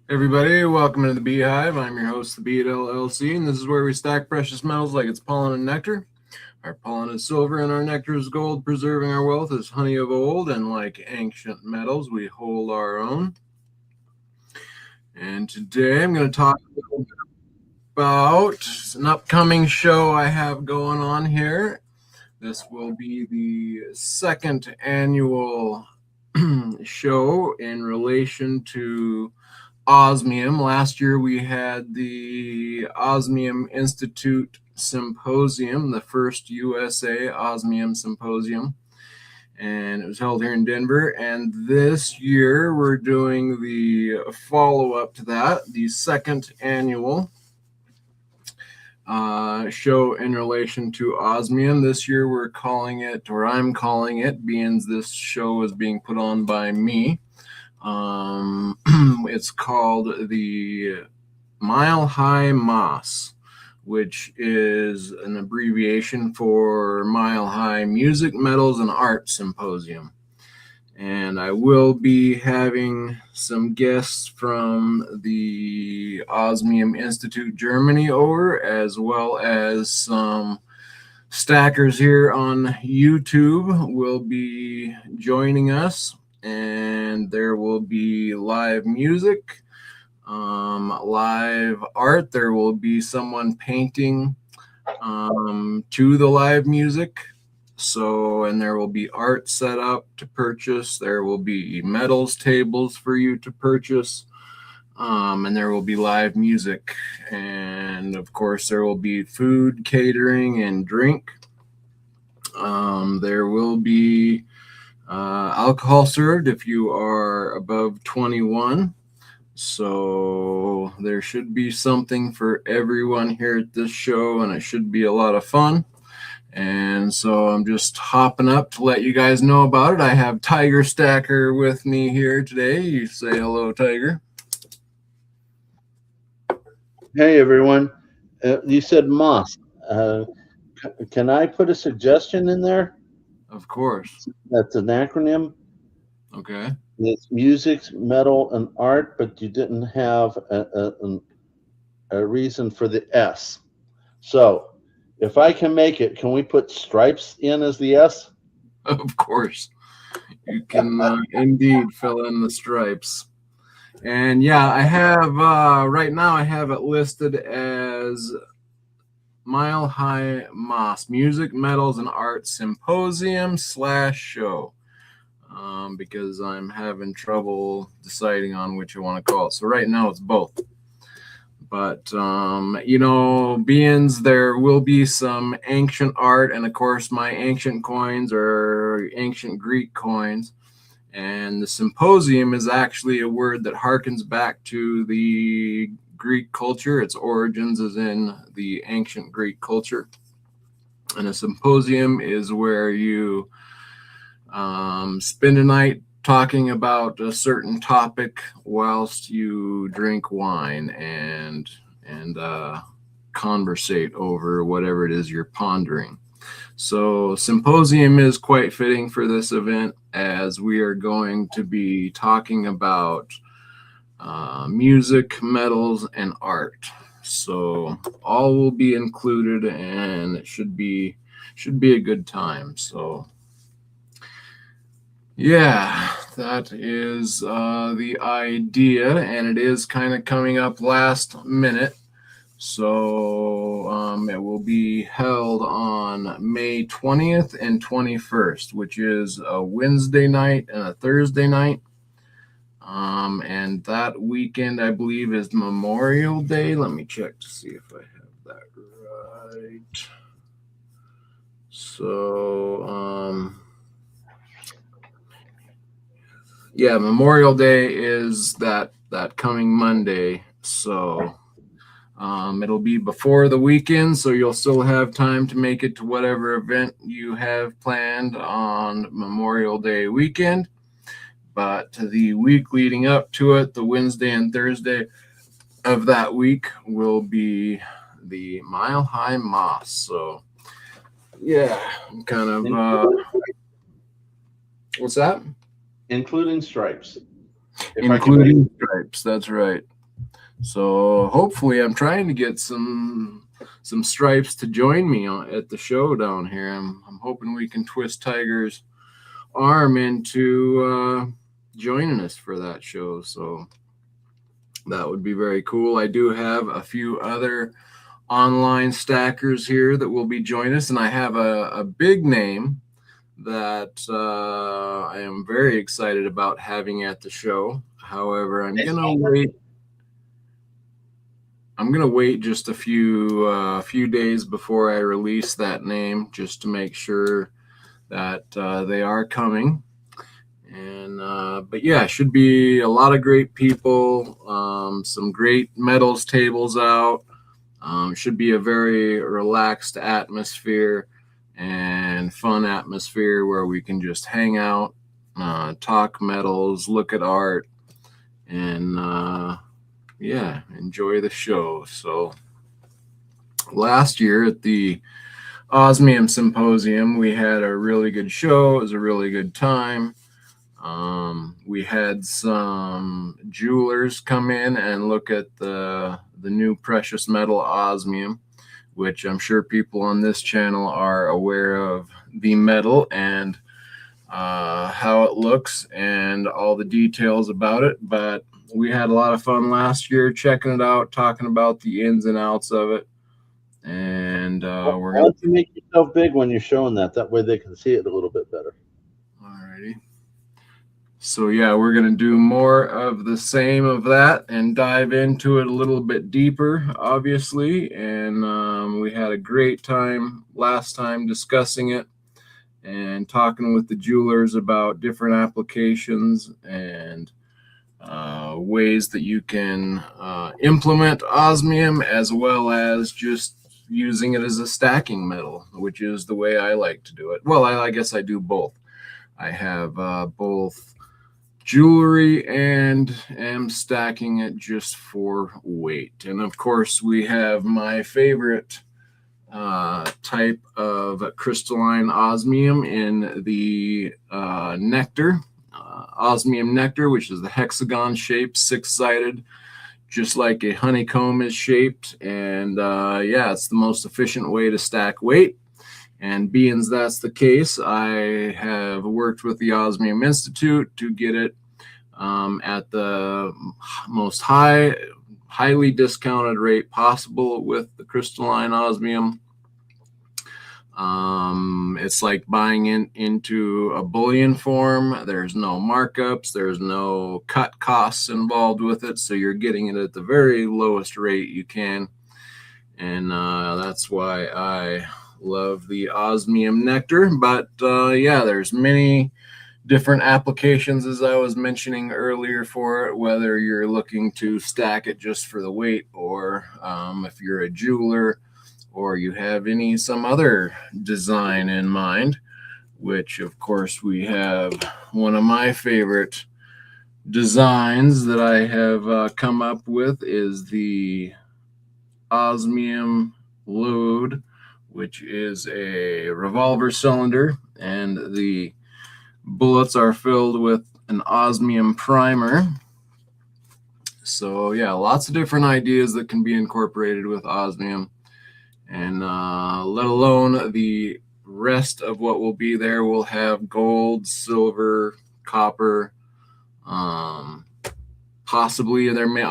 Everybody, welcome to the Beehive. I'm your host, TheBee at LLC, and this is where we stack precious metals like it's pollen and nectar. Our pollen is silver and our nectar is gold, preserving our wealth as honey of old, and like ancient metals, we hold our own. And today I'm going to talk a little bit about an upcoming show I have going on here. This will be the second annual show in relation to Osmium. Last year we had the Osmium Institute Symposium, the first USA Osmium Symposium, and it was held here in Denver. And this year we're doing the follow-up to that, the second annual show in relation to Osmium. This year we're calling it, or I'm calling it, being this show is being put on by me, it's called the Mile High MMAS, which is an abbreviation for Mile High Music, Metals, and Art Symposium. And I will be having some guests from the Osmium Institute Germany over, as well as some stackers here on YouTube will be joining us. And there will be live music, live art. There will be someone painting to the live music. So, and there will be art set up to purchase. There will be metals tables for you to purchase. And there will be live music. And of course, there will be food, catering, and drink. There will be alcohol served if you are above 21. So there should be something for everyone here at this show, and it should be a lot of fun. And so I'm just hopping up to let you guys know about it. I have Tiger Stacker with me here today. You say hello, Tiger. Hey, everyone. You said MOS. Can I put a suggestion in there? Of course. That's an acronym. Okay. It's music, metal, and art, but you didn't have a reason for the S. So if I can make it, can we put stripes in as the S? Of course. You can indeed fill in the stripes. And yeah, I have, right now I have it listed as Mile High MMAS, Music, Metals, and Art Symposium /show, because I'm having trouble deciding on which I want to call it. So right now it's both. But, you know, beings, there will be some ancient art, and of course my ancient coins are ancient Greek coins. And the symposium is actually a word that harkens back to the Greek culture. Its origins is in the ancient Greek culture. And a symposium is where you spend a night talking about a certain topic whilst you drink wine and conversate over whatever it is you're pondering. So symposium is quite fitting for this event, as we are going to be talking about music, metals, and art. So all will be included, and it should be a good time. So yeah, that is the idea, and it is kind of coming up last minute. So it will be held on May 20th and 21st, which is a Wednesday night and a Thursday night. And that weekend, I believe, is Memorial Day. Let me check to see if I have that right. So, yeah, Memorial Day is that coming Monday. So it'll be before the weekend, so you'll still have time to make it to whatever event you have planned on Memorial Day weekend. But the week leading up to it, the Wednesday and Thursday of that week, will be the Mile High MMAS. So yeah, I'm kind of what's that? Including stripes. Including stripes, that's right. So hopefully I'm trying to get some stripes to join me at the show down here. I'm hoping we can twist Tiger's arm into joining us for that show. So that would be very cool. I do have a few other online stackers here that will be joining us, and I have a big name that I am very excited about having at the show. However, I'm gonna wait just a few days before I release that name, just to make sure that they are coming. And but yeah, should be a lot of great people, some great medals tables out. Should be a very relaxed atmosphere and fun atmosphere where we can just hang out, talk medals, look at art, and yeah, enjoy the show. So last year at the Osmium Symposium, we had a really good show. It was a really good time. We had some jewelers come in and look at the new precious metal osmium, which I'm sure people on this channel are aware of the metal and how it looks and all the details about it. But we had a lot of fun last year checking it out, talking about the ins and outs of it. And we're Why don't you make yourself big when you're showing that? That way they can see it a little bit better. Alrighty. So yeah, we're going to do more of the same of that and dive into it a little bit deeper, obviously. And we had a great time last time discussing it and talking with the jewelers about different applications and ways that you can implement osmium, as well as just using it as a stacking metal, which is the way I like to do it. Well, I guess I do both. I have both jewelry and am stacking it just for weight. And of course, we have my favorite type of crystalline osmium in the nectar, osmium nectar, which is the hexagon shape, 6-sided, just like a honeycomb is shaped. And yeah, it's the most efficient way to stack weight. And being that's the case, I have worked with the Osmium Institute to get it at the most highly discounted rate possible with the crystalline osmium. It's like buying into a bullion form. There's no markups. There's no cut costs involved with it. So you're getting it at the very lowest rate you can. And that's why I love the osmium nectar. But yeah, there's many different applications, as I was mentioning earlier, for it, whether you're looking to stack it just for the weight, or if you're a jeweler, or you have some other design in mind, which of course we have one of my favorite designs that I have come up with is the Osmium load, which is a revolver cylinder, and the bullets are filled with an osmium primer. So yeah, lots of different ideas that can be incorporated with osmium, and let alone the rest of what will be there. We'll have gold, silver, copper, possibly there may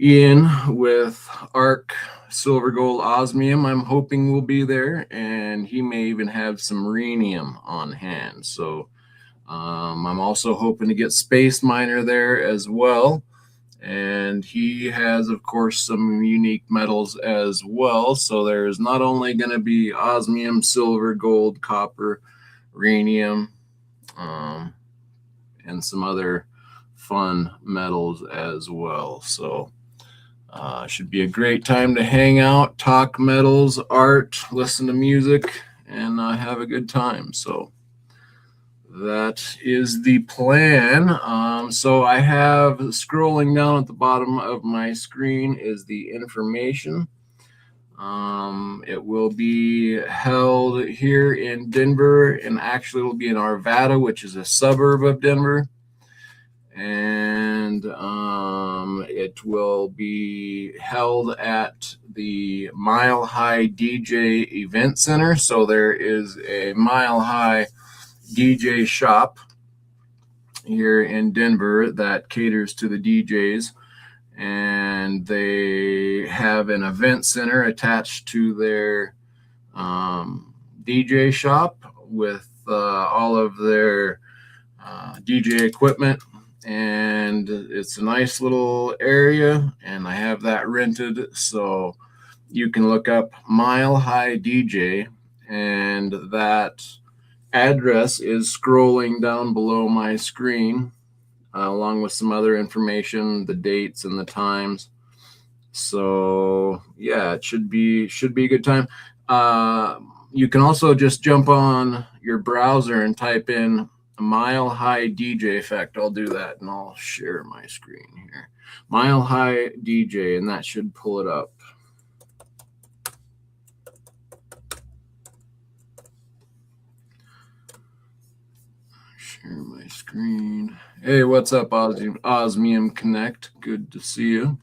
Ian with arc silver gold osmium, I'm hoping will be there, and he may even have some rhenium on hand. So I'm also hoping to get Space Miner there as well, and he has, of course, some unique metals as well. So there's not only going to be osmium, silver, gold, copper, rhenium, and some other fun metals as well. So should be a great time to hang out, talk metals, art, listen to music, and have a good time. So that is the plan. So I have, scrolling down at the bottom of my screen is the information. It will be held here in Denver, and actually it will be in Arvada, which is a suburb of Denver. And and it will be held at the Mile High DJ Event Center. So there is a Mile High DJ shop here in Denver that caters to the DJs, and they have an event center attached to their DJ shop with all of their DJ equipment, and it's a nice little area, and I have that rented, so you can look up Mile High DJ, and that address is scrolling down below my screen, along with some other information, the dates and the times. So yeah, it should be a good time. You can also just jump on your browser and type in Mile High DJ Effect. I'll do that, and I'll share my screen here. Mile High DJ, and that should pull it up. Share my screen. Hey, what's up, Osmium Connect? Good to see you.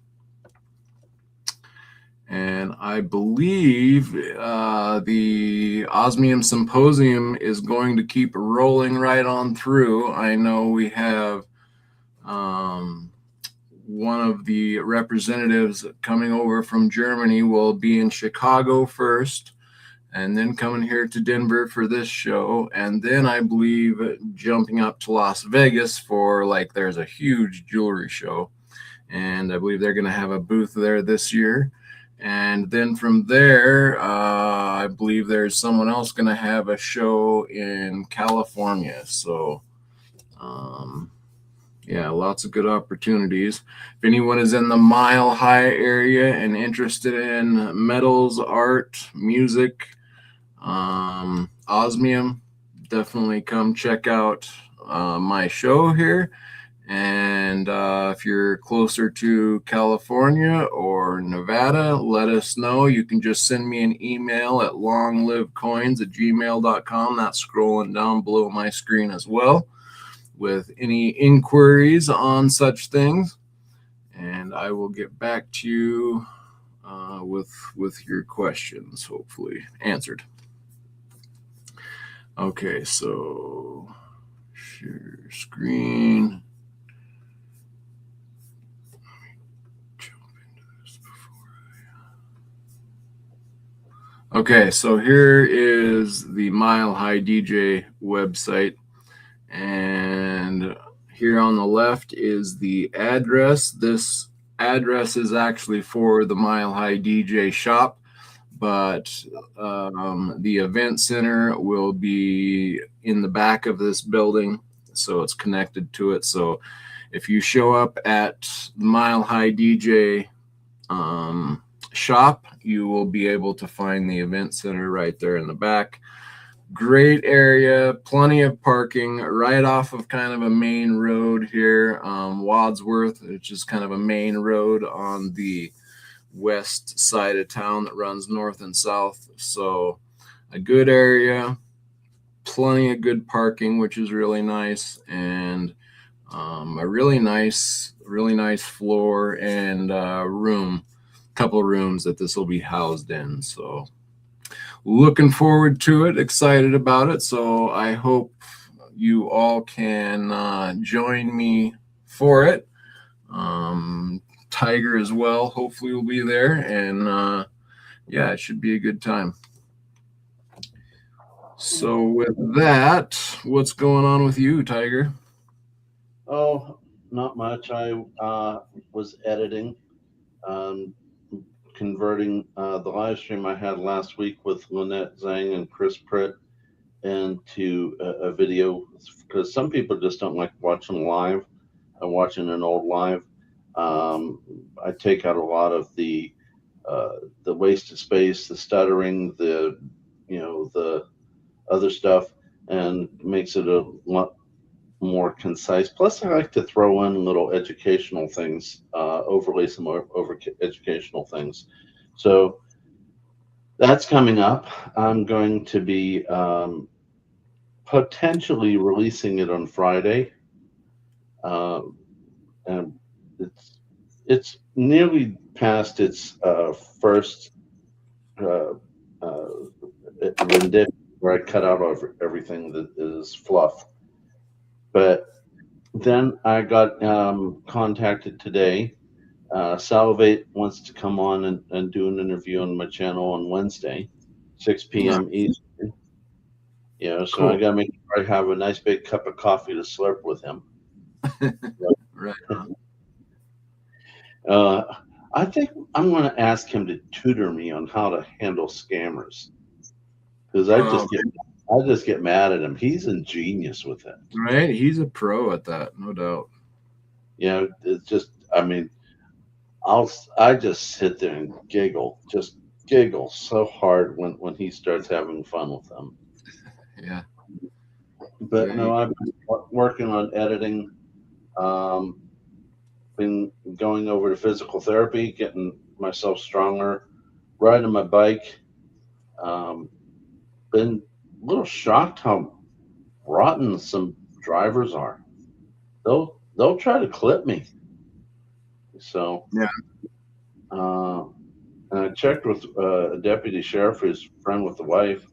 And I believe the Osmium Symposium is going to keep rolling right on through. I know we have one of the representatives coming over from Germany will be in Chicago first, and then coming here to Denver for this show, and then I believe jumping up to Las Vegas for, like, there's a huge jewelry show, and I believe they're going to have a booth there this year. And then from there, I believe there's someone else going to have a show in California. So, yeah, lots of good opportunities. If anyone is in the Mile High area and interested in metals, art, music, Osmium, definitely come check out my show here. And if you're closer to California or Nevada, let us know. You can just send me an email at longlivecoins@gmail.com. That's scrolling down below my screen as well, with any inquiries on such things. And I will get back to you with your questions, hopefully answered. Okay, so share screen. Okay, so here is the Mile High DJ website, and here on the left is the address. This address is actually for the Mile High DJ shop, but the event center will be in the back of this building, so it's connected to it. So if you show up at the Mile High DJ shop, you will be able to find the event center right there in the back. Great area, plenty of parking right off of kind of a main road here, Wadsworth, which is kind of a main road on the west side of town that runs north and south. So a good area, plenty of good parking, which is really nice, and a really nice floor and couple of rooms that this will be housed in. So looking forward to it, excited about it. So I hope you all can join me for it. Tiger as well, hopefully will be there, and yeah, it should be a good time. So with that, what's going on with you, Tiger? Oh, not much. I was editing, converting the live stream I had last week with Lynette Zhang and Chris Pritt into a video, because some people just don't like watching live and watching an old live. I take out a lot of the wasted space, the stuttering, the other stuff, and makes it a lot more concise. Plus, I like to throw in little educational things, overlay some educational things. So that's coming up. I'm going to be potentially releasing it on Friday. and it's nearly past its first uh, uh, rendition where I cut out everything that is fluff. But then I got contacted today. Salivate wants to come on and do an interview on my channel on Wednesday, 6 Yeah, p.m. Eastern. So I cool. got to make sure I have a nice big cup of coffee to slurp with him. Right on. Uh, I think I'm going to ask him to tutor me on how to handle scammers because Um, I just get mad at him. He's ingenious with it. right, he's a pro at that, no doubt. It's just, I mean, I just sit there and just giggle so hard when he starts having fun with them. Yeah, But yeah, no, I've been working on editing. Um, been going over to physical therapy, getting myself stronger, riding my bike. Um, been a little shocked how rotten some drivers are. They'll try to clip me. So, yeah. uh, and I checked with a deputy sheriff who's friend with the wife,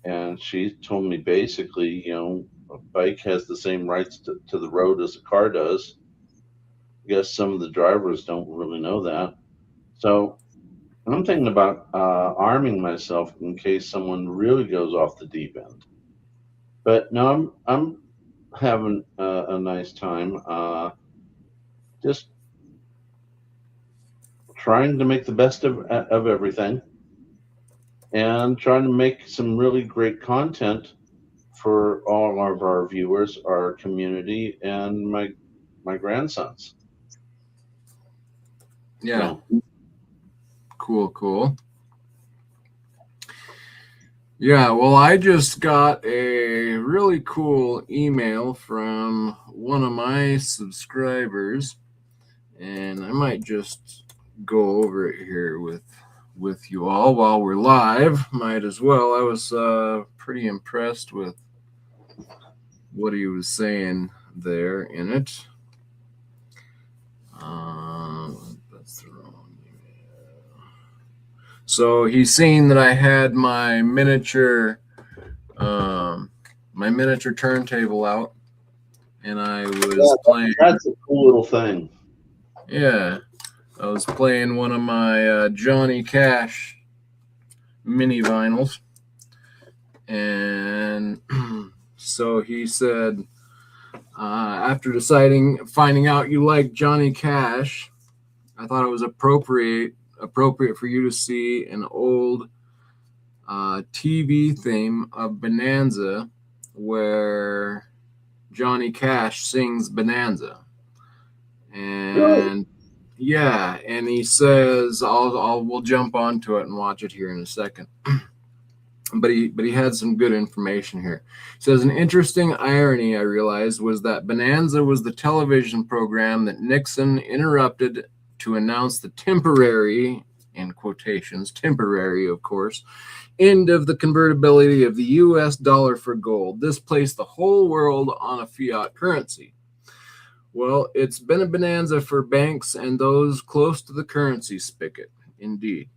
and she told me basically, a bike has the same rights to the road as a car does. I guess some of the drivers don't really know that. So I'm thinking about arming myself in case someone really goes off the deep end. But no, I'm having a nice time. Just trying to make the best of everything, and trying to make some really great content for all of our viewers, our community, and my grandsons. Yeah, So cool, cool. Yeah, well, I just got a really cool email from one of my subscribers, and I might just go over it here with you all while we're live. Might as well. I was pretty impressed with what he was saying there in it. That's the wrong email. So he's seen that I had my miniature turntable out, and I was playing. that's a cool little thing. Yeah, I was playing one of my Johnny Cash mini vinyls, and so he said, after finding out you like Johnny Cash, I thought it was appropriate for you to see an old TV theme of Bonanza where Johnny Cash sings Bonanza. Really? And yeah, and he says we'll jump onto it and watch it here in a second. But he had some good information here. He says an interesting irony I realized was that Bonanza was the television program that Nixon interrupted to announce the temporary, in quotations, temporary, of course, end of the convertibility of the US dollar for gold. This placed the whole world on a fiat currency. Well, it's been a bonanza for banks and those close to the currency spigot, indeed.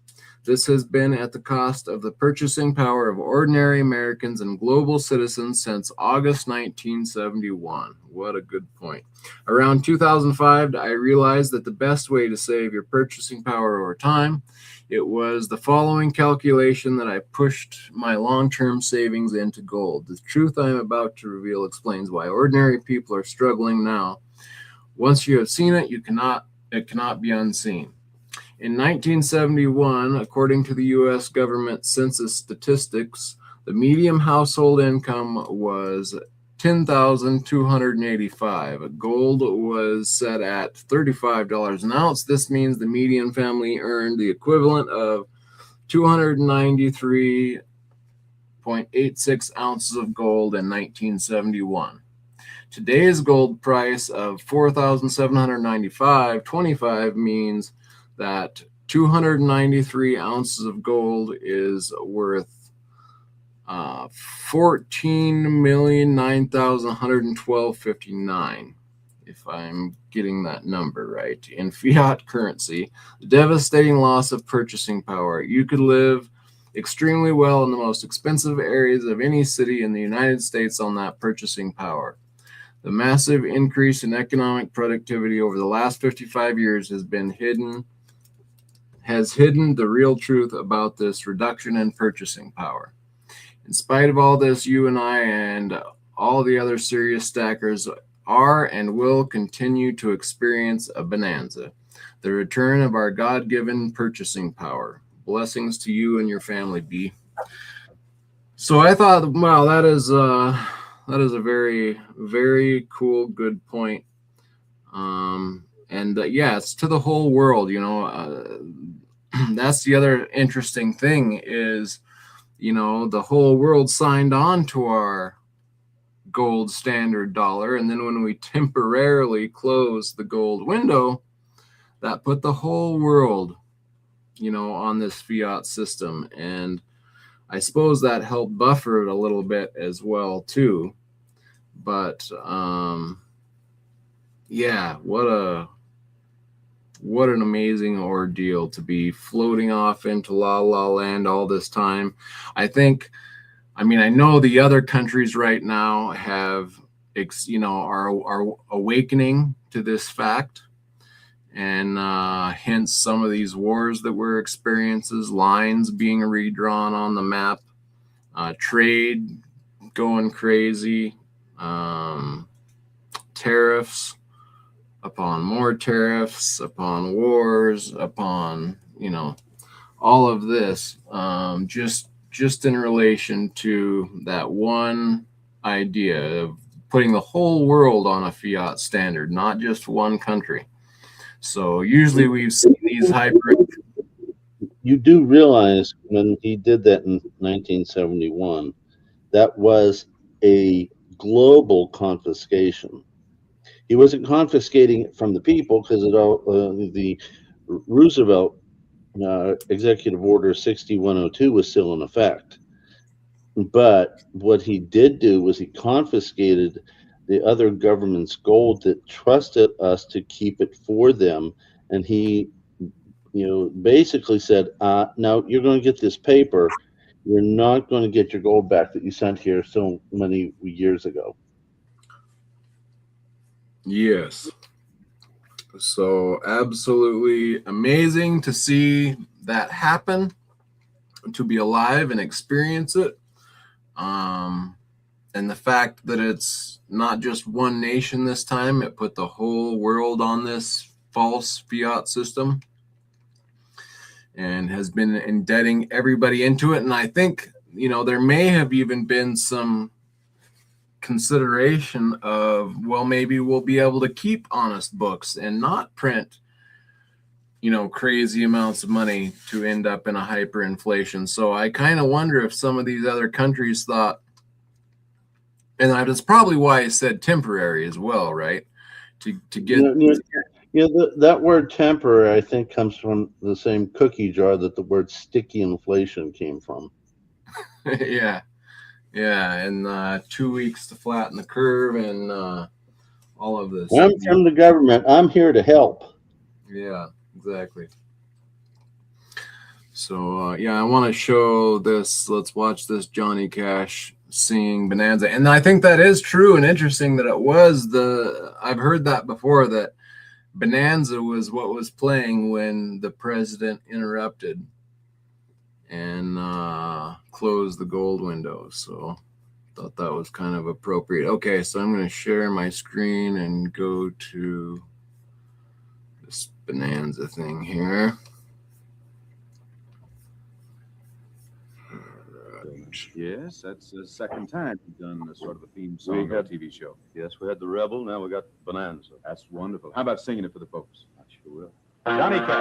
This has been at the cost of the purchasing power of ordinary Americans and global citizens since August 1971. What a good point. Around 2005, I realized that the best way to save your purchasing power over time, it was the following calculation that I pushed my long-term savings into gold. The truth I am about to reveal explains why ordinary people are struggling now. Once you have seen it, it cannot be unseen. In 1971, according to the U.S. government census statistics, the median household income was $10,285. Gold was set at $35 an ounce. This means the median family earned the equivalent of 293.86 ounces of gold in 1971. Today's gold price of $4,795.25 means that 293 ounces of gold is worth $14,009,112.59 if I'm getting that number right, in fiat currency, the devastating loss of purchasing power. You could live extremely well in the most expensive areas of any city in the United States on that purchasing power. The massive increase in economic productivity over the last 55 years has hidden the real truth about this reduction in purchasing power. In spite of all this, you and I and all the other serious stackers are and will continue to experience a bonanza, the return of our God-given purchasing power. Blessings to you and your family, B. So I thought, wow, that is a very, very cool, good point. Yeah, it's to the whole world, you know. That's the other interesting thing is, you know, the whole world signed on to our gold standard dollar. And then when we temporarily closed the gold window, that put the whole world, you know, on this fiat system. And I suppose that helped buffer it a little bit as well, too. But yeah, what an amazing ordeal to be floating off into La La Land all this time. I know the other countries right now have, you know, are awakening to this fact, and hence some of these wars that we're experiencing, lines being redrawn on the map, trade going crazy, tariffs upon more tariffs, upon wars, upon, you know, all of this, just in relation to that one idea of putting the whole world on a fiat standard, not just one country. So usually we've seen these hybrid. You do realize when he did that in 1971, that was a global confiscation. He wasn't confiscating it from the people because the Roosevelt Executive Order 6102 was still in effect. But what he did do was he confiscated the other government's gold that trusted us to keep it for them. And he, you know, basically said, no, you're going to get this paper. You're not going to get your gold back that you sent here so many years ago. Yes. So absolutely amazing to see that happen, to be alive and experience it. And the fact that it's not just one nation this time, it put the whole world on this false fiat system and has been indebting everybody into it. And I think, you know, there may have even been some consideration of, well, maybe we'll be able to keep honest books and not print, you know, crazy amounts of money to end up in a hyperinflation. So I kind of wonder if some of these other countries thought, and that's probably why I said temporary as well, right? To get that word temporary, I think, comes from the same cookie jar that the word sticky inflation came from. Yeah, and 2 weeks to flatten the curve and all of this. I'm from the government. I'm here to help. Yeah, exactly. So yeah, I want to show this. Let's watch this Johnny Cash singing Bonanza. And I think that is true and interesting that it was I've heard that before, that Bonanza was what was playing when the president interrupted and closed the gold window. So I thought that was kind of appropriate. Okay, so I'm going to share my screen and go to this Bonanza thing here. Yes, that's the second time we've done a sort of a theme song on a TV show. Yes, we had the Rebel, now we got Bonanza. That's wonderful. How about singing it for the folks? I sure will. Johnny Cash.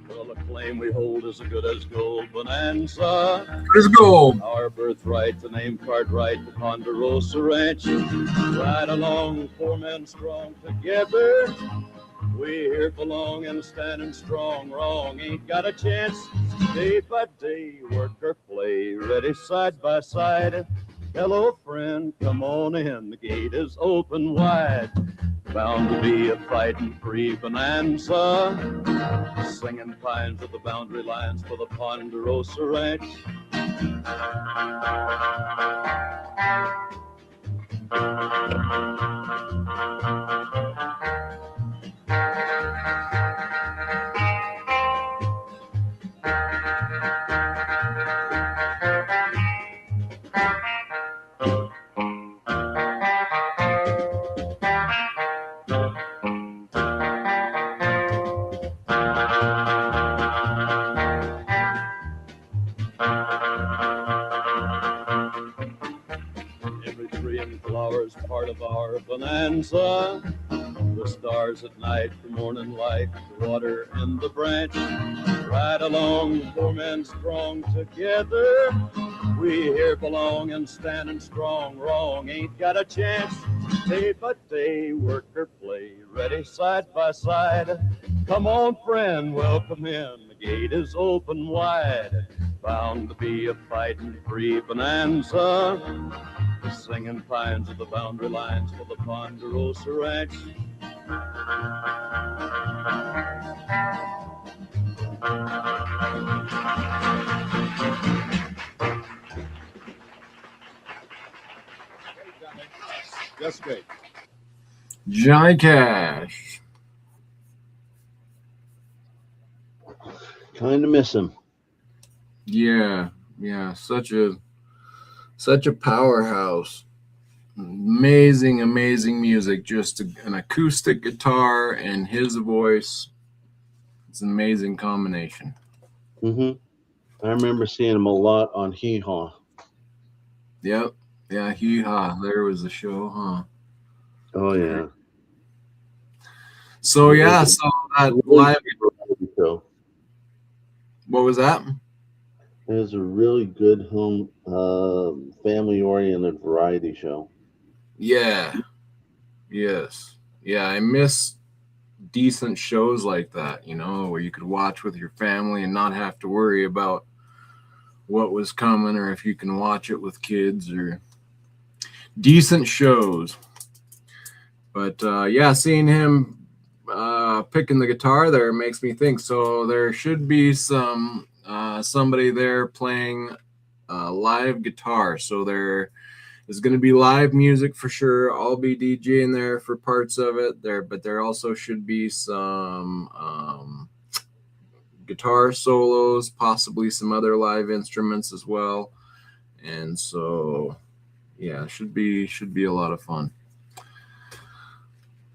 Well, the claim we hold is as good as gold. Bonanza. Let's go. Our birthright, the name card right, the Ponderosa Ranch. Right along, 4 men strong together. We here belong and standing strong. Wrong ain't got a chance. Day by day, work or play, ready side by side. Hello, friend, come on in. The gate is open wide. Bound to be a fighting free bonanza. Singing pines at the boundary lines for the Ponderosa Ranch. Every tree and flower's part of our bonanza. The stars at night, the morning light, the water and the branch. Right along, the poor men strong together. We here belong and standing strong. Wrong ain't got a chance. Day by day, work or play, ready side by side. Come on, friend, welcome in. The gate is open wide. Bound to be a fighting free bonanza. Singing pines at the boundary lines for the Ponderosa Ranch. Just great. Johnny Cash. Kind of miss him. Yeah, such a powerhouse. Amazing music. Just an acoustic guitar and his voice. It's an amazing combination. I remember seeing him a lot on Hee Haw. Yep. Yeah, Hee Haw. There was the show, huh? Oh yeah. So yeah, so that live show. What was that? It was a really good home, family-oriented variety show. Yeah. Yes. Yeah, I miss decent shows like that, you know, where you could watch with your family and not have to worry about what was coming or if you can watch it with kids or decent shows. But yeah, seeing him picking the guitar there makes me think. So there should be some somebody there playing live guitar. So there is going to be live music for sure. I'll be DJing there for parts of it there, but there also should be some guitar solos, possibly some other live instruments as well. And so yeah, should be a lot of fun.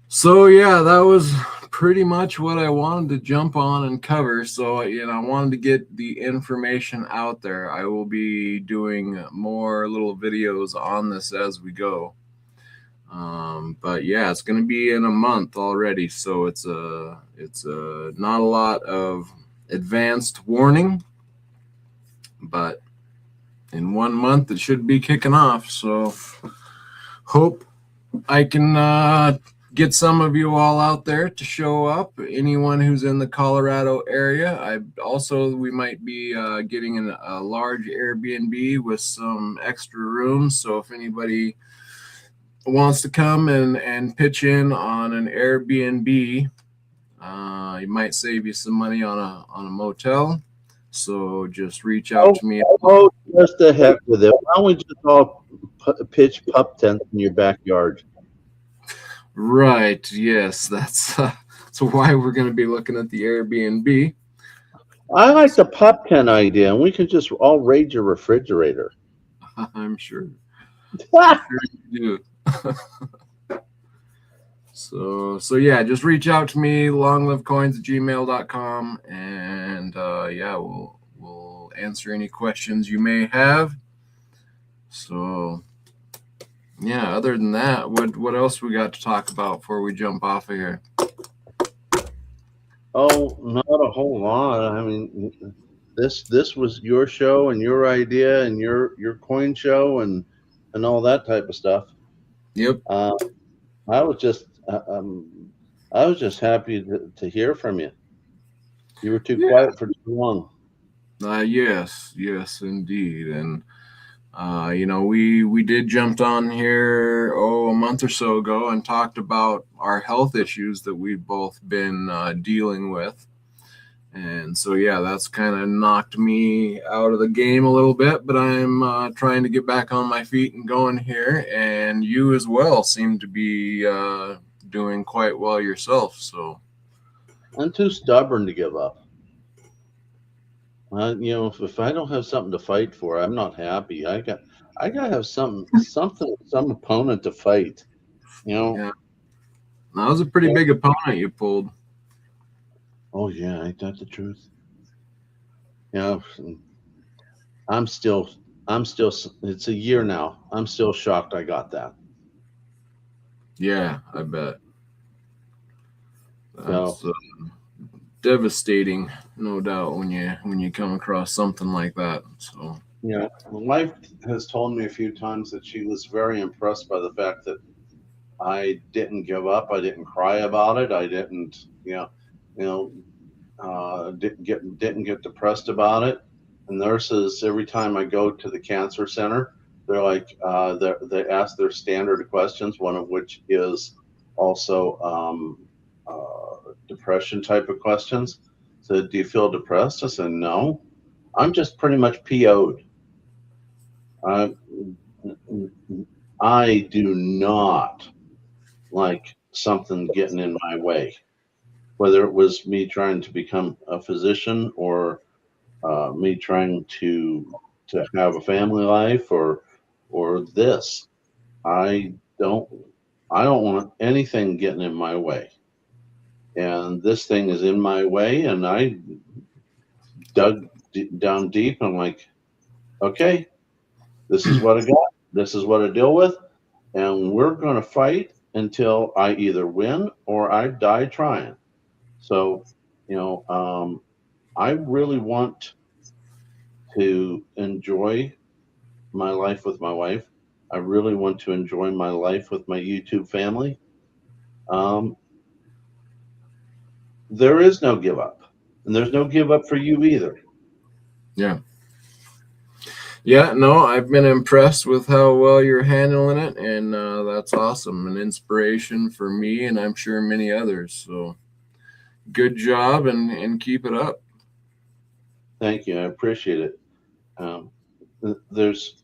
So yeah, that was pretty much what I wanted to jump on and cover. So, you know, I wanted to get the information out there. I will be doing more little videos on this as we go. But yeah, it's going to be in a month already. So it's not a lot of advanced warning, but in 1 month it should be kicking off. So hope I can get some of you all out there to show up. Anyone who's in the Colorado area. We might be getting a large Airbnb with some extra rooms. So if anybody wants to come and pitch in on an Airbnb, you might save you some money on a motel. So just reach out to me. Oh, just the heck with it. Why don't we just all pitch pup tents in your backyard? Right. Yes, that's why we're going to be looking at the Airbnb. I like the pup tent idea, and we can just all raid your refrigerator. I'm sure. Sure you do. So yeah, just reach out to me, longlivecoins@gmail.com, and yeah, we'll answer any questions you may have. So yeah, other than that, what else we got to talk about before we jump off of here? Oh, not a whole lot. I mean, this was your show and your idea and your coin show and all that type of stuff. Yep. I was just I was just happy to hear from you. You were too Yeah. quiet for too long. Yes, indeed. And we did jumped on here a month or so ago and talked about our health issues that we've both been dealing with. And so yeah, that's kind of knocked me out of the game a little bit, but I'm trying to get back on my feet and going here. And you as well seem to be doing quite well yourself. So I'm too stubborn to give up. If I don't have something to fight for, I'm not happy. I got to have some opponent to fight. yeah, that was a pretty big opponent you pulled. Oh yeah, ain't that the truth? I'm still. It's a year now. I'm still shocked I got that. Yeah, I bet. So That's devastating, no doubt, when you come across something like that. So my wife has told me a few times that she was very impressed by the fact that I didn't give up. I didn't cry about it. I didn't, didn't get depressed about it. And nurses, every time I go to the cancer center, they're like, they ask their standard questions, one of which is also depression type of questions. So, do you feel depressed? I said, no. I'm just pretty much PO'd. I, I do not like something getting in my way, whether it was me trying to become a physician or me trying to have a family life or this. I don't I don't want anything getting in my way. And this thing is in my way, and I dug down deep. And I'm like, okay, this is what I got. This is what I deal with, and we're going to fight until I either win or I die trying. So, I really want to enjoy my life with my wife. I really want to enjoy my life with my YouTube family. Um, there is no give up, and there's no give up for you either. yeah. Yeah, no, I've been impressed with how well you're handling it, and that's awesome. An inspiration for me, and I'm sure many others. So good job, and keep it up. Thank you. I appreciate it. Um, there's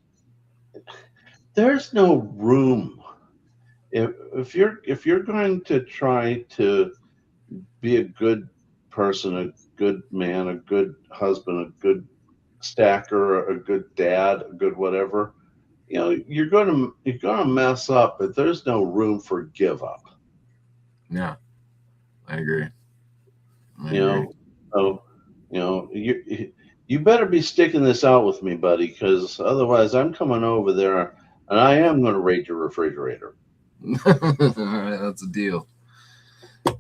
no room if you're going to try to be a good person, a good man, a good husband, a good stacker, a good dad, a good whatever. You're gonna mess up, but there's no room for give up. Yeah, I agree. I You agree. know, so you better be sticking this out with me, buddy, because otherwise I'm coming over there and I am going to raid your refrigerator. All right, that's a deal.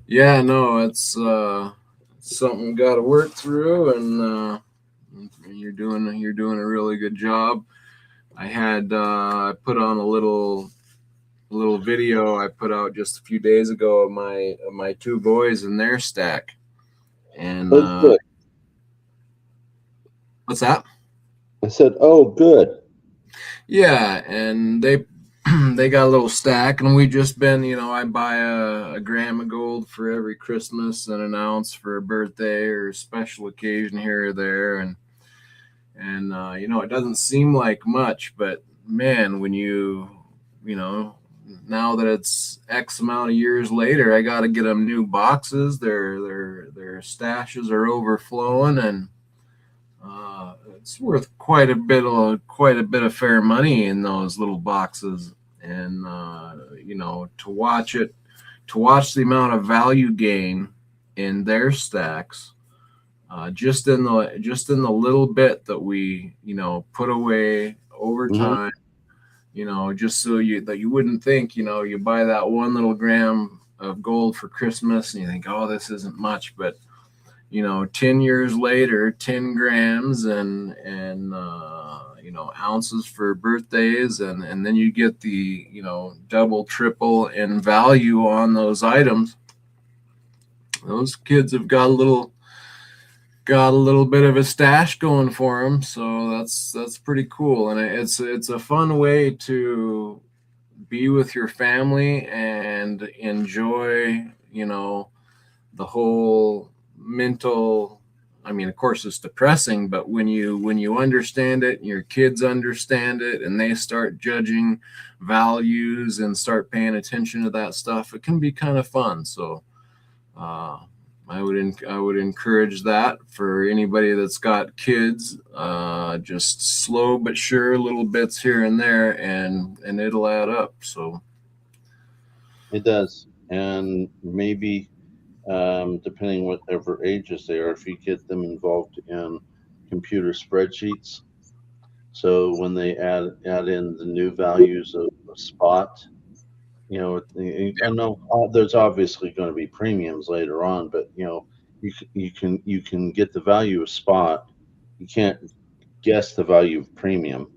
Yeah, no, it's something we got to work through, and you're doing a really good job. I had I put on a little video I put out just a few days ago of my two boys and their stack. And Oh, good. what's that? I said, oh, good. Yeah, and they they got a little stack, and we just been, I buy a gram of gold for every Christmas and an ounce for a birthday or a special occasion here or there, and it doesn't seem like much, but man, when now that it's X amount of years later, I got to get them new boxes. Their stashes are overflowing, and it's worth quite a bit of fair money in those little boxes. And to watch the amount of value gain in their stacks, just in the little bit that we put away over time. Just so you wouldn't think, you buy that one little gram of gold for Christmas and you think, oh, this isn't much, but 10 years later, 10 grams and ounces for birthdays, and then you get the double, triple in value on those items. those kids have got a little bit of a stash going for them, so that's pretty cool. And it's a fun way to be with your family and enjoy, the whole mental. I mean, of course it's depressing, but when you understand it, your kids understand it, and they start judging values and start paying attention to that stuff, it can be kind of fun. So I would encourage that for anybody that's got kids. Just slow but sure, little bits here and there, and it'll add up. So It does, and maybe depending whatever ages they are, if you get them involved in computer spreadsheets, so when they add in the new values of spot, I know there's obviously going to be premiums later on, but you can get the value of spot. You can't guess the value of premium,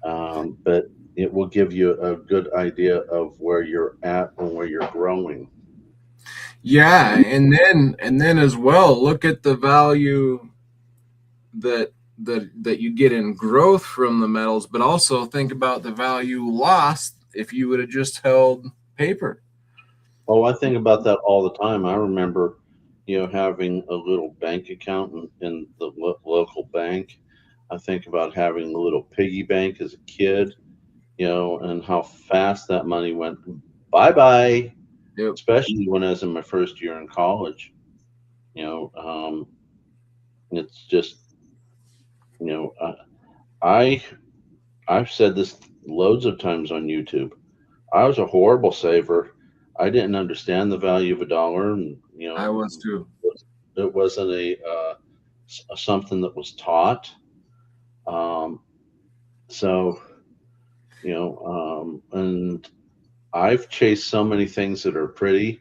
but it will give you a good idea of where you're at and where you're growing. yeah, and then as well, look at the value that you get in growth from the metals, but also think about the value lost if you would have just held paper. Oh, I think about that all the time. I remember, having a little bank account in the local bank. I think about having a little piggy bank as a kid, and how fast that money went bye-bye, Yep. especially when I was in my first year in college. It's just, I've said this loads of times on YouTube. I was a horrible saver. I didn't understand the value of a dollar, and I was too. it wasn't something that was taught. So and I've chased so many things that are pretty,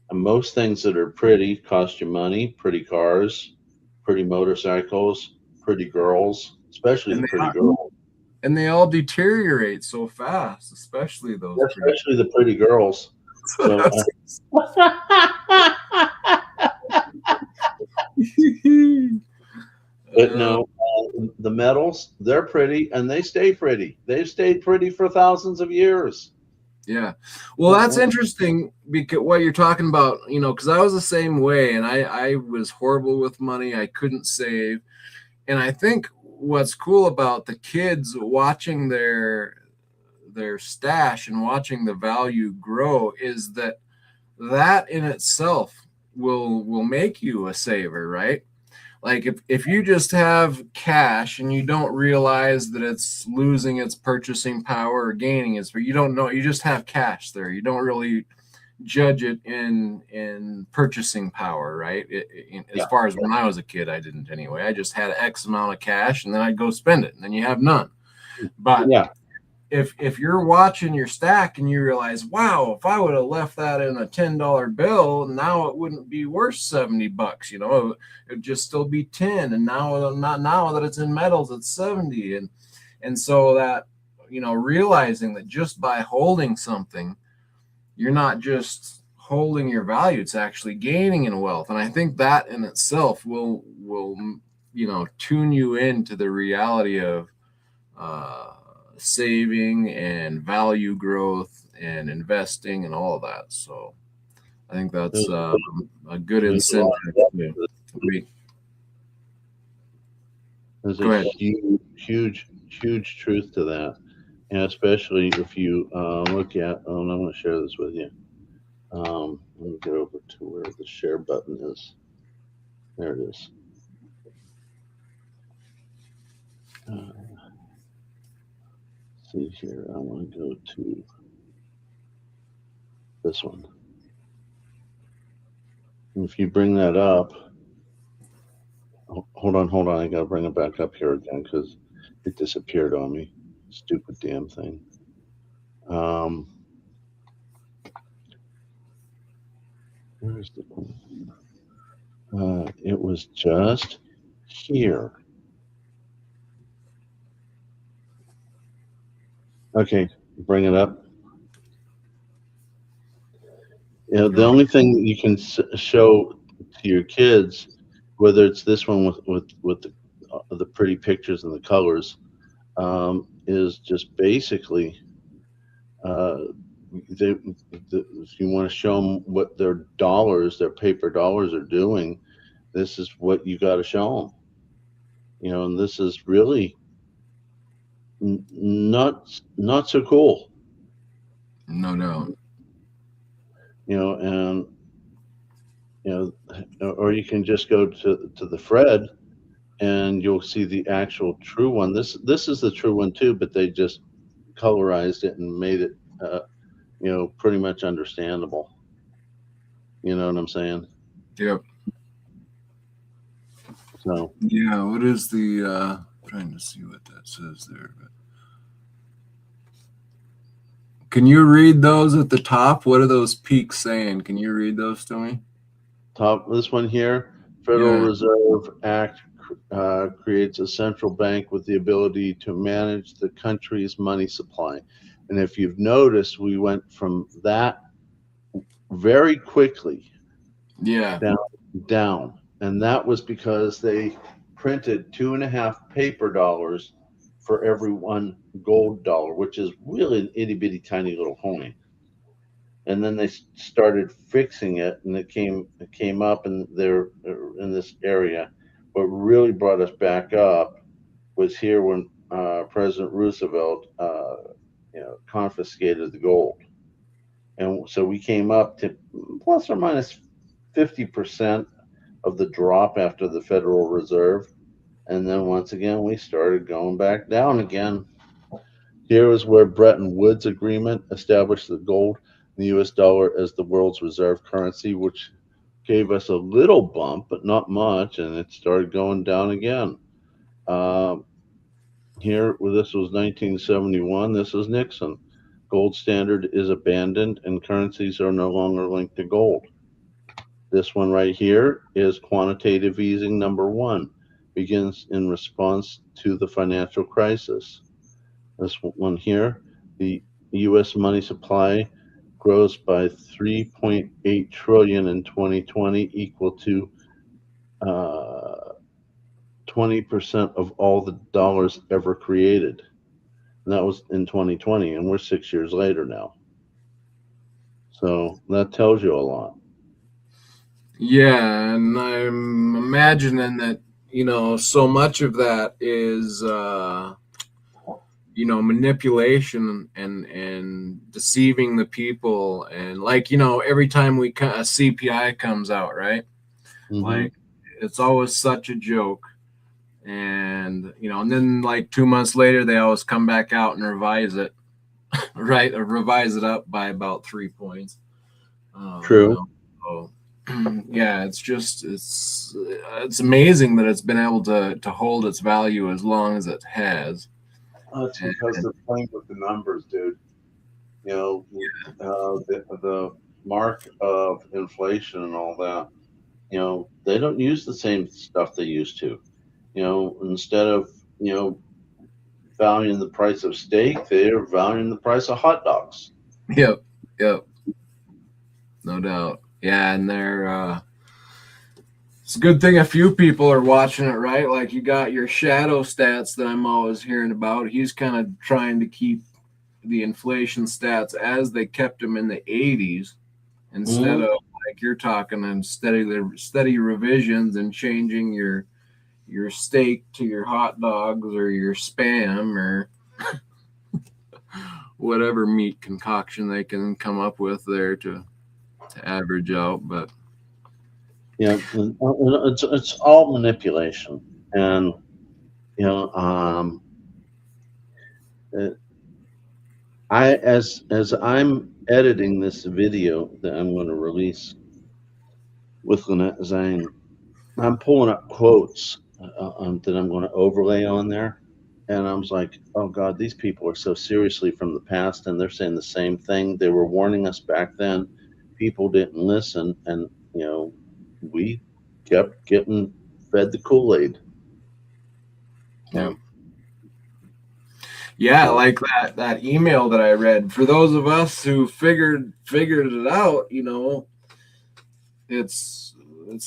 and most things that are pretty cost you money. Pretty cars, pretty motorcycles, pretty girls, especially And the pretty girls. And they all deteriorate so fast, especially those. Especially the pretty girls. So, but no, the metals, they're pretty, and they stay pretty. They've stayed pretty for thousands of years. Yeah. Well, that's interesting because what you're talking about, because I was the same way, and I was horrible with money. I couldn't save. And I think what's cool about the kids watching their stash and watching the value grow is that in itself will make you a saver, right? Like if you just have cash and you don't realize that it's losing its purchasing power or gaining its, but you don't know, you just have cash there. You don't really judge it in purchasing power, right? As far as when I was a kid, I didn't anyway. I just had X amount of cash and then I'd go spend it, and then you have none. But if you're watching your stack and you realize, wow, if I would have left that in a $10 bill, now it wouldn't be worth $70. It'd just still be 10. And now that it's in metals, it's 70. And so that, realizing that just by holding something, you're not just holding your value, it's actually gaining in wealth. And I think that in itself will tune you into the reality of saving and value growth and investing and all of that. So I think that's a good incentive. There's a huge truth to that. And especially if you look at, I'm going to share this with you. Let me get over to where the share button is. There it is. See here, I want to go to this one. And if you bring that up, hold on, I got to bring it back up here again because it disappeared on me. Stupid damn thing. Where's the one? It was just here. Okay, bring it up. You know, the only thing that you can show to your kids, whether it's this one with the pretty pictures and the colors, is just basically they, if you want to show them what their dollars, their paper dollars are doing, this is what you got to show them. You know, and this is really not so cool. No doubt. You know, and you know, or you can just go to the Fred, and you'll see the actual true one. This is the true one too, but they just colorized it and made it, you know, pretty much understandable. You know what I'm saying? Yep. So Yeah, what is the trying to see what that says there, but can you read those at the top? What are those peaks saying? Can you read those to me? top, this one here, Federal Yeah. Reserve Act creates a central bank with the ability to manage the country's money supply. And if you've noticed, we went from that very quickly Yeah. down. And that was because they printed 2.5 paper dollars for every one gold dollar, which is really an itty bitty tiny little coin. And then they started fixing it, and it came up, and they're in this area. What really brought us back up was here when President Roosevelt, you know, confiscated the gold, and so we came up to plus or minus 50% of the drop after the Federal Reserve, and then once again we started going back down again. Here is where Bretton Woods Agreement established the gold, the U.S. dollar, as the world's reserve currency, which gave us a little bump, but not much, and it started going down again. Here, well, this was 1971. This is Nixon. Gold standard is abandoned, and currencies are no longer linked to gold. This one right here is quantitative easing number one, begins in response to the financial crisis. This one here, the U.S. money supply grows by 3.8 trillion in 2020, equal to 20% of all the dollars ever created. And that was in 2020, and we're 6 years later now. So that tells you a lot. Yeah, and I'm imagining that, you know, so much of that is you know, manipulation and deceiving the people, and like, you know, every time a CPI comes out, right? Mm-hmm. Like, it's always such a joke, and you know, and then like 2 months later they always come back out and revise it, right? Or revise it up by about 3 points. True. You know, so, yeah, it's just it's amazing that it's been able to hold its value as long as it has. That's because they're playing with the numbers, dude. You know, the mark of inflation and all that. You know, they don't use the same stuff they used to. You know, instead of, you know, valuing the price of steak, they're valuing the price of hot dogs. Yep, no doubt. Yeah, and they're it's a good thing a few people are watching it, right? Like, you got your shadow stats that I'm always hearing about. He's kind of trying to keep the inflation stats as they kept them in the 80s, instead of like you're talking and steady revisions and changing your steak to your hot dogs or your Spam or whatever meat concoction they can come up with there to average out. But yeah, it's all manipulation, and you know, as I'm editing this video that I'm going to release with Lynette Zane, I'm pulling up quotes that I'm going to overlay on there. And I was like, oh God, these people are so seriously from the past, and they're saying the same thing. They were warning us back then. People didn't listen, and you know, we kept getting fed the Kool-Aid. yeah. Yeah, like that email that I read. For those of us who figured it out, you know, it's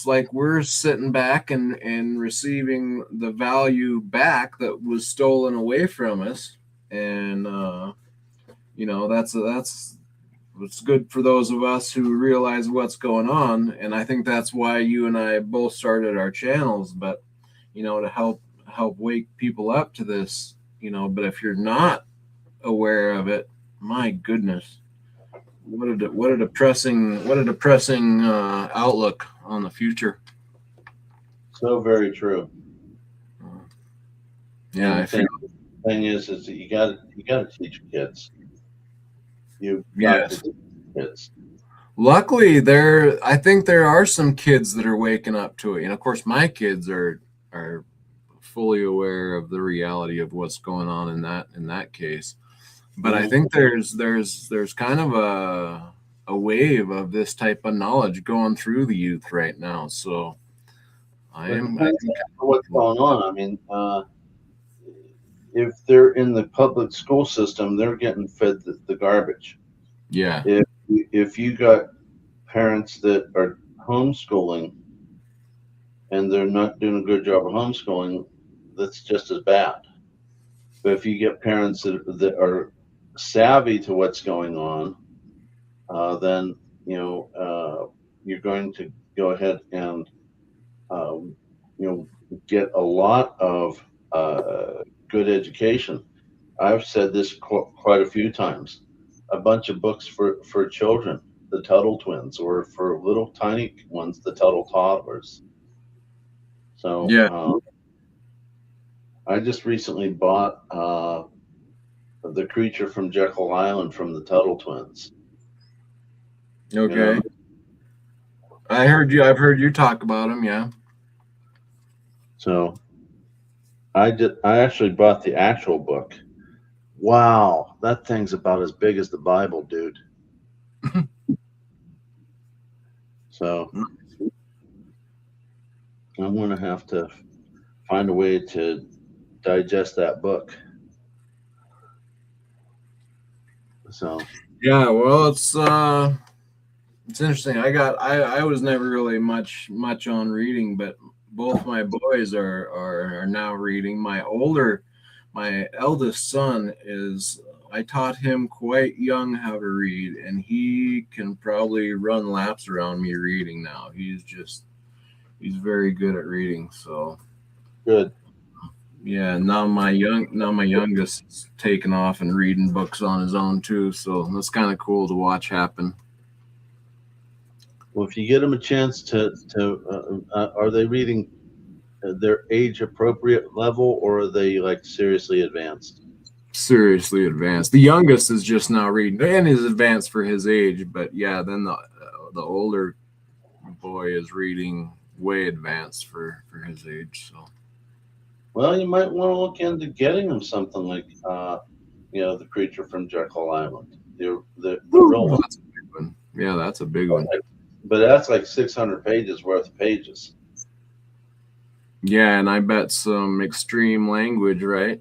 like we're sitting back and receiving the value back that was stolen away from us, and you know, that's it's good for those of us who realize what's going on. And I think that's why you and I both started our channels, but you know, to help wake people up to this, you know. But if you're not aware of it, my goodness, what a depressing outlook on the future. So very true. Yeah, I feel. The thing is that you got to teach kids. You Yes. got to teach kids. Luckily, I think there are some kids that are waking up to it. And of course, my kids are fully aware of the reality of what's going on in that case. But I think there's kind of a wave of this type of knowledge going through the youth right now. So I think what's going on. I mean, if they're in the public school system, they're getting fed the garbage. Yeah. If you got parents that are homeschooling and they're not doing a good job of homeschooling, that's just as bad. But if you get parents that are savvy to what's going on, then you know you're going to go ahead and you know, get a lot of good education. I've said this quite a few times. A bunch of books for children, the Tuttle Twins, or for little tiny ones, the Tuttle Toddlers. So yeah. I just recently bought The Creature from Jekyll Island from the Tuttle Twins. Okay. You know? I've heard you talk about them. Yeah. So I actually bought the actual book. Wow, that thing's about as big as the Bible, dude. So I'm going to have to find a way to digest that book. So yeah, well, it's interesting. I was never really much on reading, but both my boys are now reading. My eldest son I taught him quite young how to read, and he can probably run laps around me reading now. He's very good at reading. So good. Yeah, now my youngest is taking off and reading books on his own too. So that's kind of cool to watch happen. Well, if you get them a chance to are they reading their age appropriate level, or are they like seriously advanced? Seriously advanced. The youngest is just now reading, and is advanced for his age. But yeah, then the older boy is reading way advanced for his age. So. Well, you might want to look into getting them something like, you know, The Creature from Jekyll Island, the real one. That's a big one. Yeah, that's a big one. But that's like 600 pages worth of pages. Yeah, and I bet some extreme language, right?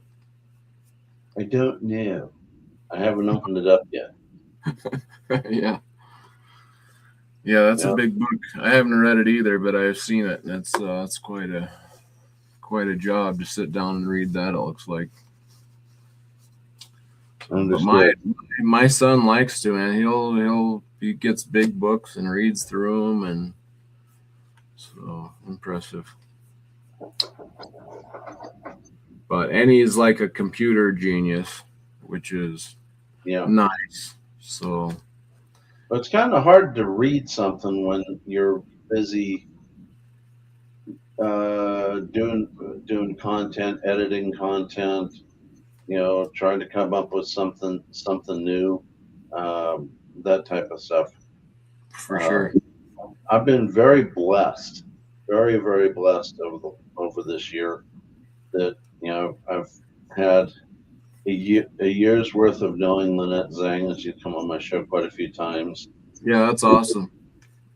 I don't know. I haven't opened it up yet. Yeah. Yeah, that's a big book. I haven't read it either, but I've seen it, and it's quite a job to sit down and read that. It looks like. But my son likes to, and he gets big books and reads through them, and so impressive. And he's like a computer genius, which is nice. So it's kind of hard to read something when you're busy doing content, editing content, you know, trying to come up with something new, that type of stuff. For sure. I've been very blessed, very, very blessed over this year that, you know, I've had a year's worth of knowing Lynette Zhang, as she's come on my show quite a few times. Yeah, that's awesome.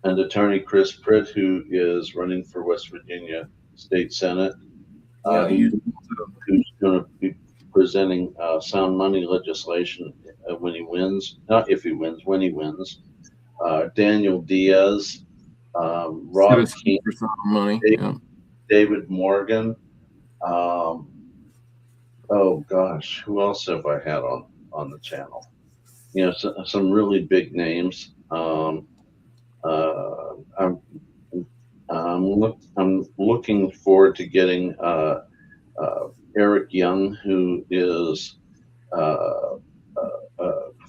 And attorney Chris Pritt, who is running for West Virginia State Senate, who's going to be presenting sound money legislation when he wins. Not if he wins, when he wins. Daniel Diaz, Rod Citizens King, for some money. Dave- Yeah. David Morgan. Oh gosh, who else have I had on the channel? You know, some really big names. I'm I'm looking forward to getting Eric Young, who is a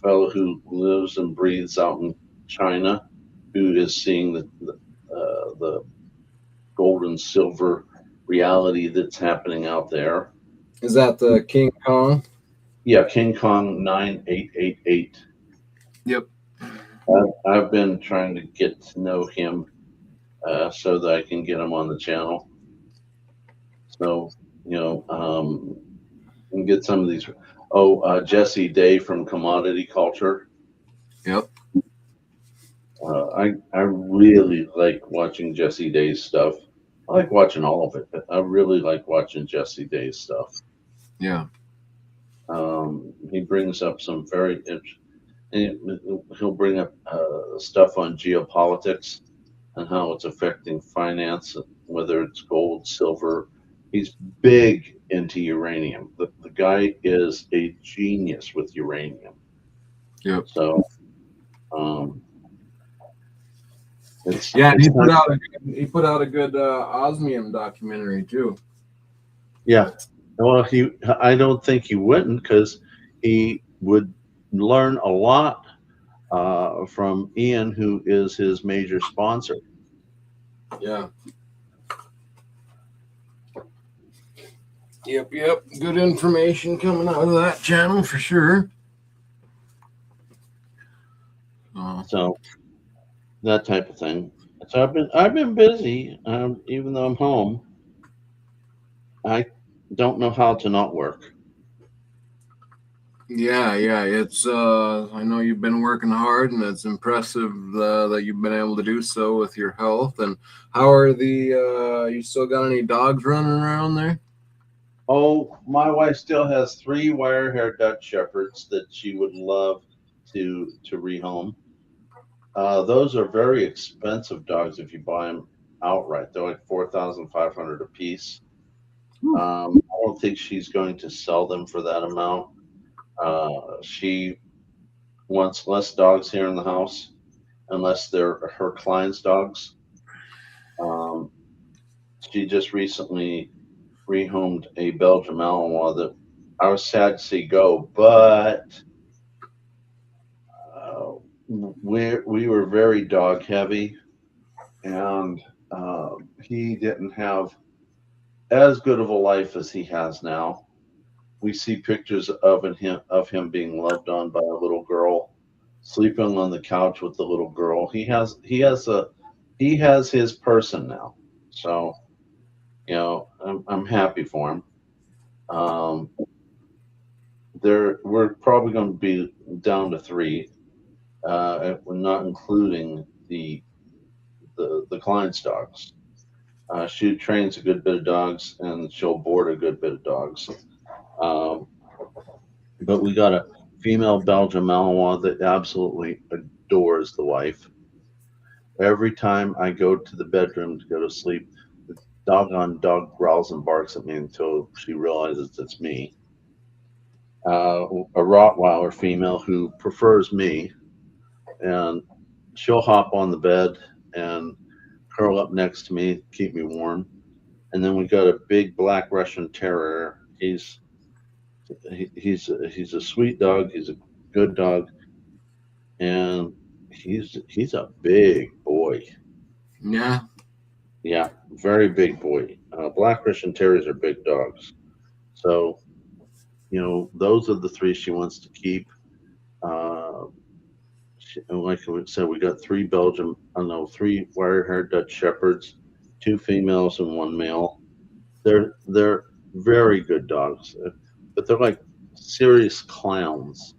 fellow who lives and breathes out in China, who is seeing the gold and silver reality that's happening out there. Is that the King Kong? Yeah, King Kong 9888. Yep. I've been trying to get to know him so that I can get him on the channel. So, you know, and get some of these. Oh, Jesse Day from Commodity Culture. Yep. I really like watching Jesse Day's stuff. I like watching all of it, but I really like watching Jesse Day's stuff. Yeah. He brings up some very he'll bring up stuff on geopolitics and how it's affecting finance, whether it's gold, silver. He's big into uranium. The guy is a genius with uranium. Yep. So, Yeah, it's he put out a good Osmium documentary too. yeah. Well, I don't think he wouldn't, because he would learn a lot from Ian, who is his major sponsor. Yeah. Yep. Good information coming out of that channel for sure. So that type of thing. So I've been busy, even though I'm home. I don't know how to not work. Yeah. It's I know you've been working hard, and it's impressive that you've been able to do so with your health. And how are you still got any dogs running around there? Oh, my wife still has 3 wire-haired Dutch Shepherds that she would love to rehome. Those are very expensive dogs if you buy them outright. They're like $4,500 a piece. I don't think she's going to sell them for that amount. She wants less dogs here in the house, unless they're her clients' dogs. She just recently rehomed a Belgian Malinois that I was sad to see go, but we were very dog heavy, and he didn't have as good of a life as he has now. We see pictures of him being loved on by a little girl, sleeping on the couch with the little girl. He has his person now. So, you know, I'm happy for him. We're probably going to be down to 3, not including the client's dogs. She trains a good bit of dogs, and she'll board a good bit of dogs. But we got a female Belgian Malinois that absolutely adores the wife. Every time I go to the bedroom to go to sleep, the doggone dog growls and barks at me until she realizes it's me. A Rottweiler female who prefers me, and she'll hop on the bed and curl up next to me, keep me warm. And then we got a big black Russian Terrier. He's a sweet dog. He's a good dog, and he's a big boy. Yeah, very big boy. Black Russian Terriers are big dogs. So, you know, those are the 3 she wants to keep. Like I said, we got 3 3 wire-haired Dutch Shepherds, 2 females and 1 male. They're very good dogs, but they're like serious clowns.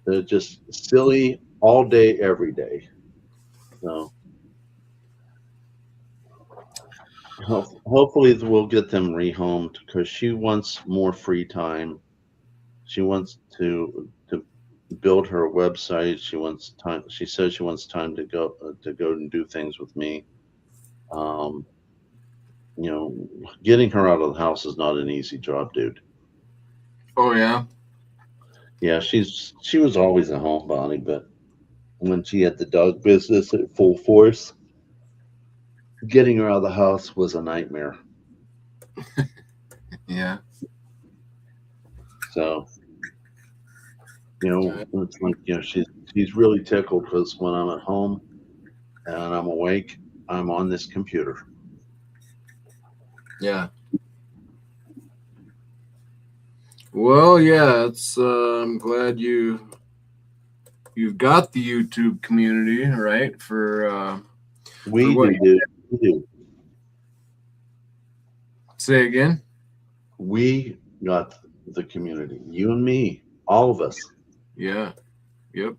They're just silly all day, every day. So hopefully we'll get them rehomed, because she wants more free time. She wants to build her website. She wants time. She says she wants time to go and do things with me. You know, getting her out of the house is not an easy job, dude. Oh yeah. Yeah, she was always a homebody, but when she had the dog business at full force, getting her out of the house was a nightmare. Yeah. So, you know, it's like, you know, she's really tickled because when I'm at home and I'm awake, I'm on this computer. Yeah. Well, yeah, it's I'm glad you've got the YouTube community, right? For We what? do. We do. Say again. We got the community. You and me, all of us. Yeah. Yep.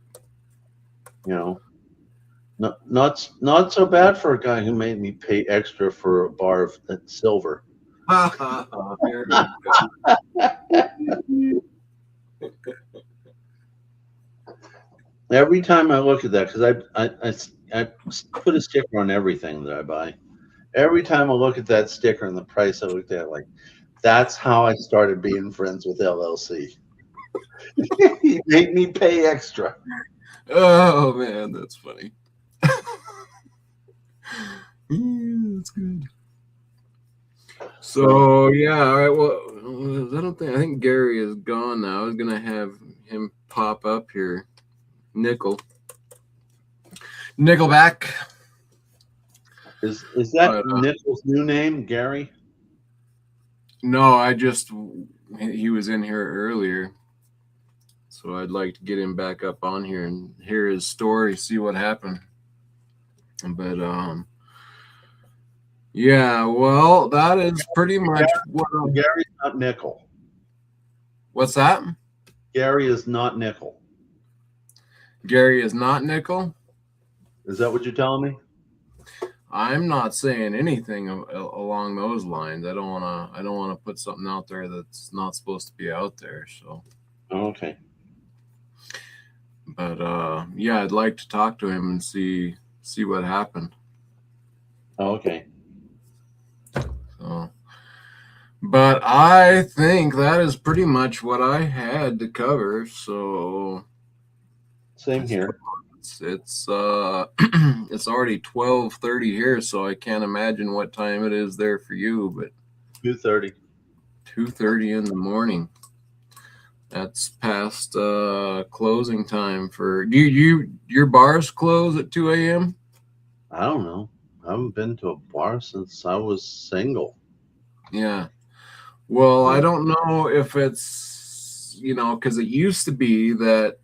You know, not so bad for a guy who made me pay extra for a bar of silver. There we go. Every time I look at that, because I put a sticker on everything that I buy. Every time I look at that sticker and the price, I looked at it like, that's how I started being friends with LLC. He made me pay extra. Oh man, that's funny. Yeah, that's good. So yeah, all right. Well, I think Gary is gone now. I was gonna have him pop up here. Nickelback. Is that But, Nickel's new name, Gary? No, he was in here earlier, so I'd like to get him back up on here and hear his story, see what happened. But yeah, well, that is pretty much what. Gary's not Nickel. What's that? Gary is not Nickel. Gary is not Nickel. Is that what you're telling me? I'm not saying anything along those lines. I don't wanna put something out there that's not supposed to be out there. So, Okay. but yeah, I'd like to talk to him and see what happened. Okay. So, but I think that is pretty much what I had to cover. So, Same here. it's it's already 12:30 here, so I can't imagine what time it is there for you. But 2:30. 2:30 in the morning. That's past closing time for your bars close at 2 a.m.? I don't know. I haven't been to a bar since I was single. Yeah. Well, I don't know if it's, because it used to be that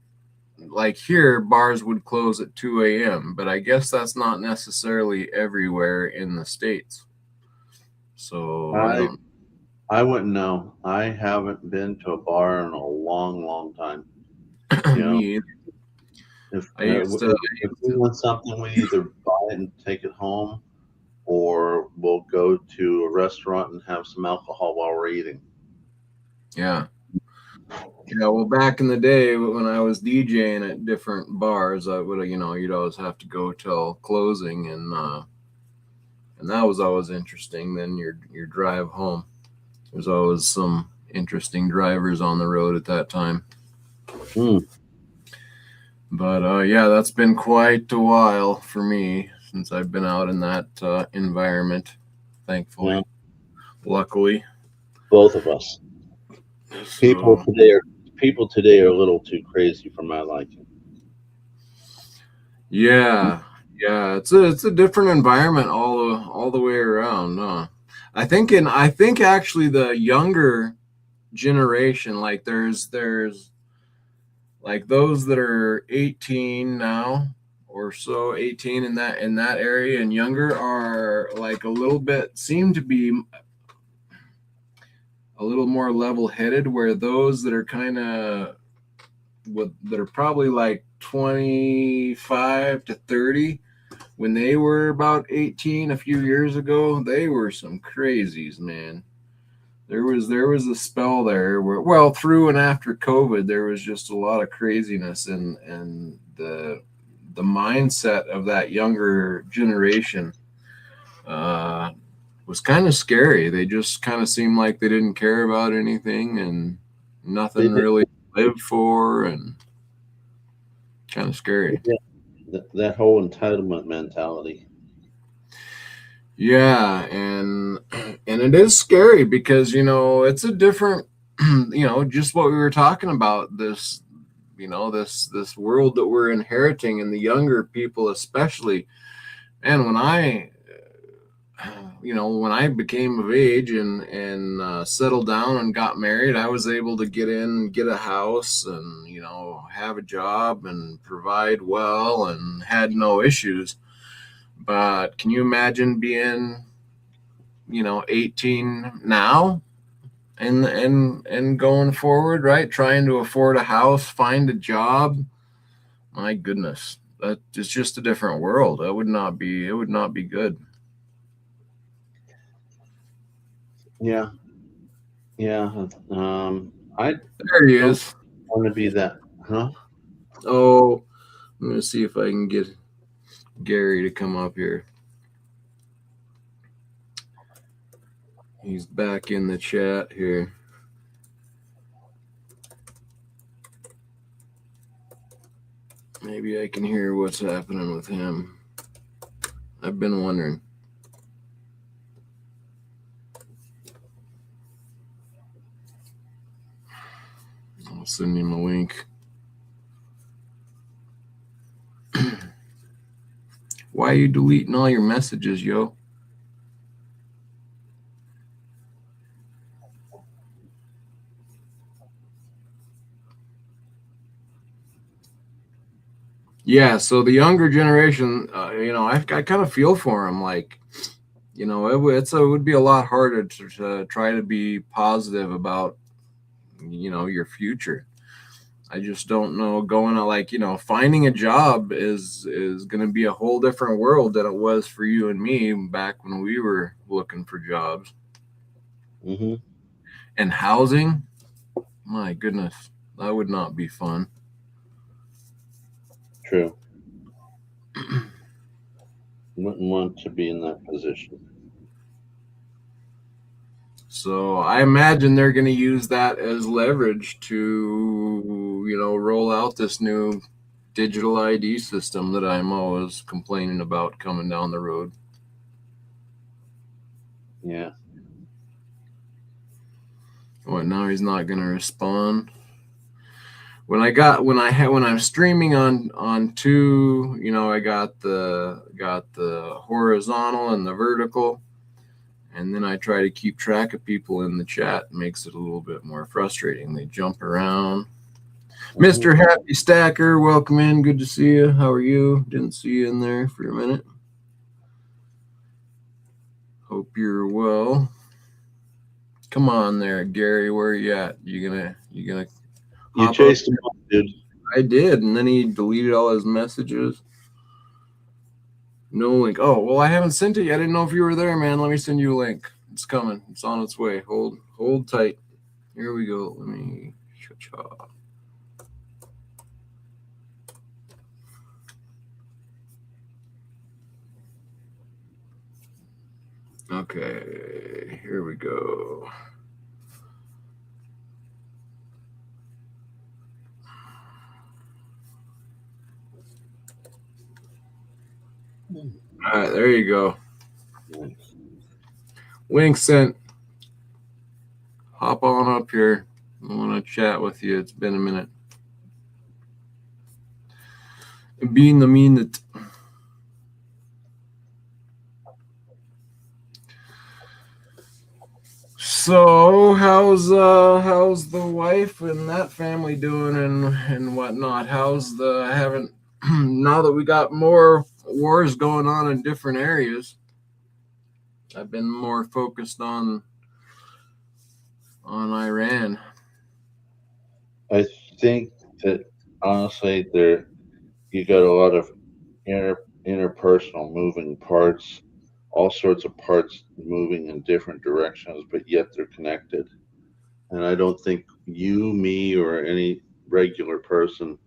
like here bars would close at 2 a.m., but I guess that's not necessarily everywhere in the States. So I wouldn't know. I haven't been to a bar in a long, long time. Me either. If we want something, we either buy it and take it home, or we'll go to a restaurant and have some alcohol while we're eating. Yeah. Yeah, well, back in the day when I was DJing at different bars, I would, you'd always have to go till closing, and that was always interesting. Then your drive home, there's always some interesting drivers on the road at that time. But yeah, that's been quite a while for me since I've been out in that environment. Thankfully, luckily, both of us. People today are a little too crazy for my liking. Yeah, it's a different environment all the way around. I think actually the younger generation, like there's like those that are 18 now or so, 18 in that area and younger are like seem to be a little more level-headed, where those that are kind of that are probably like 25 to 30, when they were about 18 a few years ago, they were some crazies, man. There was a spell there where, well, through and after COVID, there was just a lot of craziness, and the mindset of that younger generation was kind of scary. They just kind of seemed like they didn't care about anything and nothing really lived for, and kind of scary. That whole entitlement mentality. Yeah, and it is scary because, you know, it's a different, you know, just what we were talking about, this, you know, this world that we're inheriting, and the younger people especially. And when I, you know, when I became of age and settled down and got married, I was able to get in, get a house, and, you know, have a job and provide well, and had no issues. But can you imagine being, you know, 18 now and going forward, right? Trying to afford a house, find a job. My goodness, that it's just a different world. It would not be good. Yeah. Yeah. There he is. Want to be that, huh? Oh, I'm gonna see if I can get Gary to come up here. He's back in the chat here. Maybe I can hear what's happening with him. I've been wondering. I'll send him a link. Why are you deleting all your messages, yo? Yeah, so the younger generation, you know, I kind of feel for them. Like, you know, it would be a lot harder to try to be positive about, you know, your future. I just don't know, going to, like, you know, finding a job is going to be a whole different world than it was for you and me back when we were looking for jobs. Mm-hmm. And housing, my goodness, that would not be fun. True. Wouldn't want to be in that position. So I imagine they're going to use that as leverage to, you know, roll out this new digital ID system that I'm always complaining about coming down the road. Yeah. What, now he's not going to respond? When I'm streaming on two, you know, I got the horizontal and the vertical, and then I try to keep track of people in the chat. It makes it a little bit more frustrating. They jump around. Mm-hmm. Mr. Happy Stacker, welcome in. Good to see you. How are you? Didn't see you in there for a minute. Hope you're well. Come on there, Gary. Where are you at? You gonna You chased him up, dude. I did, and then he deleted all his messages. No link. Oh, well, I haven't sent it yet. I didn't know if you were there, man. Let me send you a link. It's coming. It's on its way. Hold tight. Here we go. Let me cha-cha. Okay, here we go. All right, there you go. Link sent. Hop on up here. I want to chat with you. It's been a minute. Being the minute. So how's the wife and that family doing and whatnot? I haven't now that we got more wars going on in different areas, I've been more focused on Iran. I think that honestly, you got a lot of interpersonal moving parts all sorts of parts moving in different directions, but yet they're connected. And I don't think you, me, or any regular person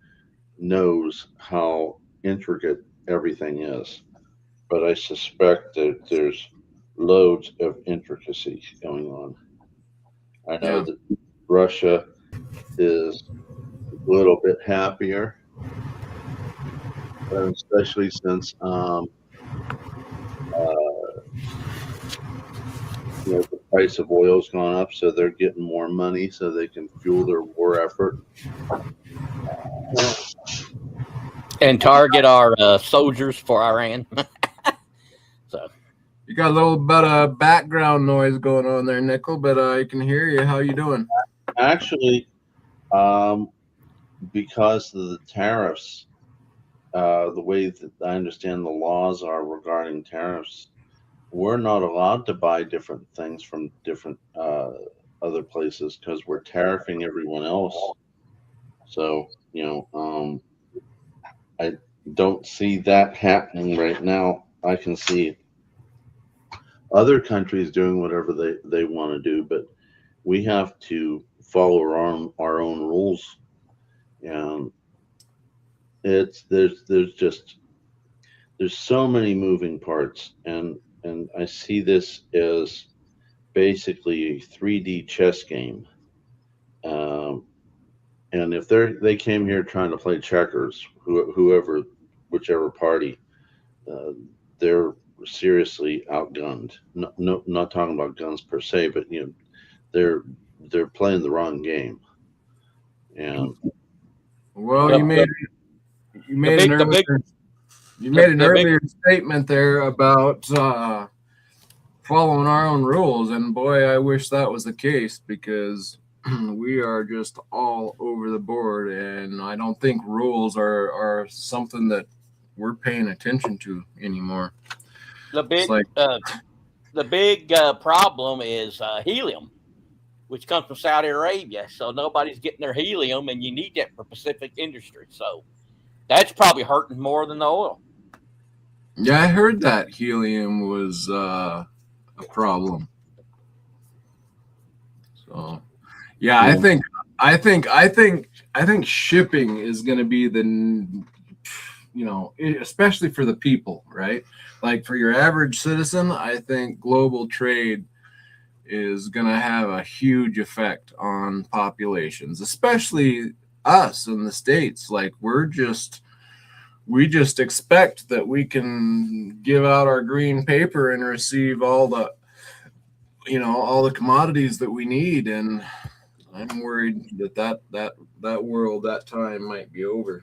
knows how intricate everything is. But I suspect that there's loads of intricacies going on. I know that Russia is a little bit happier, especially since the price of oil's gone up, so they're getting more money so they can fuel their war effort. And target our soldiers for Iran. So you got a little bit of background noise going on there, Nickel, but I can hear you. How you doing? Actually, because of the tariffs, the way that I understand the laws are regarding tariffs, we're not allowed to buy different things from different other places because we're tariffing everyone else. So, I don't see that happening right now. I can see other countries doing whatever they want to do, but we have to follow our own rules. And there's so many moving parts, and I see this as basically a 3D chess game. And if they came here trying to play checkers, whichever party, they're seriously outgunned. Not talking about guns per se, but they're playing the wrong game. And well, you made an earlier statement there about following our own rules, and boy, I wish that was the case, because we are just all over the board, and I don't think rules are something that we're paying attention to anymore. The big problem is helium, which comes from Saudi Arabia. So nobody's getting their helium, and you need that for Pacific industry. So that's probably hurting more than the oil. Yeah, I heard that helium was a problem. So, yeah, I think shipping is going to be especially for the people, right? Like for your average citizen, I think global trade is going to have a huge effect on populations, especially us in the States. Like we just expect that we can give out our green paper and receive all the commodities that we need. And I'm worried that world, that time might be over.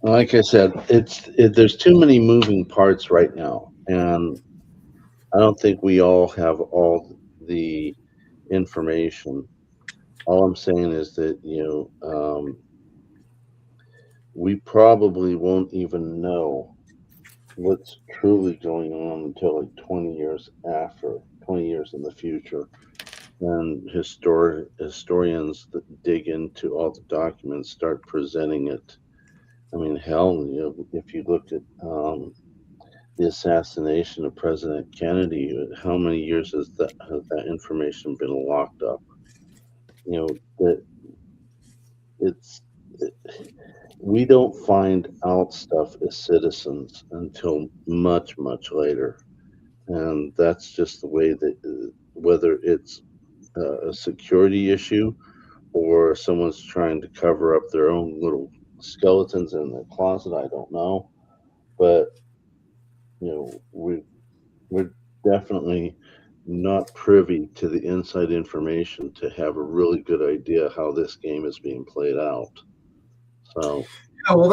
like I said, there's too many moving parts right now, and I don't think we all have all the information. All I'm saying is that we probably won't even know what's truly going on until like 20 years in the future. And historians that dig into all the documents start presenting it. I mean, hell, if you looked at the assassination of President Kennedy, how many years has that information been locked up? We don't find out stuff as citizens until much, much later. And that's just the way that, whether it's a security issue or someone's trying to cover up their own little skeletons in their closet, I don't know. But, we're definitely not privy to the inside information to have a really good idea how this game is being played out. So yeah, well,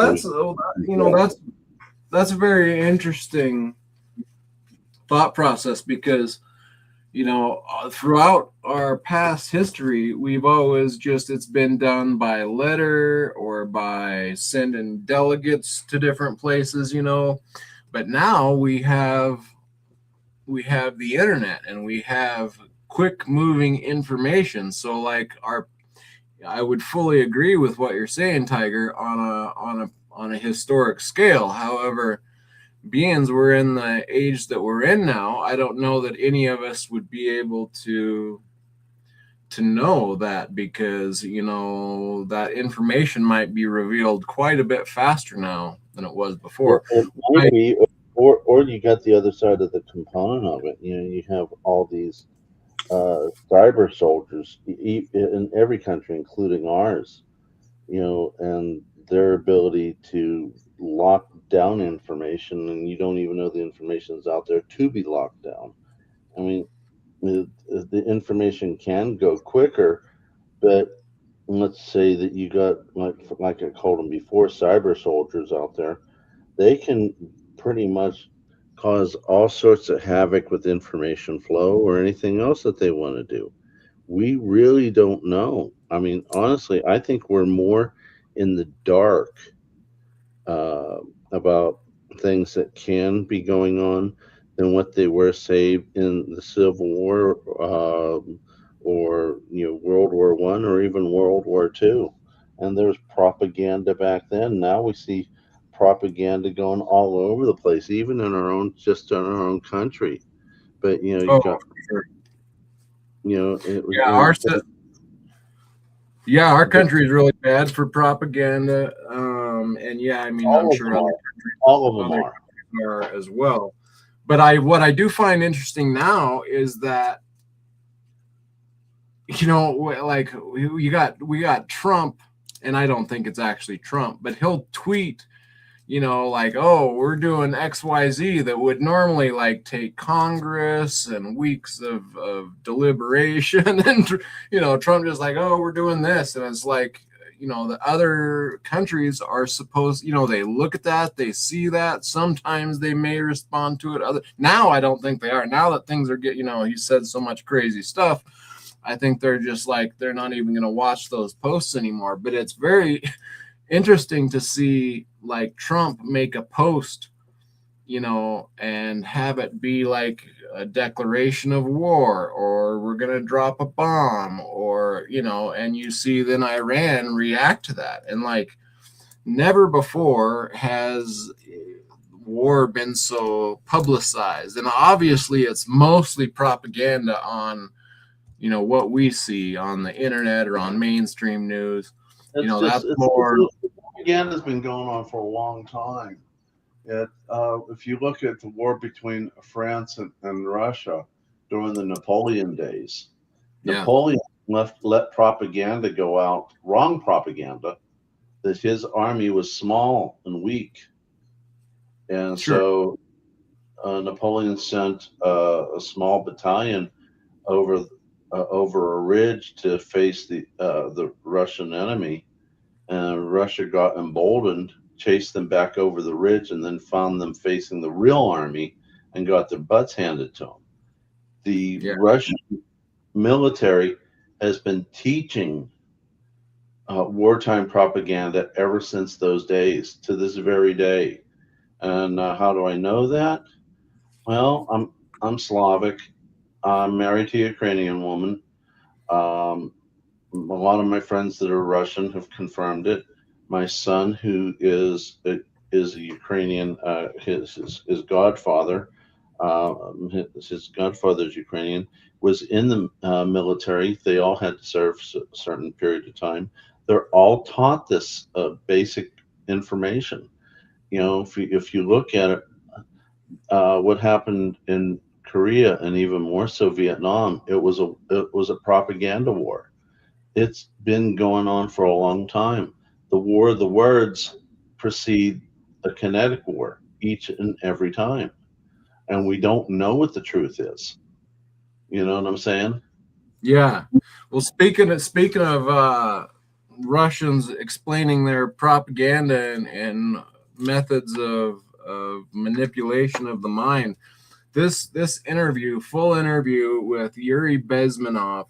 that's a very interesting thought process, because throughout our past history, we've always it's been done by letter or by sending delegates to different places, but now we have the internet, and we have quick moving information. So like I would fully agree with what you're saying, Tiger, on a historic scale. However, beings we're in the age that we're in now, I don't know that any of us would be able to know that, because that information might be revealed quite a bit faster now than it was before. It might be, or you got the other side of the component of it. You have all these cyber soldiers in every country, including ours. And their ability to lock down information, and you don't even know the information is out there to be locked down. I mean, the information can go quicker, but let's say that you got, like I called them before, cyber soldiers out there. They can pretty much cause all sorts of havoc with information flow or anything else that they want to do. We really don't know. I mean, honestly, I think we're more in the dark about things that can be going on than what they were, say, in the Civil War, or World War I, or even World War II. And there was propaganda back then. Now we see propaganda going all over the place, even in our own, just in our own country. But you got, sure. it was. Our country is really bad for propaganda. And I mean, I'm sure all of them are as well. But what I do find interesting now is that, like we got Trump, and I don't think it's actually Trump, but he'll tweet, like, oh, we're doing XYZ that would normally like take Congress and weeks of deliberation. And, Trump just like, oh, we're doing this. And it's like, the other countries are supposed, they look at that, they see that. Sometimes they may respond to it. Now, I don't think they are. Now that things are getting, he said so much crazy stuff, I think they're just like, they're not even going to watch those posts anymore. But it's very interesting to see, like, Trump make a post, and have it be like a declaration of war, or we're going to drop a bomb, or, and you see then Iran react to that. And like, never before has war been so publicized. And obviously it's mostly propaganda on, what we see on the internet or on mainstream news. That's more. Propaganda's been going on for a long time. If you look at the war between France and Russia during the Napoleon days, Napoleon let propaganda go out, wrong propaganda, that his army was small and weak. And so Napoleon sent a small battalion over a ridge to face the Russian enemy, and Russia got emboldened, chased them back over the ridge, and then found them facing the real army and got their butts handed to them. The Russian military has been teaching wartime propaganda ever since those days to this very day. And how do I know that? Well, I'm Slavic. I'm married to a Ukrainian woman. A lot of my friends that are Russian have confirmed it. My son, who is a Ukrainian, his godfather, his godfather's Ukrainian, was in the military. They all had to serve a certain period of time. They're all taught this basic information. If you look at it, what happened in Korea and even more so Vietnam, it was a propaganda war. It's been going on for a long time. The war of the words precede a kinetic war each and every time, and we don't know what the truth is. You know what I'm saying? Yeah. Well, speaking of Russians explaining their propaganda and methods of manipulation of the mind, this full interview with Yuri Bezmenov,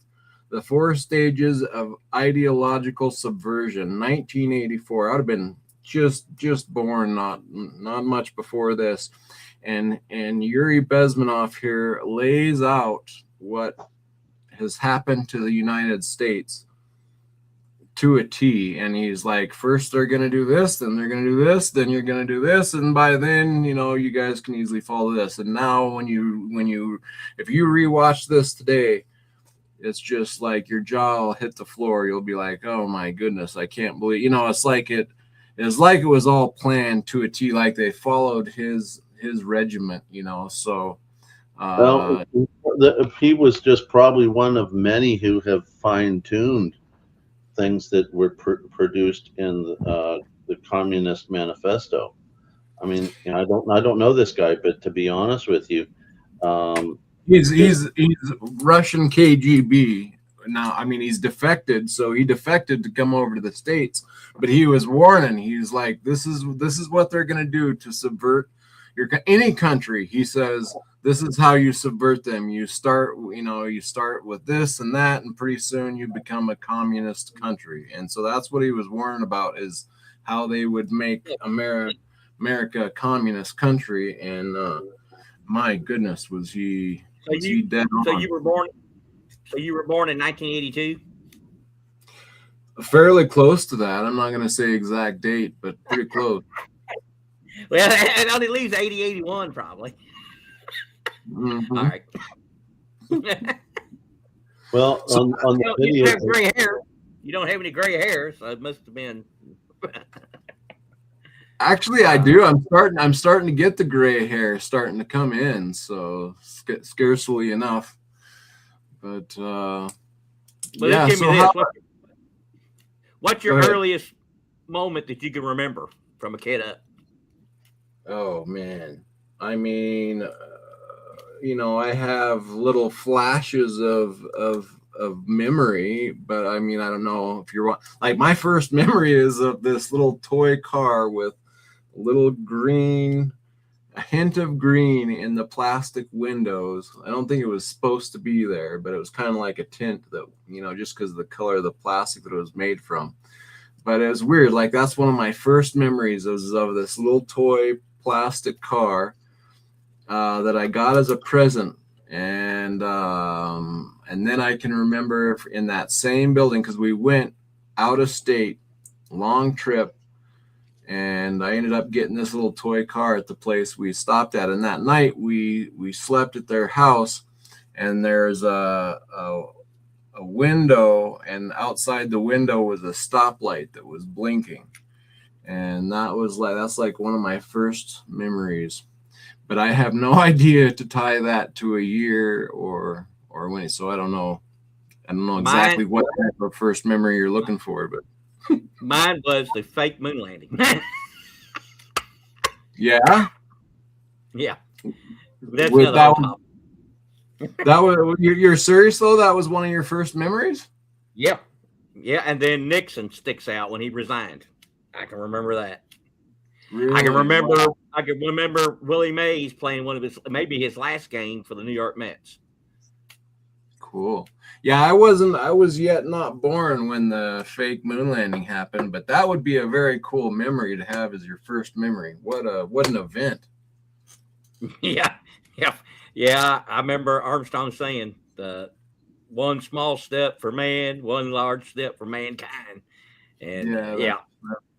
The 4 Stages of Ideological Subversion, 1984. I would have been just born, not much before this. And Yuri Bezmenov here lays out what has happened to the United States to a T. And he's like, first they're going to do this, then they're going to do this, then you're going to do this. And by then, you know, you guys can easily follow this. And now if you rewatch this today, it's just like your jaw will hit the floor. You'll be like, oh my goodness, I can't believe, you know, it's like it was all planned to a T, like they followed his regiment, you know. So well, he was just probably one of many who have fine-tuned things that were produced in the Communist Manifesto. I mean, you know, I don't know this guy, but to be honest with you, he's Russian KGB now. I mean, he's defected, so he defected to come over to the States, but he was warning. He's like, this is what they're going to do to subvert any country. He says, this is how you subvert them. You start with this and that, and pretty soon you become a communist country. And so that's what he was warning about, is how they would make America a communist country. And my goodness, was he dead on. So you were born in 1982? Fairly close to that. I'm not going to say exact date, but pretty close. Well, it only leaves 80, 81 probably. Mm-hmm. All right. well, on the video, you have gray hair. You don't have any gray hair, so it must have been. Actually, I do. I'm starting to get the gray hair starting to come in, so scarcely enough. But yeah. So what's your earliest moment that you can remember from a kid up? Oh man, I mean, you know, I have little flashes of memory, but I mean, I don't know if you're like, my first memory is of this little toy car with a little green, a hint of green in the plastic windows. I don't think it was supposed to be there, but it was kind of like a tint that, you know, just because of the color of the plastic that it was made from. But it was weird. Like, that's one of my first memories is of this little toy plastic car that I got as a present. And then I can remember in that same building, because we went out of state, long trip, and I ended up getting this little toy car at the place we stopped at. And that night we slept at their house, and there's a window, and outside the window was a stoplight that was blinking. And that's like one of my first memories. But I have no idea to tie that to a year or when. So I don't know exactly what type of first memory you're looking for, but mine was the fake moon landing. Yeah. That's With another topic. That was, you're serious though? That was one of your first memories? Yeah. And then Nixon sticks out when he resigned. I can remember that. Really? I can remember Willie Mays playing maybe his last game for the New York Mets. Cool. Yeah, I was yet not born when the fake moon landing happened, but that would be a very cool memory to have as your first memory. What an event. Yeah. I remember Armstrong saying the one small step for man, one large step for mankind. And that's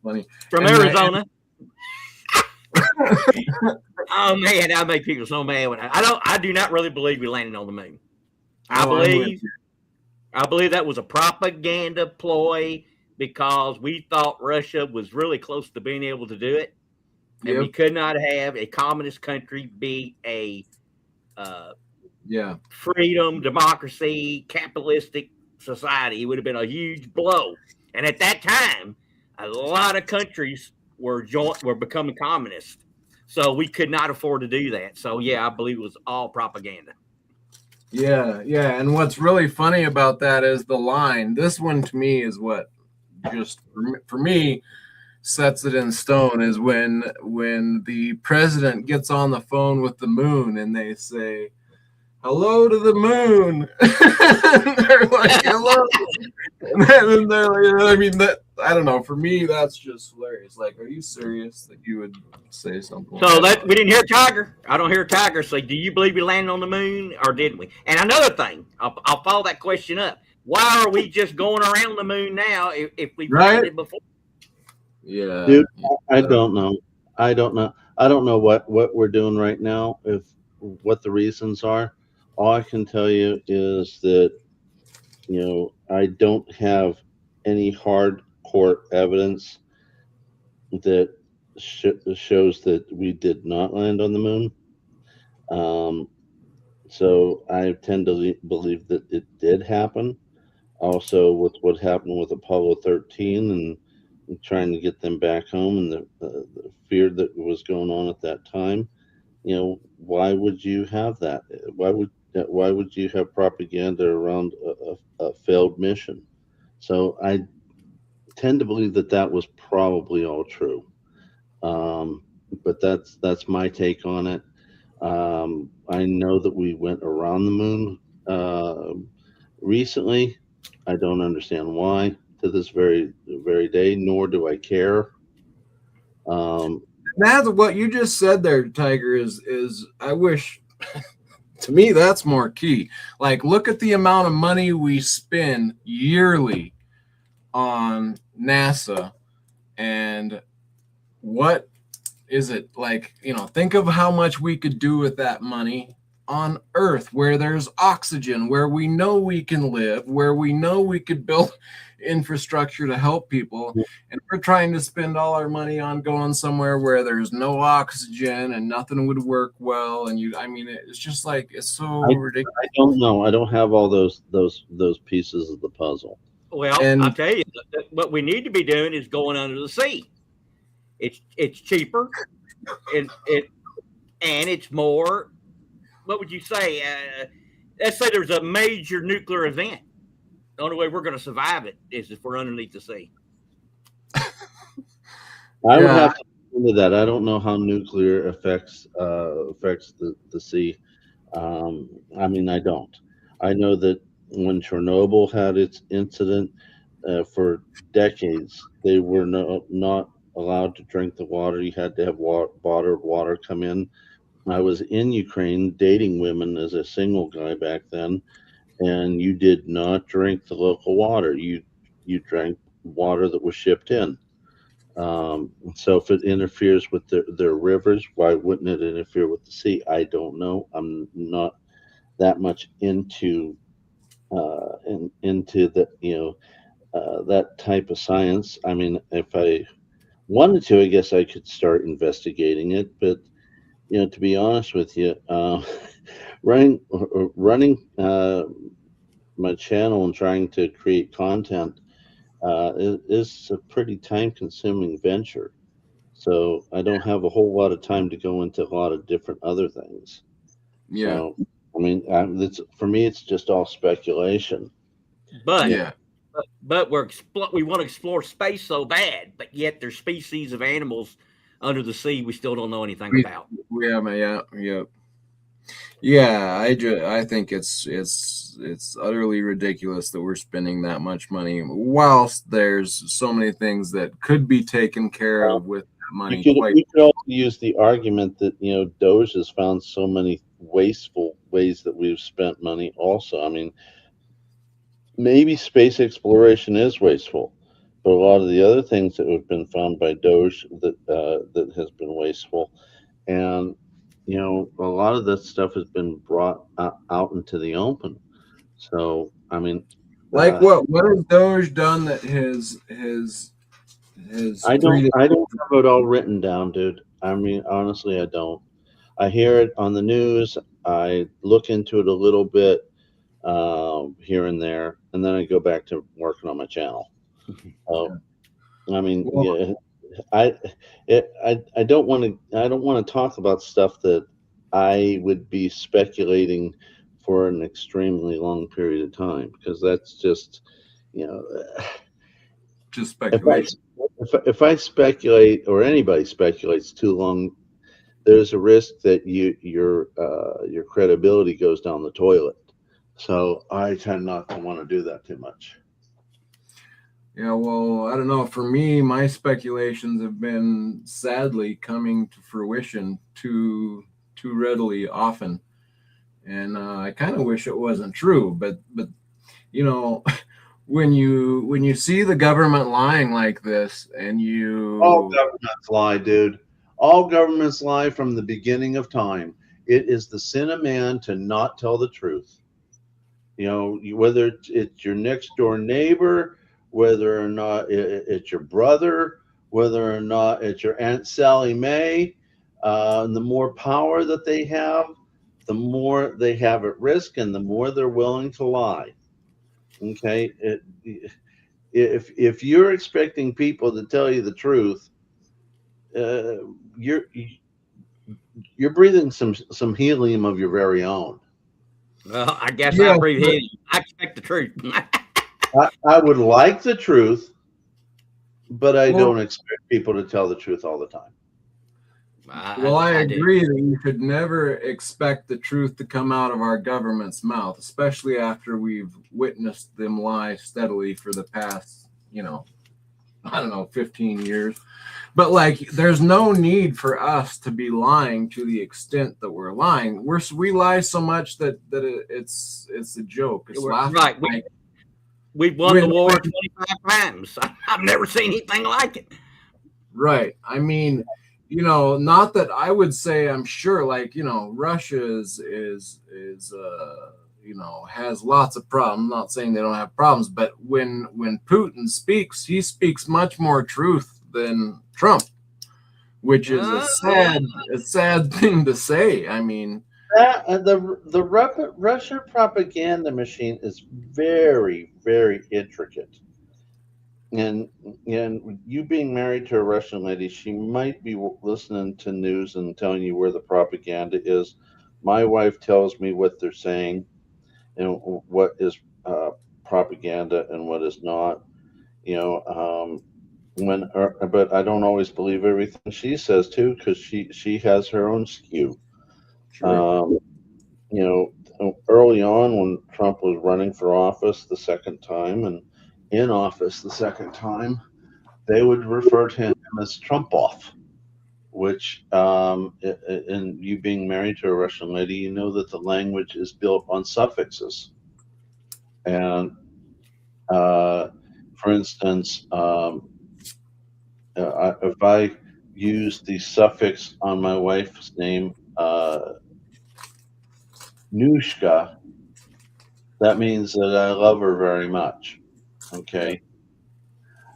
funny. From Arizona. Oh man, that make people so mad when I do not really believe we landed on the moon. I believe that was a propaganda ploy because we thought Russia was really close to being able to do it. And we could not have a communist country be a freedom, democracy, capitalistic society. It would have been a huge blow. And at that time, a lot of countries were becoming communist. So we could not afford to do that. So I believe it was all propaganda. Yeah. And what's really funny about that is the line. This one to me is what just for me sets it in stone, is when the president gets on the phone with the moon and they say, "Hello to the moon." They're like, "Hello." And then they're like, I mean, that, I don't know. For me, that's just hilarious. Like, are you serious that you would say something? So like we didn't hear Tiger. I don't hear Tiger say, "Do you believe we landed on the moon or didn't we?" And another thing, I'll follow that question up. Why are we just going around the moon now if we've Right? landed before? Yeah, Dude, I don't know. I don't know. I don't know what we're doing right now. If what the reasons are. All I can tell you is that I don't have any hardcore evidence that shows that we did not land on the moon. So I tend to believe that it did happen. Also, with what happened with Apollo 13 and trying to get them back home, and the fear that was going on at that time, why would you have that? Why would you have propaganda around a failed mission? So I tend to believe that that was probably all true. But that's my take on it. I know that we went around the moon recently. I don't understand why to this very day, nor do I care. that's what you just said there, Tiger. Is I wish. To me, that's more key. Like, look at the amount of money we spend yearly on NASA, and what is it like? Think of how much we could do with that money on Earth, where there's oxygen, where we know we can live, where we know we could build infrastructure to help people, and we're trying to spend all our money on going somewhere where there's no oxygen and nothing would work well. And it's just like, it's so ridiculous. I don't know. I don't have all those pieces of the puzzle. Well, I'll tell you, what we need to be doing is going under the sea. It's cheaper, and it's more. What would you say? Let's say there's a major nuclear event. The only way we're going to survive it is if we're underneath the sea. I would have to look into that. I don't know how nuclear affects the sea. I don't. I know that when Chernobyl had its incident, for decades they were not allowed to drink the water. You had to have bottled water come in. I was in Ukraine dating women as a single guy back then, and you did not drink the local water. You drank water that was shipped in. So if it interferes with their rivers, why wouldn't it interfere with the sea? I don't know. I'm not that much into the that type of science. I mean, if I wanted to, I guess I could start investigating it. But to be honest with you, running my channel and trying to create content is a pretty time-consuming venture. So I don't have a whole lot of time to go into a lot of different other things. Yeah. So, for me, it's just all speculation. But yeah. But we want to explore space so bad, but yet there's species of animals under the sea we still don't know anything about. I think it's utterly ridiculous that we're spending that much money whilst there's so many things that could be taken care of with that money. You could also use the argument that Doge has found so many wasteful ways that we've spent money. Also, I mean, maybe space exploration is wasteful, but a lot of the other things that have been found by Doge that has been wasteful, and a lot of that stuff has been brought out into the open. So I mean, like what has Doge done that his I don't have it all written down, dude. I mean, honestly, I don't. I hear it on the news. I look into it a little bit here and there, and then I go back to working on my channel. I mean, I don't want to talk about stuff that I would be speculating for an extremely long period of time, because that's just just speculation. If I speculate, or anybody speculates too long, there's a risk that your credibility goes down the toilet. So I tend not to want to do that too much. Yeah, well, I don't know. For me, my speculations have been sadly coming to fruition too readily often, and I kind of wish it wasn't true. But you know, when you see the government lying like this, and All governments lie, dude. All governments lie from the beginning of time. It is the sin of man to not tell the truth. Whether it's your next door neighbor, whether or not it's your brother, whether or not it's your Aunt Sally Mae, and the more power that they have, the more they have at risk, and the more they're willing to lie. Okay, if you're expecting people to tell you the truth, you're breathing some helium of your very own. Well, I guess I breathe helium. I expect the truth. I would like the truth, but I don't expect people to tell the truth all the time. I agree that you should never expect the truth to come out of our government's mouth, especially after we've witnessed them lie steadily for the past, 15 years. But like, there's no need for us to be lying to the extent that we're lying. We lie so much that it's a joke. It's right. We've won the war 25 times. I've never seen anything like it. Right. I mean, not that I would say, I'm sure, like, Russia is has lots of problems. I'm not saying they don't have problems, but when Putin speaks, he speaks much more truth than Trump, which is a sad thing to say. I mean, the Russian propaganda machine is very, very intricate. And you being married to a Russian lady, she might be listening to news and telling you where the propaganda is. My wife tells me what they're saying and what is propaganda and what is not. But I don't always believe everything she says too, because she has her own skew. Early on when Trump was running for office the second time and in office the second time, they would refer to him as Trump-off, which, and you being married to a Russian lady, you know that the language is built on suffixes. And for instance, if I use the suffix on my wife's name, Nushka, that means that I love her very much. Okay.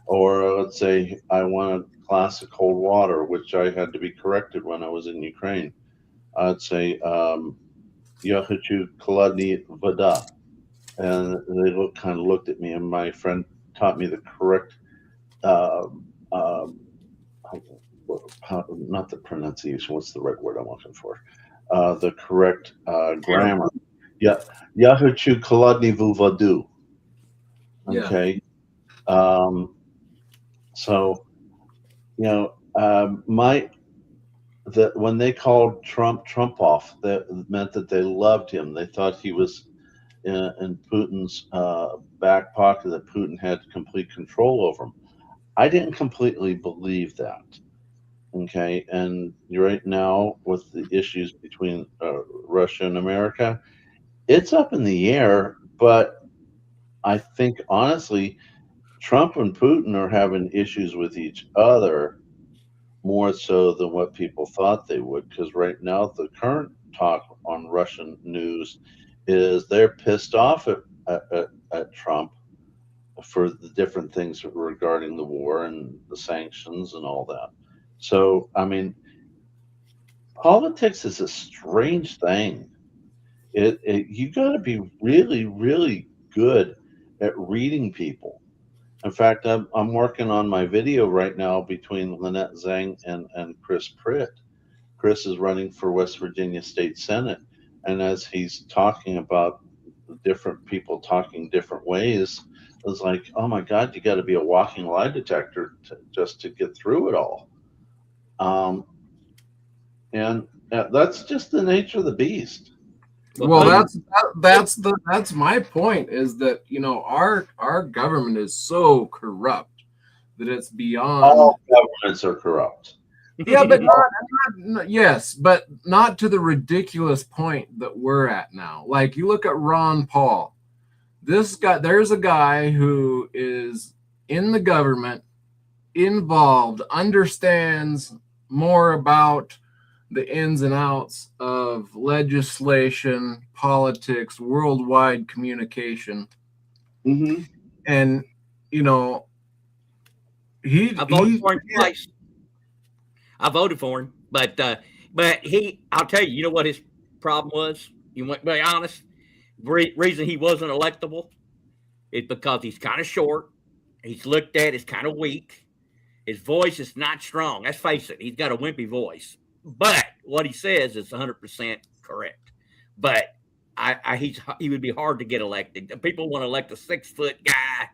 Or let's say I want a glass of cold water, which I had to be corrected when I was in Ukraine. I'd say "Я хочу холодной вода," and they looked at me, and my friend taught me the correct, not the pronunciation. What's the right word I'm looking for? The correct grammar. Yeah, "Я хочу холодную воду." Okay. So, when they called Trump-off, that meant that they loved him. They thought he was in Putin's back pocket, that Putin had complete control over him. I didn't completely believe that. Okay. And right now, with the issues between Russia and America, it's up in the air, but I think, honestly, Trump and Putin are having issues with each other more so than what people thought they would, because right now the current talk on Russian news is they're pissed off at Trump for the different things regarding the war and the sanctions and all that. So, I mean, politics is a strange thing. You got to be really, really good at reading people. In fact, I'm working on my video right now between Lynette Zhang and Chris Pritt. Chris is running for West Virginia State Senate, and as he's talking about different people talking different ways, I was like, oh my God, you got to be a walking lie detector just to get through it all. And that's just the nature of the beast. Well, that's my point, is that our government is so corrupt that it's beyond. All governments are corrupt. Yeah, but but not to the ridiculous point that we're at now. Like, you look at Ron Paul. there's a guy who is in the government, involved, understands more about the ins and outs of legislation, politics, worldwide communication. Mm-hmm. And, you know, I voted for him twice. I voted for him, but I'll tell you, you know what his problem was? You want to be honest? Reason he wasn't electable is because he's kind of short. He's looked at as kind of weak. His voice is not strong. Let's face it. He's got a wimpy voice, but what he says is 100% correct. But he would be hard to get elected. People want to elect a 6-foot guy.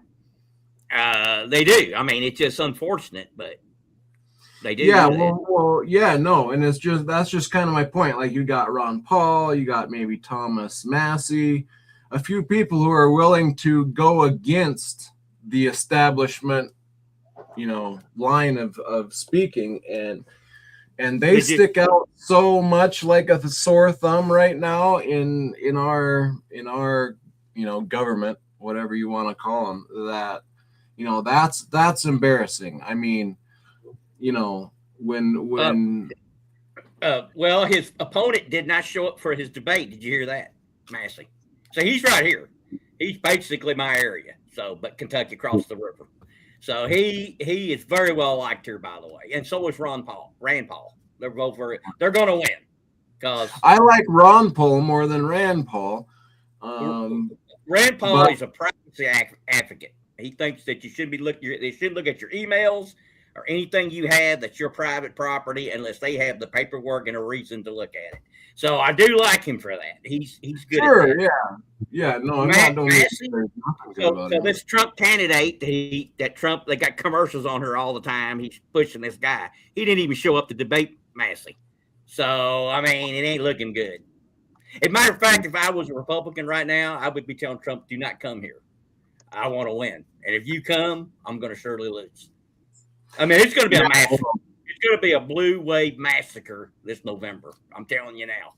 They do. I mean, it's just unfortunate, but they do. Yeah, well, yeah, no, and that's just kind of my point. Like, you got Ron Paul, you got maybe Thomas Massey, a few people who are willing to go against the establishment, you know, line of speaking, and they stick out so much like a sore thumb right now in our you know, government, whatever you want to call them, that, you know, that's embarrassing. I mean, you know, when well, his opponent did not show up for his debate. Did you hear that, Massey? So he's right here. He's basically my area. So, but Kentucky across the river. So he is very well liked here, by the way, and so is Rand Paul. They're both they're going to win. Because I like Ron Paul more than Rand Paul. Rand Paul is a privacy advocate. He thinks that you should they should look at your emails or anything you have that's your private property, unless they have the paperwork and a reason to look at it. So I do like him for that. He's good. Sure, at that. Yeah. No, I'm not doing so this Trump candidate, they got commercials on her all the time. He's pushing this guy. He didn't even show up to debate Massey. So I mean, it ain't looking good. As a matter of fact, if I was a Republican right now, I would be telling Trump, do not come here. I want to win. And if you come, I'm going to surely lose. I mean, it's going to be a massacre. It's going to be a blue wave massacre this November. I'm telling you now.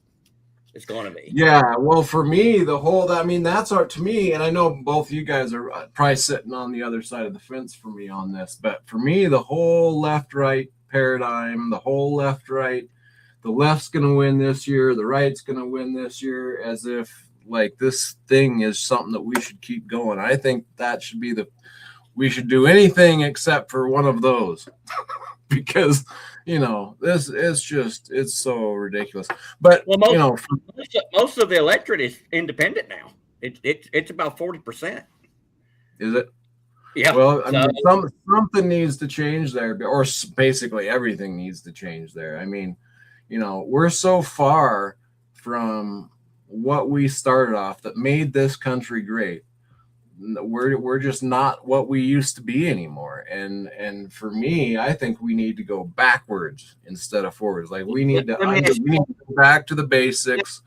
It's going to be. Yeah, well, for me, that's to me, and I know both of you guys are probably sitting on the other side of the fence for me on this, but for me, the whole left-right paradigm, the left's going to win this year, the right's going to win this year, as if like this thing is something that we should keep going. I think that should be we should do anything except for one of those because, you know, this is it's so ridiculous. But, you know, most of the electorate is independent now. It's about 40%. Is it? Yeah. Well, I mean, something needs to change there, or basically everything needs to change there. I mean, you know, we're so far from what we started off that made this country great. We're just not what we used to be anymore. And for me, I think we need to go backwards instead of forwards. Like we need to go back to the basics.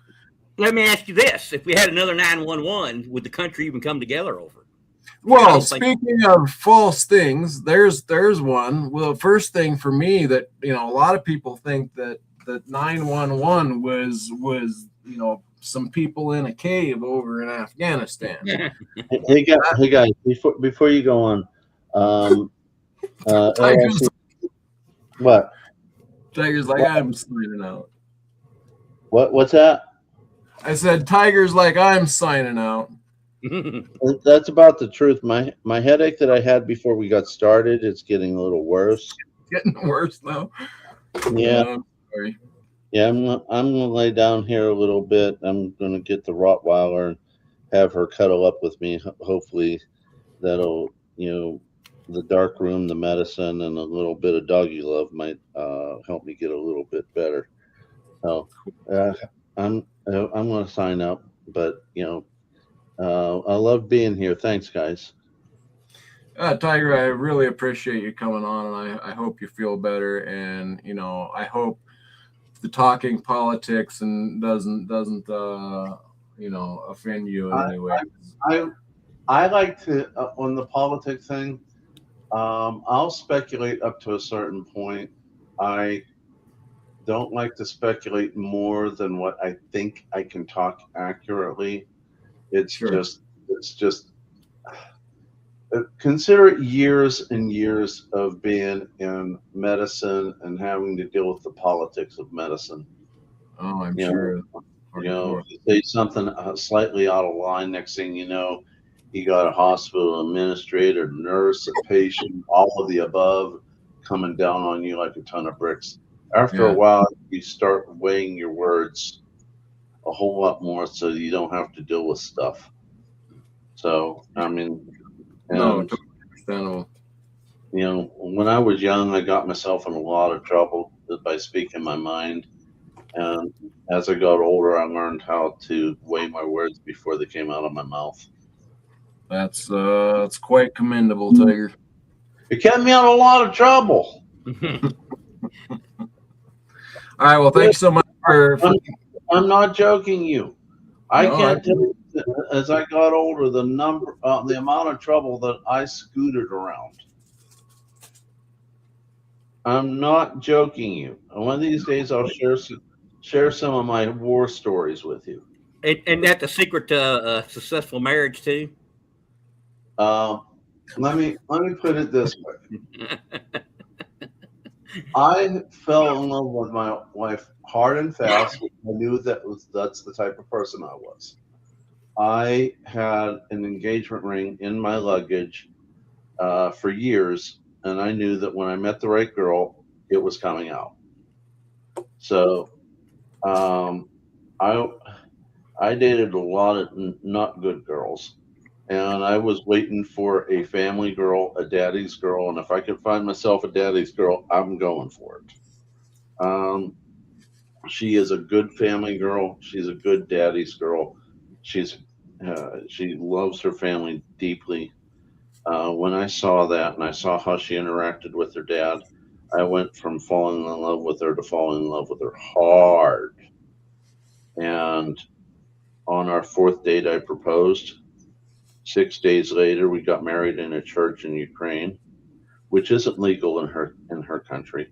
Let me ask you this. If we had another 911, would the country even come together over it? Well, speaking of false things, there's one. Well, the first thing for me that, you know, a lot of people think that 911 was, you know, some people in a cave over in Afghanistan. Hey guys, before you go on, what? Tiger's like, I'm signing out. What's that? I said, Tiger's like, I'm signing out. That's about the truth. My headache that I had before we got started, it's getting a little worse. Getting worse now. Yeah. I'm sorry. Yeah, I'm gonna lay down here a little bit. I'm gonna get the Rottweiler and have her cuddle up with me. Hopefully, that'll, you know, the dark room, the medicine, and a little bit of doggy love might help me get a little bit better. So I'm gonna sign up, but you know, I love being here. Thanks, guys. Tiger, I really appreciate you coming on, and I hope you feel better. And you know, I hope the talking politics and doesn't you know, offend you in any way. I like to on the politics thing. I'll speculate up to a certain point. I don't like to speculate more than what I think I can talk accurately. It's it's just consider it years and years of being in medicine and having to deal with the politics of medicine. Oh, I'm You sure. you say something slightly out of line, next thing you know, you got a hospital administrator, nurse, a patient, all of the above coming down on you like a ton of bricks. After a while, you start weighing your words a whole lot more so you don't have to deal with stuff. So, I mean, No, and, totally understandable. you know, when I was young, I got myself in a lot of trouble by speaking my mind. And as I got older, I learned how to weigh my words before they came out of my mouth. That's quite commendable, Tiger. It kept me out of a lot of trouble. All right. Well, thanks so much for I'm not joking you. I No, can't tell you, as I got older, the amount of trouble that I scooted around. I'm not joking you. One of these days, I'll share some of my war stories with you. And that's the secret to a successful marriage too. Let me put it this way. I fell in love with my wife hard and fast. I knew that's the type of person I was. I had an engagement ring in my luggage for years, and I knew that when I met the right girl, it was coming out. So I dated a lot of not good girls, and I was waiting for a family girl, a daddy's girl, and if I could find myself a daddy's girl, I'm going for it. She is a good family girl. She's a good daddy's girl. She loves her family deeply. When I saw that and I saw how she interacted with her dad, I went from falling in love with her to falling in love with her hard. And on our 4th date, I proposed. 6 days later, we got married in a church in Ukraine, which isn't legal in her country.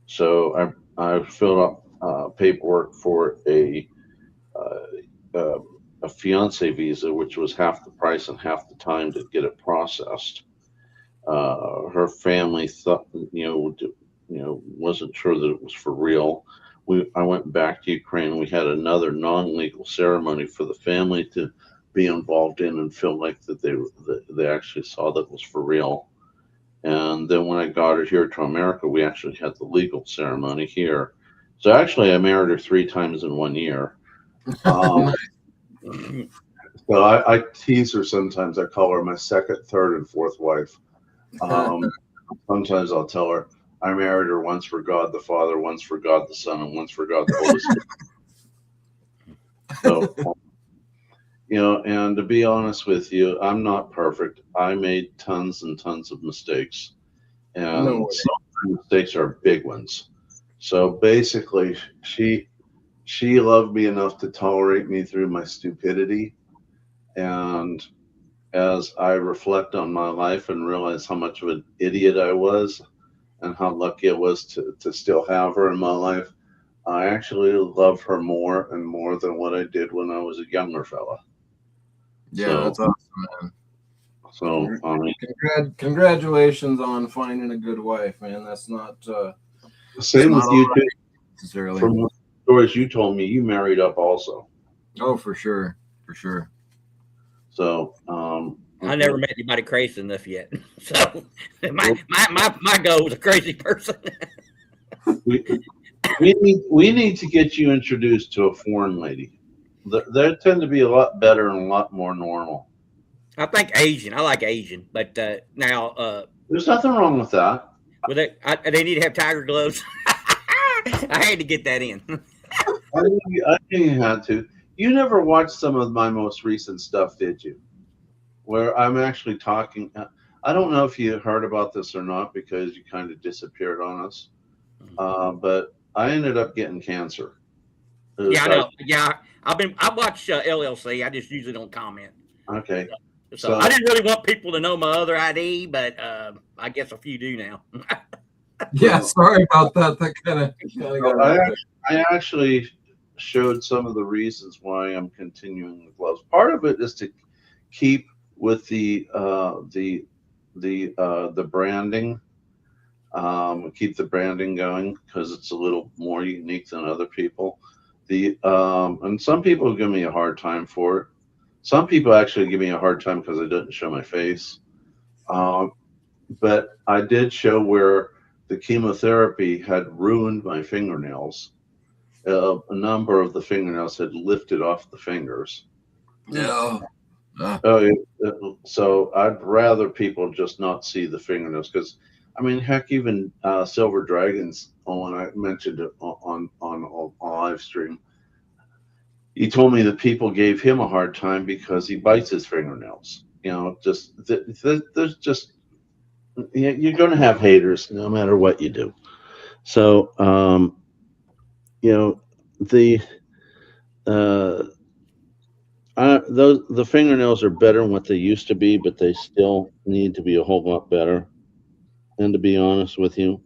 So I filled up paperwork for a fiance visa, which was half the price and half the time to get it processed. Her family thought, wasn't sure that it was for real. I went back to Ukraine. We had another non-legal ceremony for the family to be involved in and feel like that they actually saw that it was for real. And then when I got her here to America, we actually had the legal ceremony here. So actually, I married her 3 times in 1 year. So I tease her sometimes. I call her my 2nd, 3rd, and 4th wife. Sometimes I'll tell her I married her once for God the Father, once for God the Son, and once for God the Holy Spirit. So, and to be honest with you, I'm not perfect. I made tons and tons of mistakes, and some mistakes are big ones. So basically, she loved me enough to tolerate me through my stupidity. And as I reflect on my life and realize how much of an idiot I was and how lucky I was to still have her in my life, I actually love her more and more than what I did when I was a younger fella. Yeah, that's awesome, man. So, congratulations on finding a good wife, man. That's not same with you too. Necessarily. From the stories you told me, you married up also. Oh, for sure. So, I never met anybody crazy enough yet. So my goal was a crazy person. we need to get you introduced to a foreign lady. They tend to be a lot better and a lot more normal. I think Asian. I like Asian, but now there's nothing wrong with that. With it, they need to have tiger gloves. I had to get that in. I knew you had to. You never watched some of my most recent stuff, did you? Where I'm actually talking. I don't know if you heard about this or not because you kind of disappeared on us. But I ended up getting cancer. Yeah, I know. Yeah, I watch LLC. I just usually don't comment. Okay. So I didn't really want people to know my other ID, but I guess a few do now. Yeah, sorry about that. That kind of. I actually showed some of the reasons why I'm continuing with gloves. Part of it is to keep with the branding. Keep the branding going because it's a little more unique than other people. And some people give me a hard time for it. Some people actually give me a hard time because I didn't show my face. But I did show where the chemotherapy had ruined my fingernails. A number of the fingernails had lifted off the fingers. No. So I'd rather people just not see the fingernails because, I mean, heck, even Silver Dragons, when I mentioned it on a live stream, he told me that people gave him a hard time because he bites his fingernails. You know, just there's just you're going to have haters no matter what you do. So, you know, the the fingernails are better than what they used to be, but they still need to be a whole lot better. And to be honest with you,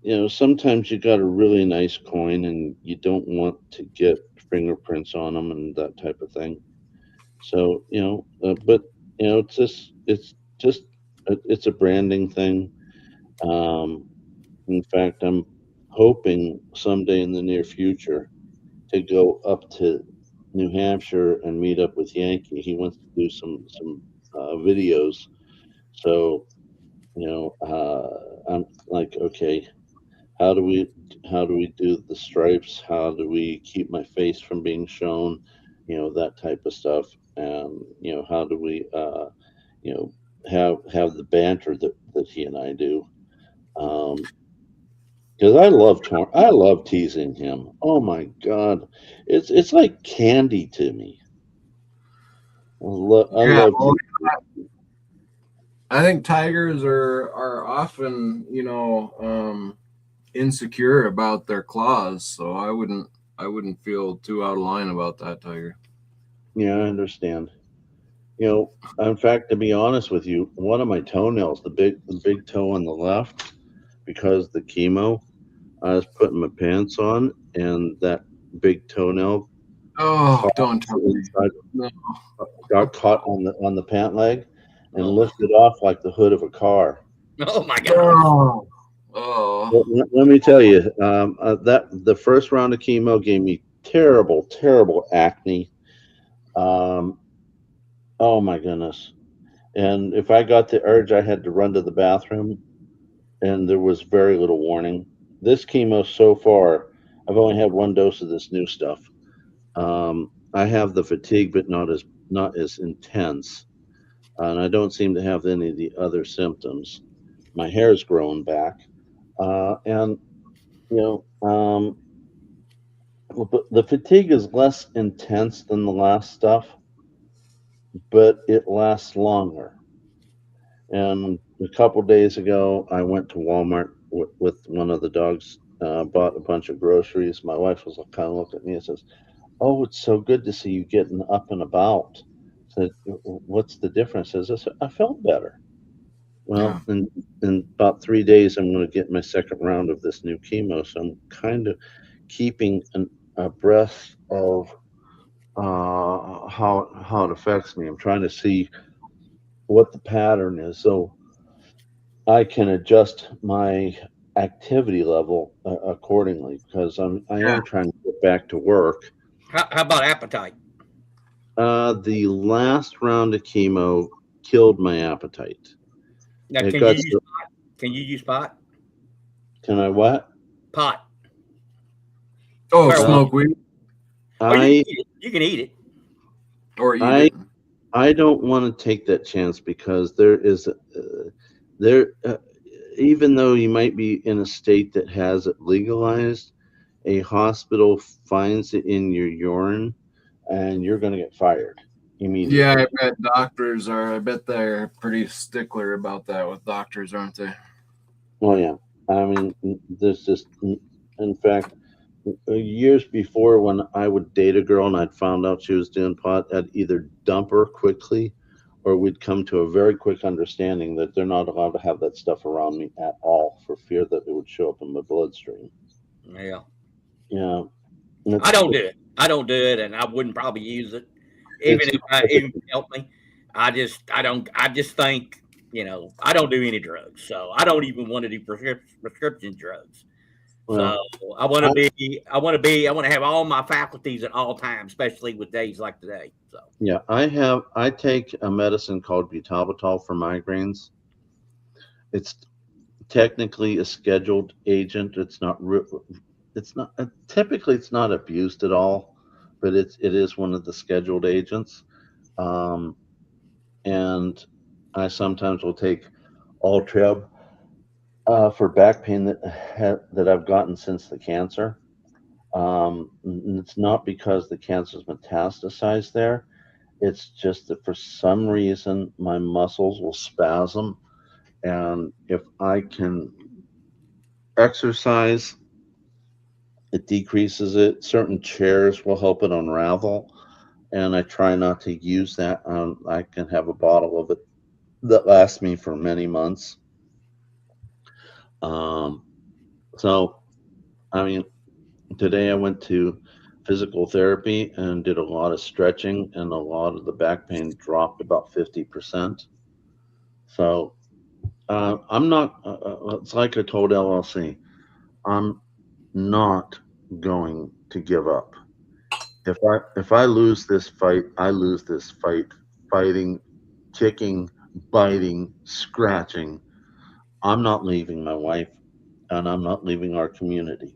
you know, sometimes you got a really nice coin and you don't want to get fingerprints on them and that type of thing. So, you know, but you know, it's a branding thing. In fact, I'm hoping someday in the near future to go up to New Hampshire and meet up with Yankee. He wants to do some videos. So, you know, I'm like, okay, how do we do the stripes? How do we keep my face from being shown? You know, that type of stuff. And you know, how do we you know, have the banter that he and I do? Because I love teasing him. Oh my God, it's like candy to me. I Yeah, love well, teasing. I think tigers are often, insecure about their claws, so I wouldn't feel too out of line about that, Tiger. Yeah, I understand. You know, in fact, to be honest with you, one of my toenails, the big toe on the left, because the chemo, I was putting my pants on, and that big toenail Oh, caught don't tell me. inside, No. got caught on the pant leg, and Oh. lifted off like the hood of a car. Oh my God. Oh. Oh. Well, let me tell you, that the first round of chemo gave me terrible acne. Um, oh my goodness! And if I got the urge, I had to run to the bathroom, and there was very little warning. This chemo so far, I've only had one dose of this new stuff. I have the fatigue, but not as intense, and I don't seem to have any of the other symptoms. My hair's growing back, and you know, but the fatigue is less intense than the last stuff, but it lasts longer. And a couple days ago, I went to Walmart with one of the dogs, bought a bunch of groceries. My wife was kind of looked at me and says, "Oh, it's so good to see you getting up and about." I said, "What's the difference?" I said, "I felt better." Yeah. Well, in about 3 days, I'm going to get my second round of this new chemo. So I'm kind of keeping a breath of how it affects me. I'm trying to see what the pattern is, so I can adjust my activity level accordingly. Because I Yeah. am trying to get back to work. How about appetite? The last round of chemo killed my appetite. Now, It can got you use so, pot? Can you use pot? can I what? Pot. Oh, Marijuana. smoke weed Oh, you I can eat it. You can eat it. or eat I it. I don't want to take that chance because there is there even though you might be in a state that has it legalized, a hospital finds it in your urine and you're going to get fired Yeah, immediately. I bet they're pretty stickler about that with doctors, aren't they? Oh yeah. I mean, there's just, in fact, years before when I would date a girl and I'd found out she was doing pot, I'd either dump her quickly or we'd come to a very quick understanding that they're not allowed to have that stuff around me at all for fear that it would show up in my bloodstream. Yeah. Yeah. I don't do it. I don't do it, and I wouldn't probably use it even if it helped me. I just think, I don't do any drugs, so I don't even want to do prescription drugs. Well, So I want to have all my faculties at all times, especially with days like today. So yeah, I take a medicine called butalbital for migraines. It's technically a scheduled agent. Typically it's not abused at all, but it is one of the scheduled agents. And I sometimes will take Ultreb for back pain that I've gotten since the cancer. And it's not because the cancer's metastasized there. It's just that for some reason my muscles will spasm, and if I can exercise, it decreases it. Certain chairs will help it unravel, and I try not to use that. I can have a bottle of it that lasts me for many months. So, I mean, today I went to physical therapy and did a lot of stretching, and a lot of the back pain dropped about 50%. So, I'm not, it's like I told LLC, I'm not going to give up. If I lose this fight, I lose this fight. Fighting, kicking, biting, scratching. I'm not leaving my wife, and I'm not leaving our community.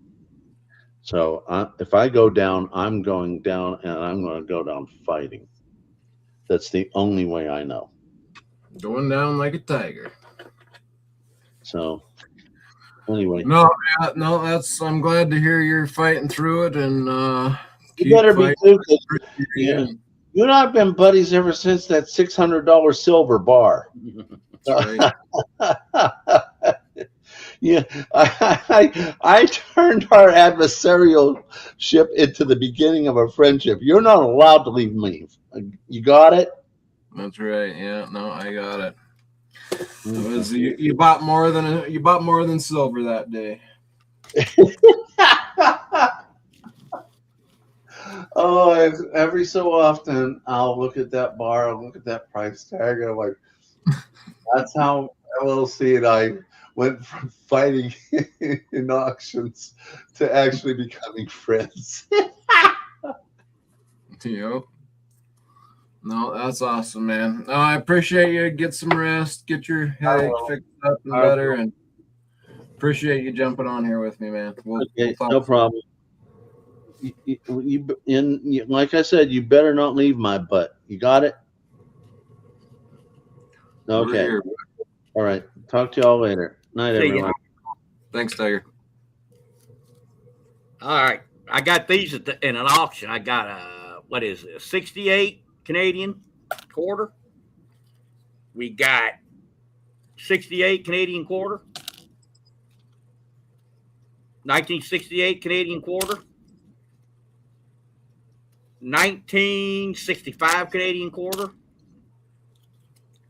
So if I go down, I'm going down, and I'm going to go down fighting. That's the only way I know. Going down like a tiger. So anyway, No, I'm glad to hear you're fighting through it, and you better be too. Yeah. You and I've been buddies ever since that $600 silver bar. That's right. Yeah, I turned our adversarial ship into the beginning of a friendship. You're not allowed to leave me. You got it? That's right. Yeah, no, I got it. It was you bought more than silver that day. Oh, every so often I'll look at that bar, I'll look at that price tag, and I'm like, that's how LLC and I went from fighting in auctions to actually becoming friends. Yep. No, that's awesome, man. No, I appreciate you. Get some rest, get your headache fixed up and better, and appreciate you jumping on here with me, man. Okay, no problem. Like I said, you better not leave my butt. You got it? Okay. All right. Talk to y'all later. Night, everyone. Thanks, Tiger. all right, I got these in an auction. I got a 68 Canadian quarter. We got 68 Canadian quarter. 1968 Canadian quarter. 1965 Canadian quarter.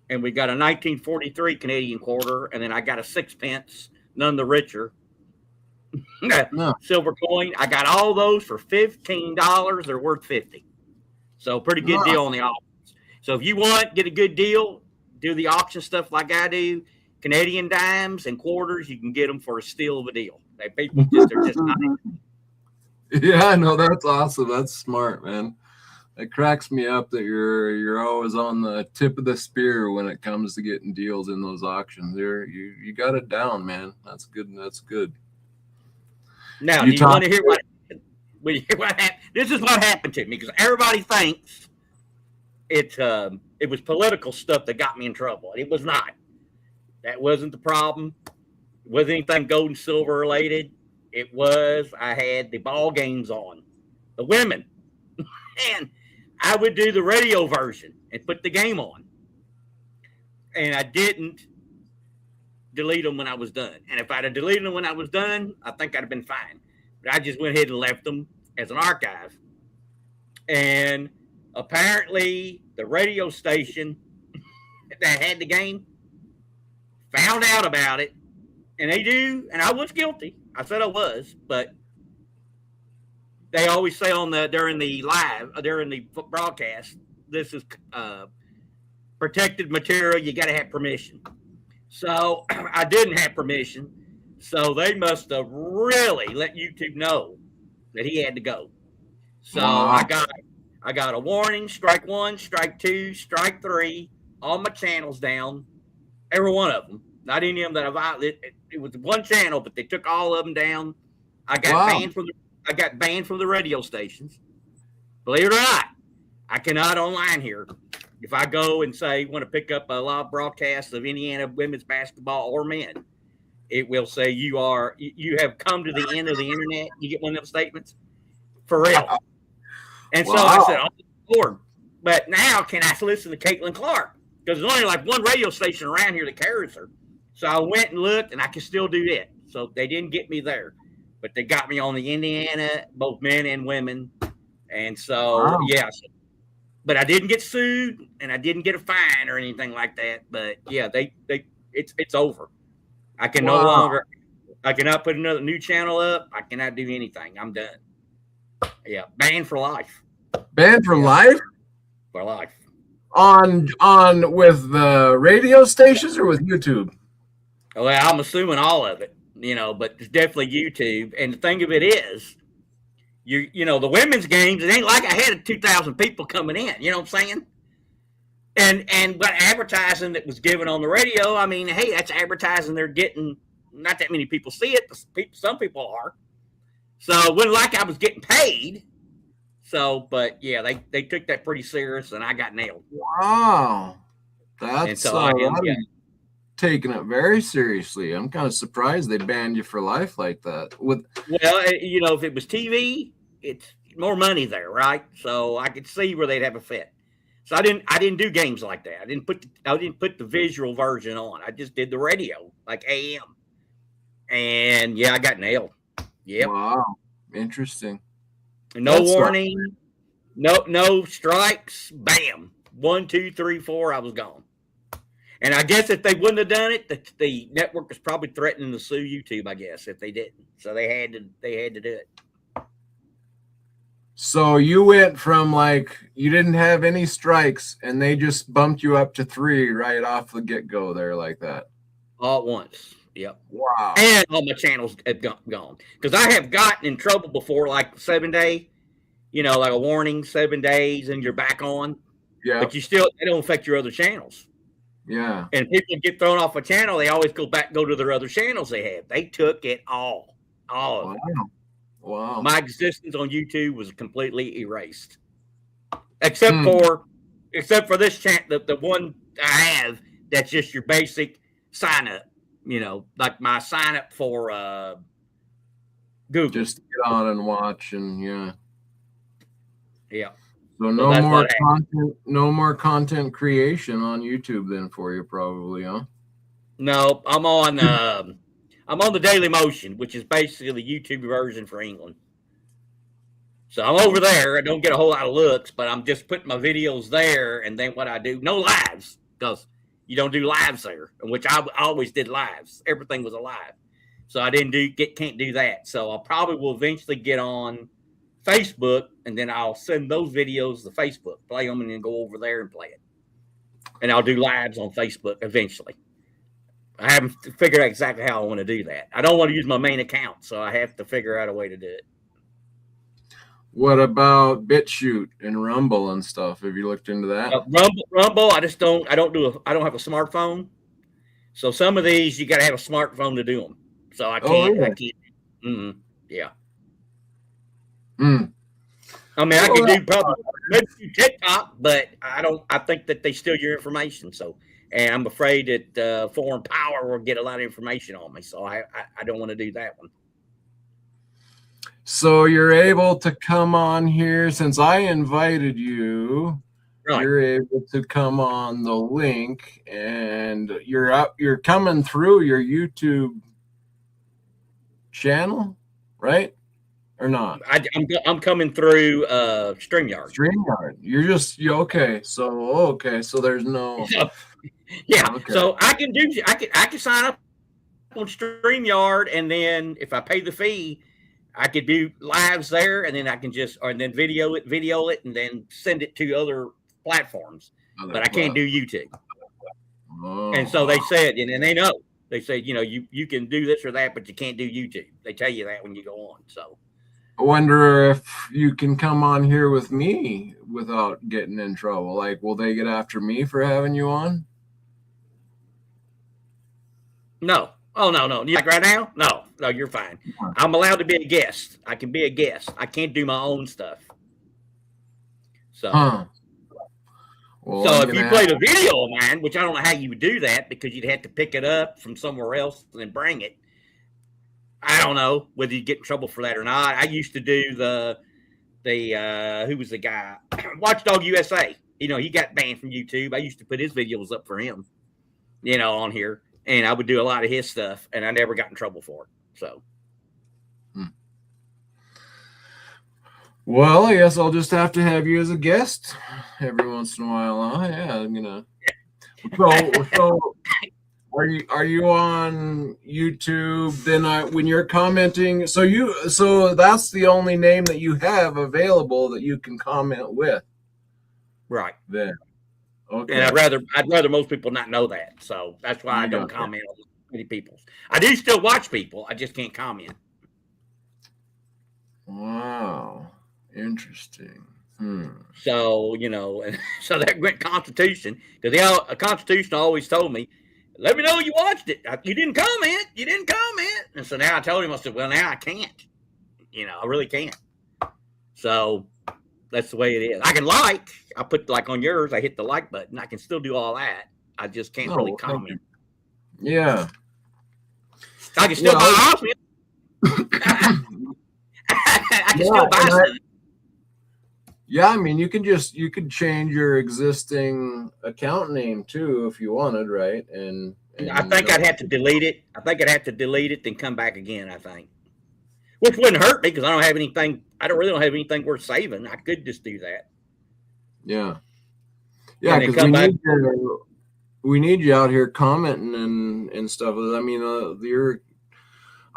And we got a 1943 Canadian quarter. And then I got a sixpence, none the richer. No. Silver coin. I got all those for $15. They're worth $50. So pretty good deal on the auctions. So if you want, get a good deal, do the auction stuff like I do. Canadian dimes and quarters, you can get them for a steal of a deal. People they're just not. Yeah, I know. That's awesome. That's smart, man. It cracks me up that you're always on the tip of the spear when it comes to getting deals in those auctions. You got it down, man. That's good. That's good. Now, do you want to hear what happened? This is what happened to me, because everybody thinks it was political stuff that got me in trouble. It was not. That wasn't the problem. It wasn't anything gold and silver related. It was I had the ball games on, the women, and I would do the radio version and put the game on, and I didn't delete them when I was done. And if I'd have deleted them when I was done, I think I'd have been fine. But I just went ahead and left them as an archive. And apparently the radio station that had the game found out about it, and they do, and I was guilty. I said I was, but they always say during the broadcast, this is protected material. You got to have permission. So I didn't have permission. So they must have really let YouTube know that he had to go. So Wow. I got a warning, strike 1, strike 2, strike 3, all my channels down, every one of them. Not any of them that it was one channel, but they took all of them down. I got banned from the radio stations. Believe it or not, I cannot online here. If I go and say want to pick up a live broadcast of Indiana women's basketball or men, it will say you have come to the end of the internet. You get one of them statements for real. And so I said, oh Lord, but now can I listen to Caitlin Clark? Because there's only like one radio station around here that carries her. So I went and looked, and I can still do it. So they didn't get me there, but they got me on the Indiana, both men and women. And so, yeah. But I didn't get sued, and I didn't get a fine or anything like that. But yeah, it's over. I can no longer. I cannot put another new channel up. I cannot do anything. I'm done. Yeah, banned for life. Banned for life? For life. On with the radio stations or with YouTube? Well, I'm assuming all of it, but it's definitely YouTube. And the thing of it is, you know, the women's games, it ain't like I had 2,000 people coming in, you know what I'm saying? And but advertising that was given on the radio, I mean, hey, that's advertising they're getting. Not that many people see it, but some people are. So it wasn't like I was getting paid. So, but yeah, they took that pretty serious, and I got nailed. Wow, that's so taking it very seriously. I'm kind of surprised they banned you for life like that. Well, if it was TV, it's more money there, right? So I could see where they'd have a fit. So I didn't do games like that. I didn't put the visual version on. I just did the radio, like AM. And yeah, I got nailed. Yep. Wow. Interesting. No warning. No strikes. Bam. 1, 2, 3, 4. I was gone. And I guess if they wouldn't have done it, the network was probably threatening to sue YouTube, I guess, if they didn't. So they had to do it. So you went from you didn't have any strikes, and they just bumped you up to 3 right off the get-go there like that. All at once. Yep. Wow. And all my channels have gone. Because I have gotten in trouble before, like 7-day, like a warning, 7 days, and you're back on. Yeah. But they don't affect your other channels. Yeah. And people get thrown off a channel, they always go to their other channels they had. They took it all. All of it. Wow. My existence on YouTube was completely erased. Except for this channel, the one I have that's just your basic sign up. Like my sign up for Google. Just get on and watch, and yeah. So no more content creation on YouTube then for you, probably, huh? No, I'm on the Daily Motion, which is basically the YouTube version for England. So I'm over there. I don't get a whole lot of looks, but I'm just putting my videos there, and then what I do, no lives, because you don't do lives there, which I always did lives. Everything was a live. So I can't do that. So I probably will eventually get on Facebook, and then I'll send those videos to Facebook, play them, and then go over there and play it. And I'll do lives on Facebook eventually. I haven't figured out exactly how I want to do that. I don't want to use my main account, so I have to figure out a way to do it. What about BitChute and Rumble and stuff? Have you looked into that? Rumble, I don't have a smartphone. So some of these you got to have a smartphone to do them. So I can't. I can't. Yeah. I mean, I can do probably maybe TikTok, but I think that they steal your information. So, and I'm afraid that foreign power will get a lot of information on me. So I don't want to do that one. So you're able to come on here since I invited you. Right. You're able to come on the link, and you're coming through your YouTube channel, right? Or not? I'm coming through StreamYard. StreamYard. Okay. So there's no. Yeah. Okay. So I can sign up on StreamYard, and then if I pay the fee, I could do lives there, and then I can and then video it, and then send it to other platforms, Other but I can't do YouTube. Oh. And so they said, and they know, they said, you can do this or that, but you can't do YouTube. They tell you that when you go on. So I wonder if you can come on here with me without getting in trouble. Like, will they get after me for having you on? no. Oh, no. Like right now? No, you're fine. I'm allowed to be a guest. I can be a guest. I can't do my own stuff. So, Well, so I'm if you gonna played a video of mine, which I don't know how you would do that because you'd have to pick it up from somewhere else and then bring it. I don't know whether you get in trouble for that or not. I used to do the who was the guy? Watchdog USA. He got banned from YouTube. I used to put his videos up for him, on here. And I would do a lot of his stuff, and I never got in trouble for it. So. Well, I guess I'll just have to have you as a guest every once in a while. Huh? Yeah, I'm gonna. So are you on YouTube? Then when you're commenting, so that's the only name that you have available that you can comment with. Right. Then. Okay. And I'd rather most people not know that. So that's why I don't comment on many people's. I do still watch people. I just can't comment. Wow. Interesting. So, and so that went Constitution, because a Constitution always told me, let me know you watched it. You didn't comment. And so now I told him, I said, well, now I can't. I really can't. So that's the way it is. I can I put like on yours, I hit the like button. I can still do all that. I just can't really comment. Yeah. I can still buy Osmium. I can still buy something. Yeah, I mean, you could change your existing account name too if you wanted, right? And I think I'd have to delete it. Then come back again. I think, which wouldn't hurt me because I don't have anything. I don't have anything worth saving. I could just do that. Yeah, because we need you out here commenting and stuff. I mean,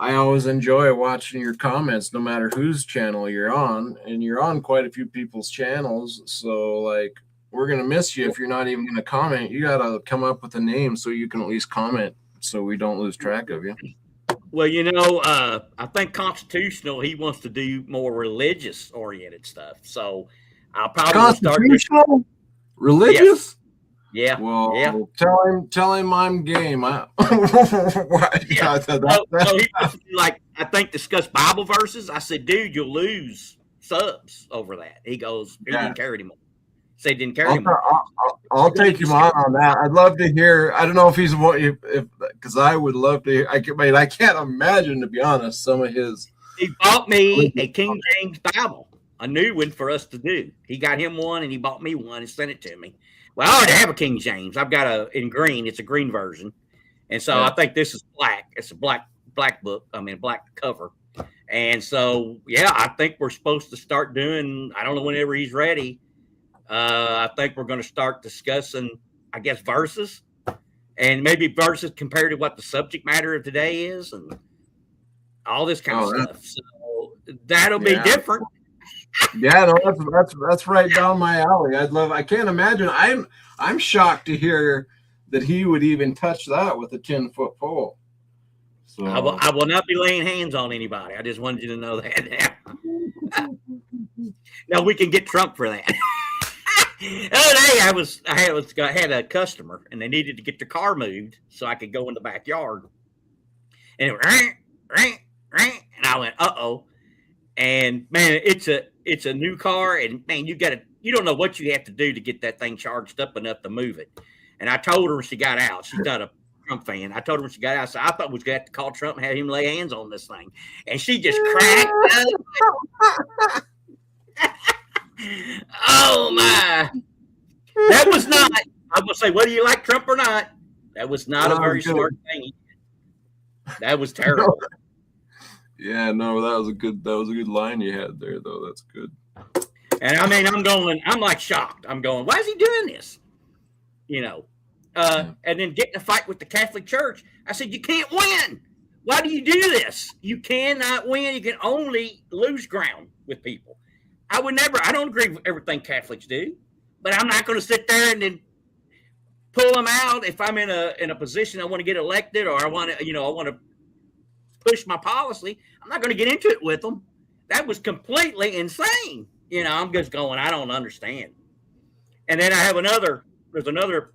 I always enjoy watching your comments, no matter whose channel you're on, and you're on quite a few people's channels. So, like, we're gonna miss you if you're not even gonna comment. You gotta come up with a name so you can at least comment, so we don't lose track of you. Well, I think Constitutional, he wants to do more religious oriented stuff. So I'll probably start religious. Yeah. Well, yeah. Tell him I'm game. I think discuss Bible verses. I said, dude, you'll lose subs over that. He goes, he didn't care anymore. Say didn't care anymore. I'll take him on that. I'd love to hear. I don't know if he's because I would love to hear. I can't imagine, to be honest, some of his. He bought me a King James Bible, a new one for us to do. He got him one, and he bought me one and sent it to me. Well, I already have a King James. I've got in green. It's a green version, and so I think this is black. It's a black book. Black cover. And so, I think we're supposed to start doing. I don't know whenever he's ready. I think we're going to start discussing, I guess, verses, and maybe verses compared to what the subject matter of today is, and all this kind of stuff. So that'll be different. Yeah, no, that's right down my alley. I can't imagine. I'm shocked to hear that he would even touch that with a 10-foot pole. So I will not be laying hands on anybody. I just wanted you to know that. Now we can get Trump for that. The other day I had a customer and they needed to get their car moved so I could go in the backyard. And it went, and I went, uh-oh. And man, it's a new car, and man, you don't know what you have to do to get that thing charged up enough to move it. And I told her when she got out, she's not a Trump fan. I told her when she got out, I thought we was gonna have to call Trump and have him lay hands on this thing. And she just cracked up. Oh my. That was not, I will say, whether you like Trump or not, that was not a very smart thing. That was terrible. Yeah, no, that was a good line you had there, though. That's good. And I'm like shocked. I'm going, why is he doing this? And then getting a fight with the Catholic Church. I said, you can't win. Why do you do this? You cannot win. You can only lose ground with people. I don't agree with everything Catholics do, but I'm not going to sit there and then pull them out if I'm in a position I want to get elected, or I want to push my policy. I'm not going to get into it with them. That was completely insane. I'm just going, I don't understand. And then I have there's another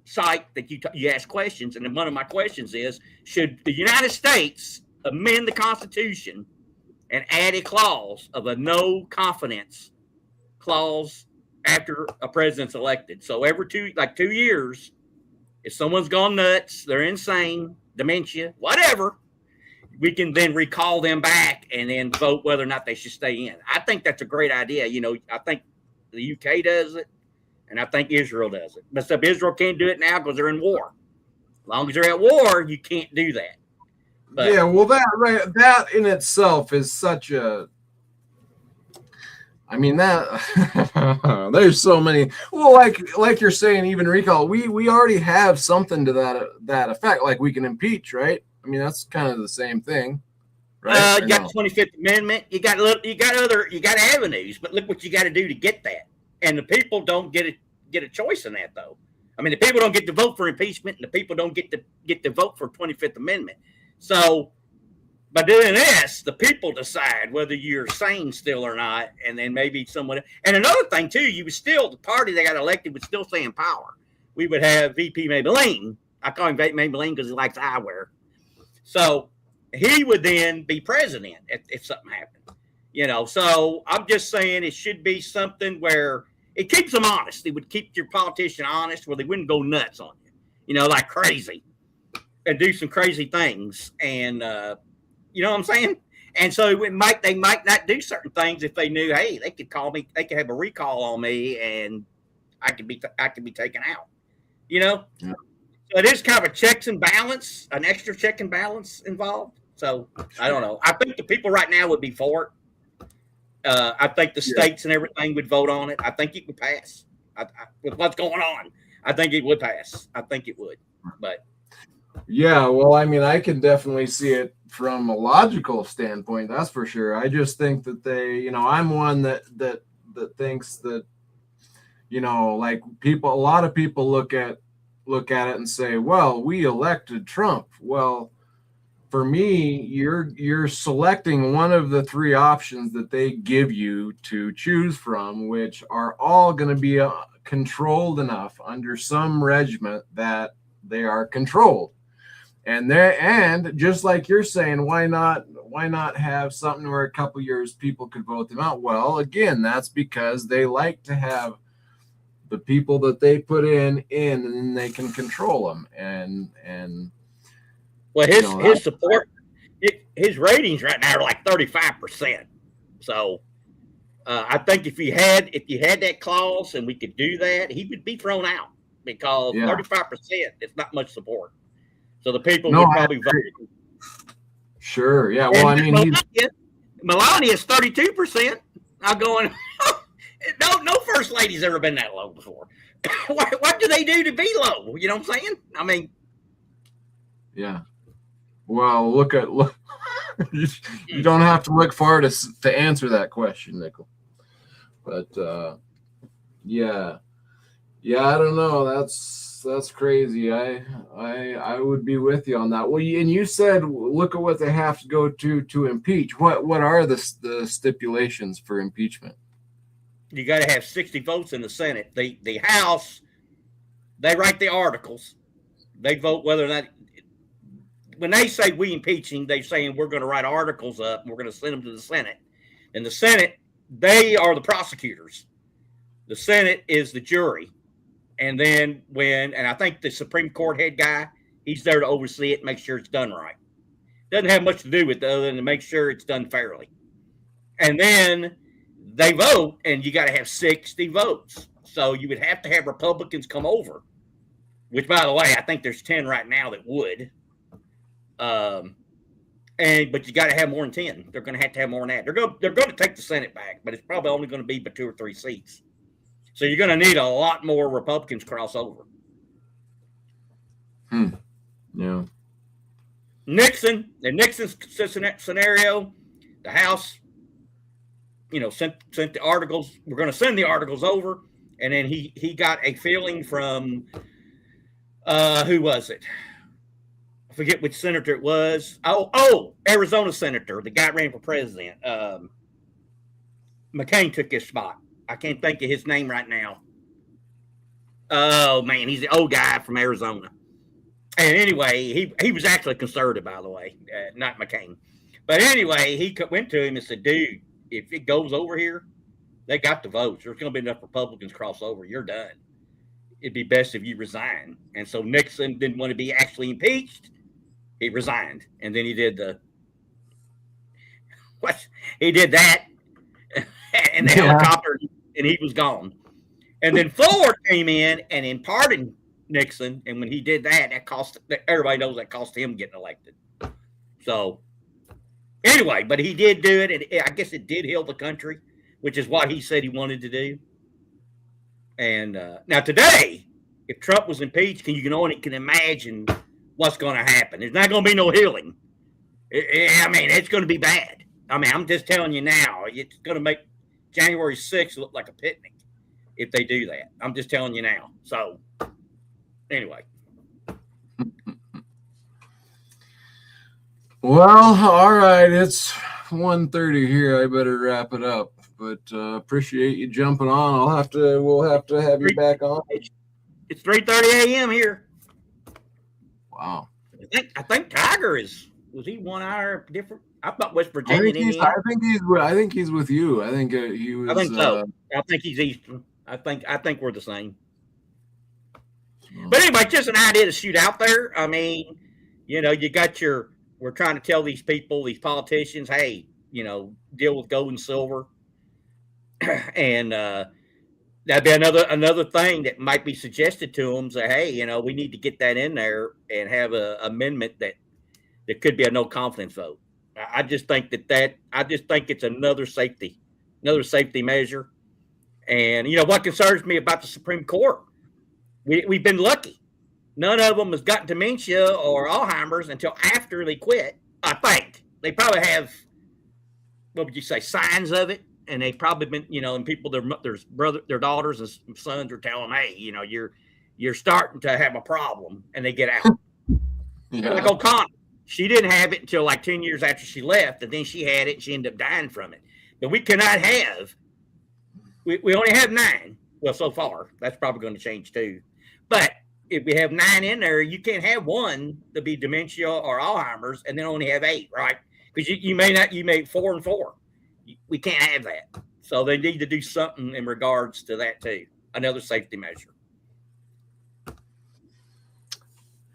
site that you ask questions, and then one of my questions is, should the United States amend the Constitution and add a clause of a no confidence clause after a president's elected? So every 2 years, if someone's gone nuts, they're insane, dementia, whatever, we can then recall them back and then vote whether or not they should stay in. I think that's a great idea. I think the UK does it, and I think Israel does it. But Israel can't do it now because they're in war. As long as they're at war, you can't do that. But, yeah, well, that in itself is such a. I mean, that there's so many. Well, like you're saying, even recall, we already have something to that effect. Like we can impeach, right? I mean, that's kind of the same thing, right? You got the 25th Amendment. You got avenues, but look what you got to do to get that. And the people don't get a choice in that, though. I mean, the people don't get to vote for impeachment, and the people don't get to vote for 25th Amendment. So by doing this, the people decide whether you're sane still or not, and then maybe someone. And another thing too, the party that got elected would still stay in power. We would have VP Maybelline. I call him Maybelline because he likes eyewear. So he would then be president if something happened. So I'm just saying it should be something where it keeps them honest. It would keep your politician honest, where they wouldn't go nuts on you, like crazy, and do some crazy things. And you know what I'm saying? And so they might not do certain things if they knew, hey, they could call me, they could have a recall on me, and I could be taken out. Yeah. So it is kind of a checks and balance, an extra check and balance involved. So I don't know. I think the people right now would be for it. I think the states and everything would vote on it. I think it would pass. With what's going on, I think it would pass. I think it would. But yeah, well, I mean, I can definitely see it from a logical standpoint. That's for sure. I just think that I'm one that thinks that, like a lot of people look at it and say, well, we elected Trump. Well, for me, you're selecting one of the 3 options that they give you to choose from, which are all going to be controlled enough under some regiment that they are controlled. And just like you're saying, why not have something where a couple years people could vote them out? Well, again, that's because they like to have the people that they put in, and then they can control them. And well, his support, his ratings right now are like 35%. So I think if you had that clause and we could do that, he would be thrown out, because 35% is not much support. So the people would probably vote. Sure. Yeah. Well, I mean, Melania is 32%. I'm going. No first lady's ever been that low before. What do they do to be low? You know what I'm saying? I mean, yeah. Well, look. You don't have to look far to answer that question, Nickel. But yeah. I don't know. That's crazy. I would be with you on that. Well, and you said look at what they have to go to impeach. What are the stipulations for impeachment? You got to have 60 votes in the Senate. The House, they write the articles. They vote whether or not. When they say we impeaching, they're saying we're going to write articles up and we're going to send them to the Senate. And the Senate, they are the prosecutors. The Senate is the jury. And then and I think the Supreme Court head guy, he's there to oversee it, make sure it's done right. Doesn't have much to do with it other than to make sure it's done fairly. And then they vote, and you got to have 60 votes. So you would have to have Republicans come over, which, by the way, I think there's 10 right now that would. But you got to have more than 10. They're going to have more than that. They're going to take the Senate back, but it's probably only going to be 2 or 3 seats. So you're going to need a lot more Republicans cross over. Yeah. Nixon scenario, the House sent the articles. We're going to send the articles over, and then he got a feeling from who was it? I forget which senator it was. Oh, Arizona senator. The guy ran for president. McCain took his spot. I can't think of his name right now. Oh man, he's the old guy from Arizona. And anyway, he was actually conservative, by the way, not McCain. But anyway, he went to him and said, "Dude, if it goes over here, they got the votes. There's going to be enough Republicans cross over. You're done. It'd be best if you resign." And so Nixon didn't want to be actually impeached. He resigned, and then he did that, and the helicopter, and he was gone. And then Ford came in and pardoned Nixon, and when he did that, everybody knows that cost him getting elected. So anyway, but he did do it, and I guess it did heal the country, which is what he said he wanted to do. And now today, if Trump was impeached, you can imagine what's going to happen. There's not going to be no healing. It's going to be bad. I'm just telling you now, it's going to make January 6th look like a picnic if they do that. I'm just telling you now. So anyway. Well, all right. It's 1:30 here. I better wrap it up. But appreciate you jumping on. We'll have to have you back on. It's 3:30 a.m. here. Wow. I think Tiger was he 1 hour different? I thought West Virginia. I think he's with you. I think he was. I think so. I think he's Eastern. I think we're the same. But anyway, just an idea to shoot out there. You got we're trying to tell these people, these politicians, hey, deal with gold and silver. And that'd be another thing that might be suggested to them. Say, hey, we need to get that in there and have an amendment that could be a no confidence vote. I just think I just think it's another safety measure. And what concerns me about the Supreme Court, we've been lucky. None of them has gotten dementia or Alzheimer's until after they quit. I think they probably have, what would you say, signs of it. And they've probably been, and people, their daughters and sons are telling them, hey, you're starting to have a problem, and they get out. Yeah. Like O'Connor, she didn't have it until like 10 years after she left, and then she had it, and she ended up dying from it. But we cannot have, we only have 9. Well, so far, that's probably going to change too. But if we have 9 in there, you can't have 1 to be dementia or Alzheimer's, and then only have 8, right? Because you may 4 and 4. We can't have that. So they need to do something in regards to that too. Another safety measure.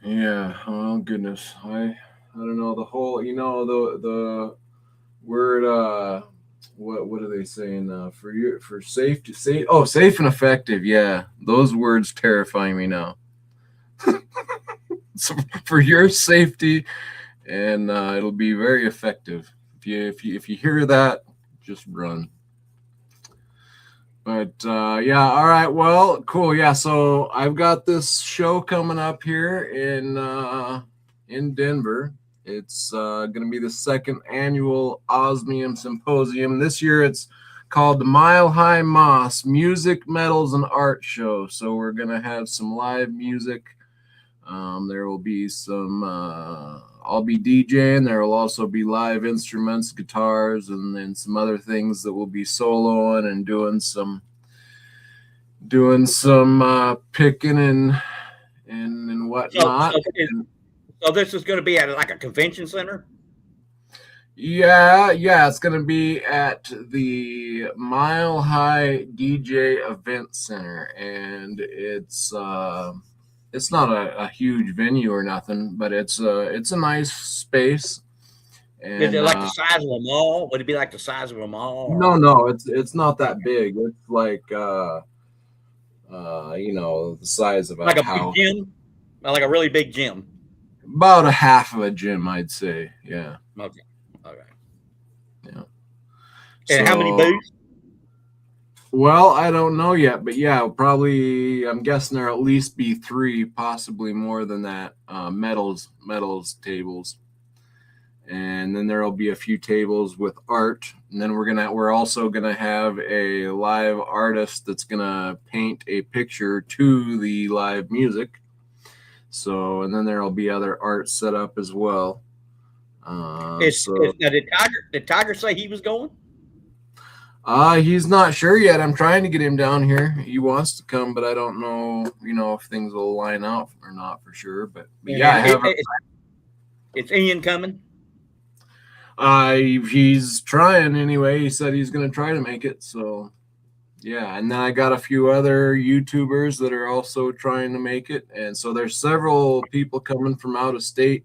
Yeah. Oh goodness. I don't know the whole. The word. What are they saying? For safety. Safe and effective. Yeah. Those words terrify me now. So for your safety, and it'll be very effective. If you hear that, just run. But yeah, all right, well, cool. Yeah, so I've got this show coming up here in Denver. It's going to be the 2nd annual Osmium Symposium. This year it's called the Mile High Moss Music, Metals, and Art Show. So we're going to have some live music. There will be some I'll be DJing. There will also be live instruments, guitars, and then some other things that will be soloing and doing some picking and whatnot. So this is going to be at like a convention center? Yeah, it's going to be at the Mile High DJ Event Center, and it's not a huge venue or nothing, but it's a nice space. And, is it like the size of a mall? Would it be like the size of a mall? Or? No, it's not that big. It's like the size of like a house. Big gym, like a really big gym. About a half of a gym, I'd say. Yeah. Okay. Yeah. And how many booths? Well, I don't know yet, but yeah, probably. I'm guessing there'll at least be 3, possibly more than that. Metals tables, and then there'll be a few tables with art, and then we're also gonna have a live artist that's gonna paint a picture to the live music. So, and then there'll be other art set up as well. Now, did Tiger say he was going? He's not sure yet. I'm trying to get him down here. He wants to come, but I don't know, if things will line out or not for sure. But yeah, it's Ian coming. He's trying anyway. He said he's going to try to make it. So yeah, and then I got a few other YouTubers that are also trying to make it, and so there's several people coming from out of state.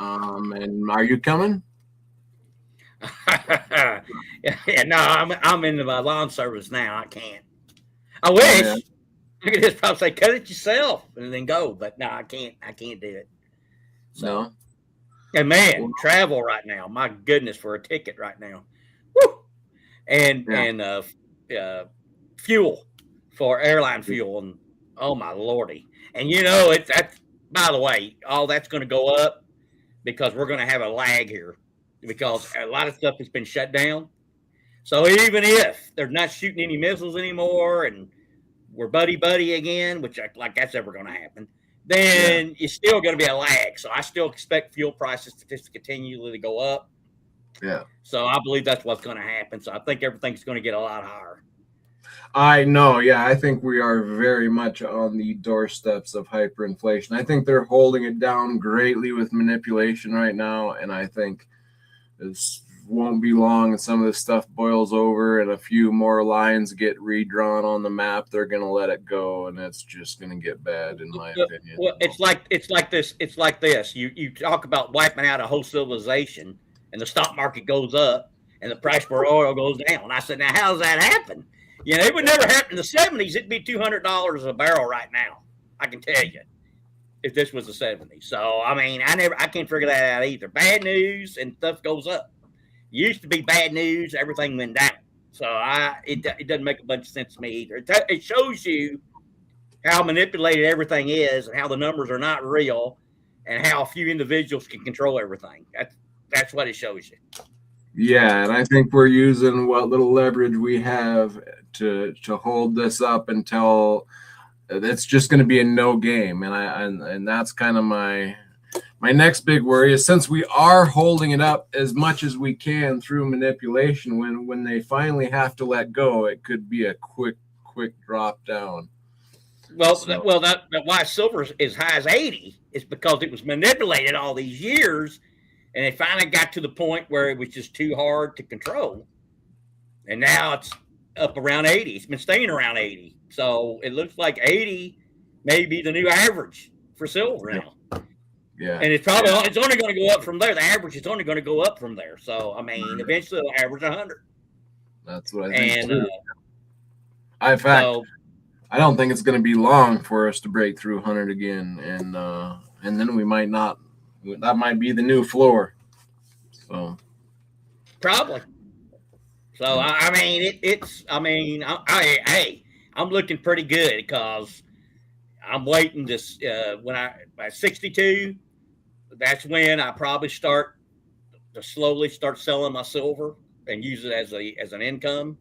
And are you coming? Yeah, no, I'm in the lawn service now. I can't. I wish I could just probably say cut it yourself and then go, but no, I can't. I can't do it. So, No. And man, travel right now. My goodness, for a ticket right now. Woo! And fuel for airline fuel, and oh my lordy. And that's, by the way, all that's going to go up because we're going to have a lag here because a lot of stuff has been shut down. So even if they're not shooting any missiles anymore and we're buddy again, which like that's ever going to happen, then it's still going to be a lag. So I still expect fuel prices to just continually go up. Yeah. So I believe that's what's going to happen. So I think everything's going to get a lot higher. I know. Yeah, I think we are very much on the doorsteps of hyperinflation. I think they're holding it down greatly with manipulation right now, and I think this won't be long and some of this stuff boils over and a few more lines get redrawn on the map. They're going to let it go, and it's just going to get bad, in my opinion. Well, it's like this. It's like this. You talk about wiping out a whole civilization, and the stock market goes up, and the price for oil goes down. I said, now how does that happen? It would never happen in the 70s. It'd be $200 a barrel right now. I can tell you, if this was the 70s. So I mean, I can't figure that out either. Bad news and stuff goes up. Used to be bad news, everything went down. So it doesn't make a bunch of sense to me either. It shows you how manipulated everything is and how the numbers are not real and how few individuals can control everything. That's what it shows you. Yeah, and I think we're using what little leverage we have to hold this up until it's just going to be a no game. And that's kind of my next big worry is since we are holding it up as much as we can through manipulation, when they finally have to let go, it could be a quick drop down. Well, that why silver is as high as 80 is because it was manipulated all these years, and it finally got to the point where it was just too hard to control, and now it's up around 80. It's been staying around 80, so it looks like 80 may be the new average for silver now. Yeah, and it's only going to go up from there. The average is only going to go up from there. So I mean, eventually it'll average 100. That's what I think. In fact, I don't think it's going to be long for us to break through 100 again, and then we might not. That might be the new floor. So probably. So I mean, I'm looking pretty good because I'm waiting to when by 62. That's when I probably start to slowly start selling my silver and use it as an income.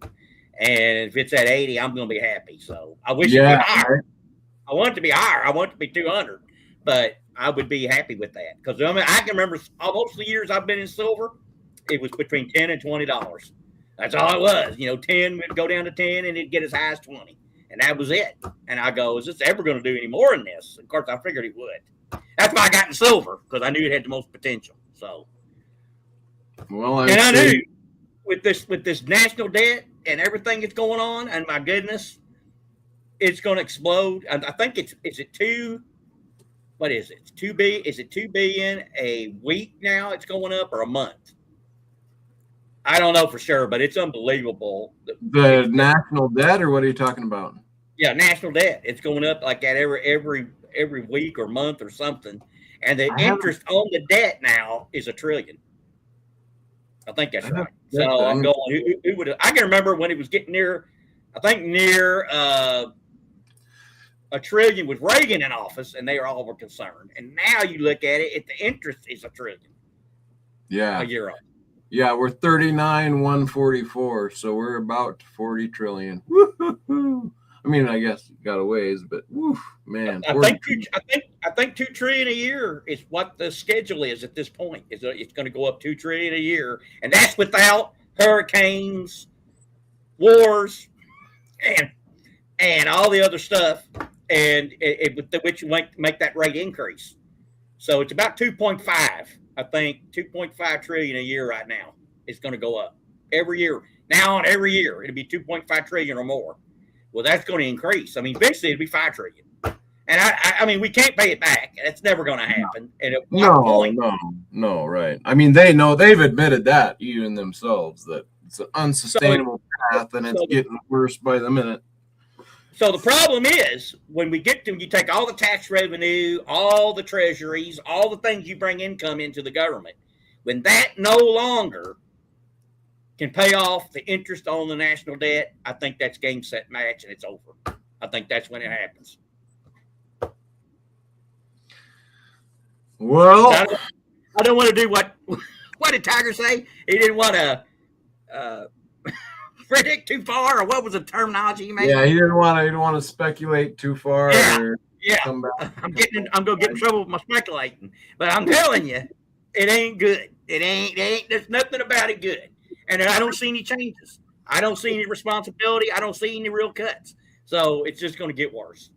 And if it's at 80, I'm going to be happy. So I wish it'd be higher. I want it to be higher. I want it to be 200, but I would be happy with that because I can remember most of the years I've been in silver, it was between $10 and $20. That's all it was. 10 would go down to 10 and it'd get as high as 20. And that was it. And I go, is this ever going to do any more than this? Of course, I figured it would. That's why I got in silver, because I knew it had the most potential. So, I knew with this national debt and everything that's going on, and my goodness, it's going to explode. I think is it 2 billion? Is it 2 billion a week now? It's going up, or a month? I don't know for sure, but it's unbelievable. The national debt, or what are you talking about? Yeah, national debt. It's going up like that every week or month or something. And the interest on the debt now is $1 trillion. I think that's right. So I'm going. Who would? I can remember when it was getting near. I think near $1 trillion with Reagan in office, and they all were concerned. And now you look at it, the interest is $1 trillion. Yeah. a year off. Yeah, we're 39,144, so we're about 40 trillion. Woo-hoo-hoo. I mean, I guess got a ways, but woof, man. I think 2 trillion a year is what the schedule is at this point. It's going to go up 2 trillion a year, and that's without hurricanes, wars, and all the other stuff, and which make that rate increase. So it's about 2.5. I think 2.5 trillion a year right now. It's going to go up every year. Now on every year, it'll be 2.5 trillion or more. Well, that's going to increase. I mean, eventually it'll be 5 trillion. And I mean, we can't pay it back. It's never going to happen. And No, right. I mean, they know, they've admitted that even themselves, that it's an unsustainable path, and it's getting worse by the minute. So the problem is, when we get to, you take all the tax revenue, all the treasuries, all the things you bring income into the government, when that no longer can pay off the interest on the national debt, I think that's game, set, match, and it's over. I think that's when it happens. Well, I don't want to do what did Tiger say? He didn't want to predict too far, or what was the terminology he made? Yeah, he didn't want to speculate too far. Yeah. Come back. I'm gonna get in trouble with my speculating, but I'm telling you, it ain't good. It ain't. There's nothing about it good, and I don't see any changes. I don't see any responsibility. I don't see any real cuts. So it's just going to get worse.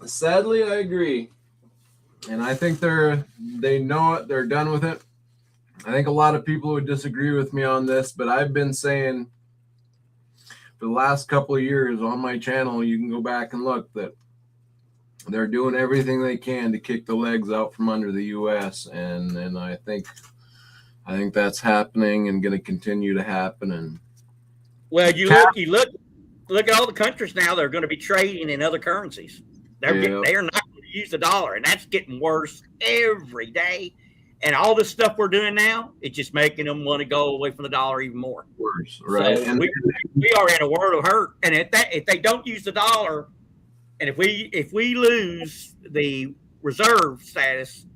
Sadly, I agree, and I think they know it. They're done with it. I think a lot of people would disagree with me on this, but I've been saying for the last couple of years on my channel, you can go back and look, that they're doing everything they can to kick the legs out from under the U.S. and I think that's happening and going to continue to happen. And well, you look at all the countries now. They're going to be trading in other currencies. They are not going to use the dollar, and that's getting worse every day. And all this stuff we're doing now, it's just making them want to go away from the dollar even more. Worse, right? So we are in a world of hurt. And if they don't use the dollar, and if we lose the reserve status,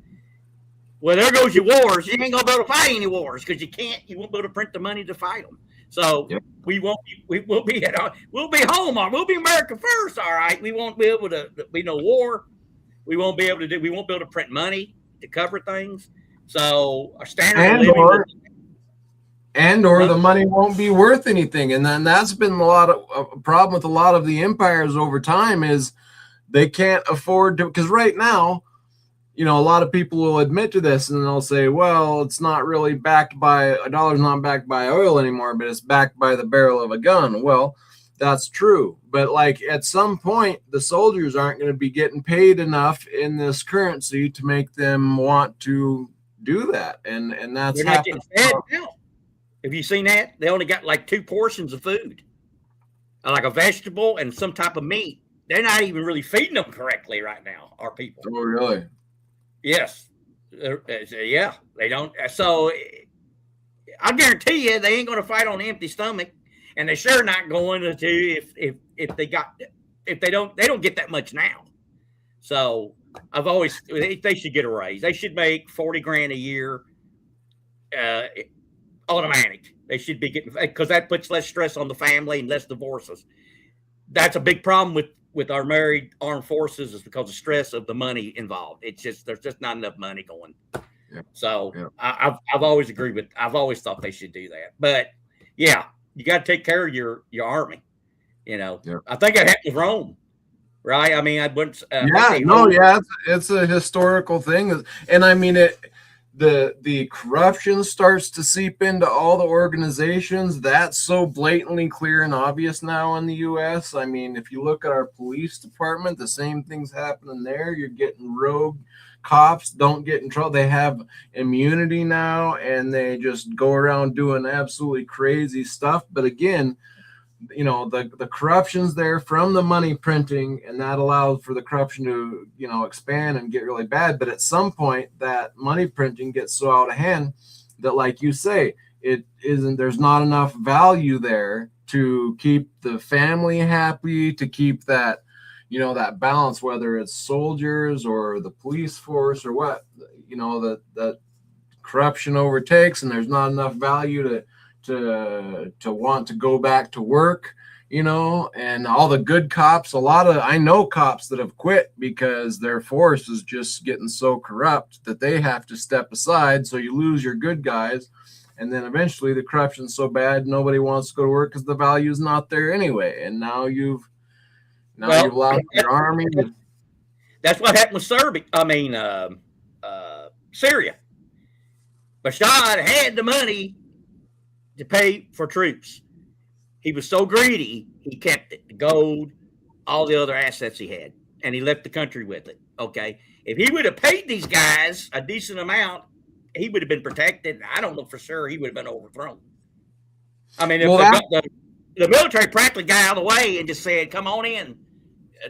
well, there goes your wars. You ain't gonna be able to fight any wars because you won't be able to print the money to fight them. So we'll be home. We'll be America first. All right. We won't be able to be no war. We won't be able to print money to cover things. So our standard of living or the money won't be worth anything. And then that's been a problem with a lot of the empires over time, is they can't afford to, because right now, a lot of people will admit to this and they'll say, well, it's not really backed by, a dollar's not backed by oil anymore, but it's backed by the barrel of a gun. Well, that's true. But like at some point, the soldiers aren't going to be getting paid enough in this currency to make them want to do that. And that's they're not getting fed now. Have you seen that? They only got like 2 portions of food, like a vegetable and some type of meat. They're not even really feeding them correctly right now, our people. Oh, really? Yes. Yeah, they don't. So I guarantee you they ain't going to fight on an empty stomach, and they're sure not going to if they don't get that much now. So they should get a raise. They should make $40,000 a year automatic. They should be getting, because that puts less stress on the family and less divorces. That's a big problem with our married armed forces, is because of stress of the money involved. It's just, there's just not enough money going. Yeah. So yeah. I've always agreed with, I've always thought they should do that. But yeah, you got to take care of your army. Yeah. I think it happened with Rome, right? I mean, I wouldn't. It's a historical thing, and I mean the corruption starts to seep into all the organizations. That's so blatantly clear and obvious now in the U.S. I mean, if you look at our police department, the same thing's happening there. You're getting rogue cops, don't get in trouble. They have immunity now, and they just go around doing absolutely crazy stuff. But again, the corruption's there from the money printing, and that allows for the corruption to, expand and get really bad. But at some point, that money printing gets so out of hand that, like you say, there's not enough value there to keep the family happy, to keep that, that balance, whether it's soldiers or the police force or what, that corruption overtakes, and there's not enough value to want to go back to work, and all the good cops, I know cops that have quit because their force is just getting so corrupt that they have to step aside. So you lose your good guys. And then eventually the corruption's so bad, nobody wants to go to work because the value is not there anyway. And now you've lost your army. That's what happened with Syria. Bashar had the money to pay for troops. He was so greedy, he kept it, the gold, all the other assets he had, and he left the country with it. Okay. If he would have paid these guys a decent amount, he would have been protected. I don't know for sure he would have been overthrown. I mean, if the military practically got out of the way and just said, come on in,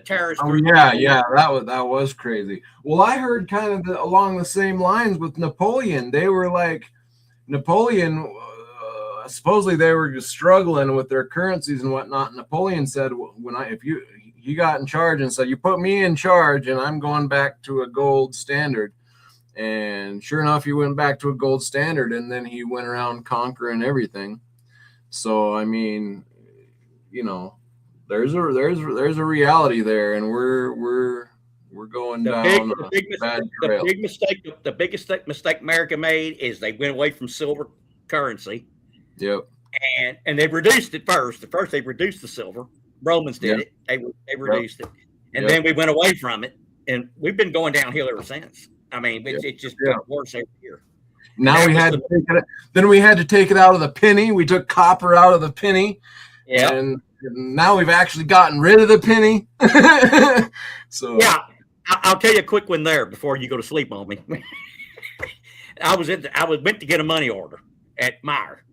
terrorist group. Yeah, that was crazy. Well, I heard kind of along the same lines with Napoleon. They were like, Napoleon, supposedly they were just struggling with their currencies and whatnot. Napoleon said, he got in charge and said, you put me in charge and I'm going back to a gold standard. And sure enough, he went back to a gold standard, and then he went around conquering everything. So, I mean, there's a reality there, and we're going down the biggest mistake America made is they went away from silver currency. Yep. And they reduced it first. First they reduced the silver. Romans did it. They reduced it, and then we went away from it, and we've been going downhill ever since. I mean, it's just got worse every year. Now we had to take it. Then we had to take it out of the penny. We took copper out of the penny. Yeah. And now we've actually gotten rid of the penny. So yeah, I'll tell you a quick one there before you go to sleep on me. I went to get a money order at Meyer,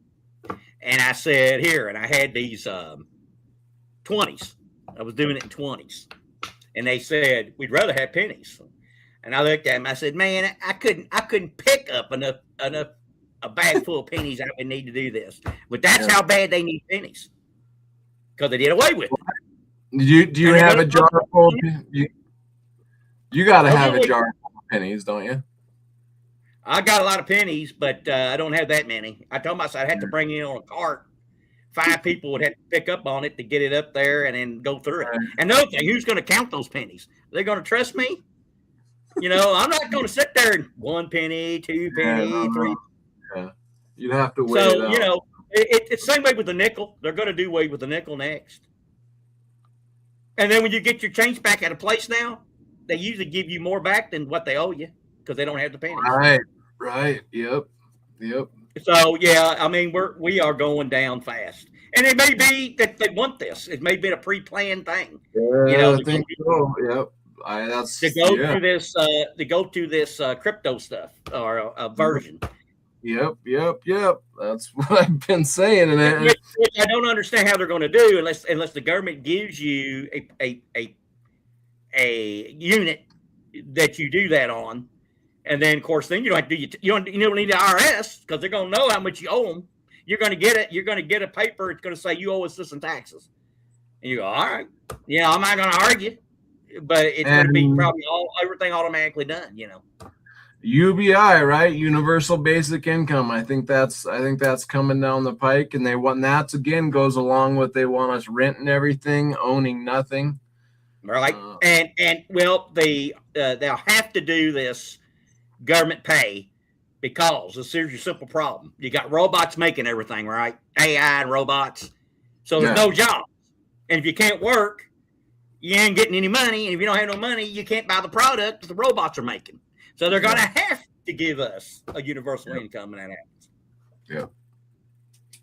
and I said here, and I had these 20s. I was doing it in 20s, and they said we'd rather have pennies. And I looked at him. I said, "Man, I couldn't pick up enough a bag full of pennies. I would need to do this." But that's how bad they need pennies, because they did away with it. Do you have a jar full? You got to have a jar full of pennies, don't you? I got a lot of pennies, but I don't have that many. I told myself I'd have to bring it on a cart. 5 people would have to pick up on it to get it up there and then go through it. And another thing, who's going to count those pennies? Are they going to trust me? I'm not going to sit there and 1 penny, 2 penny, 3. Yeah. You'd have to wait. So, it's the same way with the nickel. They're going to do away with the nickel next. And then when you get your change back at a place now, they usually give you more back than what they owe you because they don't have the pennies. Right. Yep. So, yeah, I mean, we are going down fast. And it may be that they want this. It may be a pre-planned thing. Yeah, I think so. Yep. To go to this crypto stuff or a version. Yep. That's what I've been saying, and which I don't understand how they're going to do unless the government gives you a unit that you do that on, and then of course you don't have to do you don't need the IRS because they're going to know how much you owe them. You're going to get it. You're going to get a paper. It's going to say you owe us this in taxes, and you go, all right. Yeah, I'm not going to argue. But it's going to be probably everything automatically done, UBI, right? Universal Basic Income. I think that's coming down the pike, and that's again goes along with they want us renting everything, owning nothing. Right, and they'll have to do this government pay because here's your simple problem: you got robots making everything, right? AI and robots, so there's no jobs, and if you can't work, you ain't getting any money, and if you don't have no money, you can't buy the product that the robots are making. So they're going to have to give us a universal income when that happens.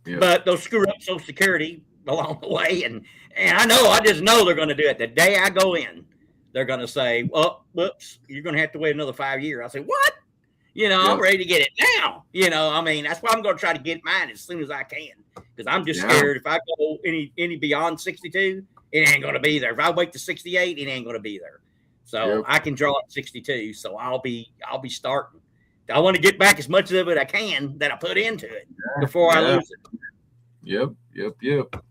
Yeah. But they'll screw up Social Security along the way, and I just know they're going to do it. The day I go in, they're going to say, "Well, whoops, you're going to have to wait another 5 years." I say, "What?" I'm ready to get it now. I mean, that's why I'm going to try to get mine as soon as I can because I'm just scared if I go any beyond 62. It ain't going to be there. If I wait to 68, it ain't going to be there. So I can draw at 62. So I'll be starting. I want to get back as much of it I can that I put into it before I lose it. Yep. And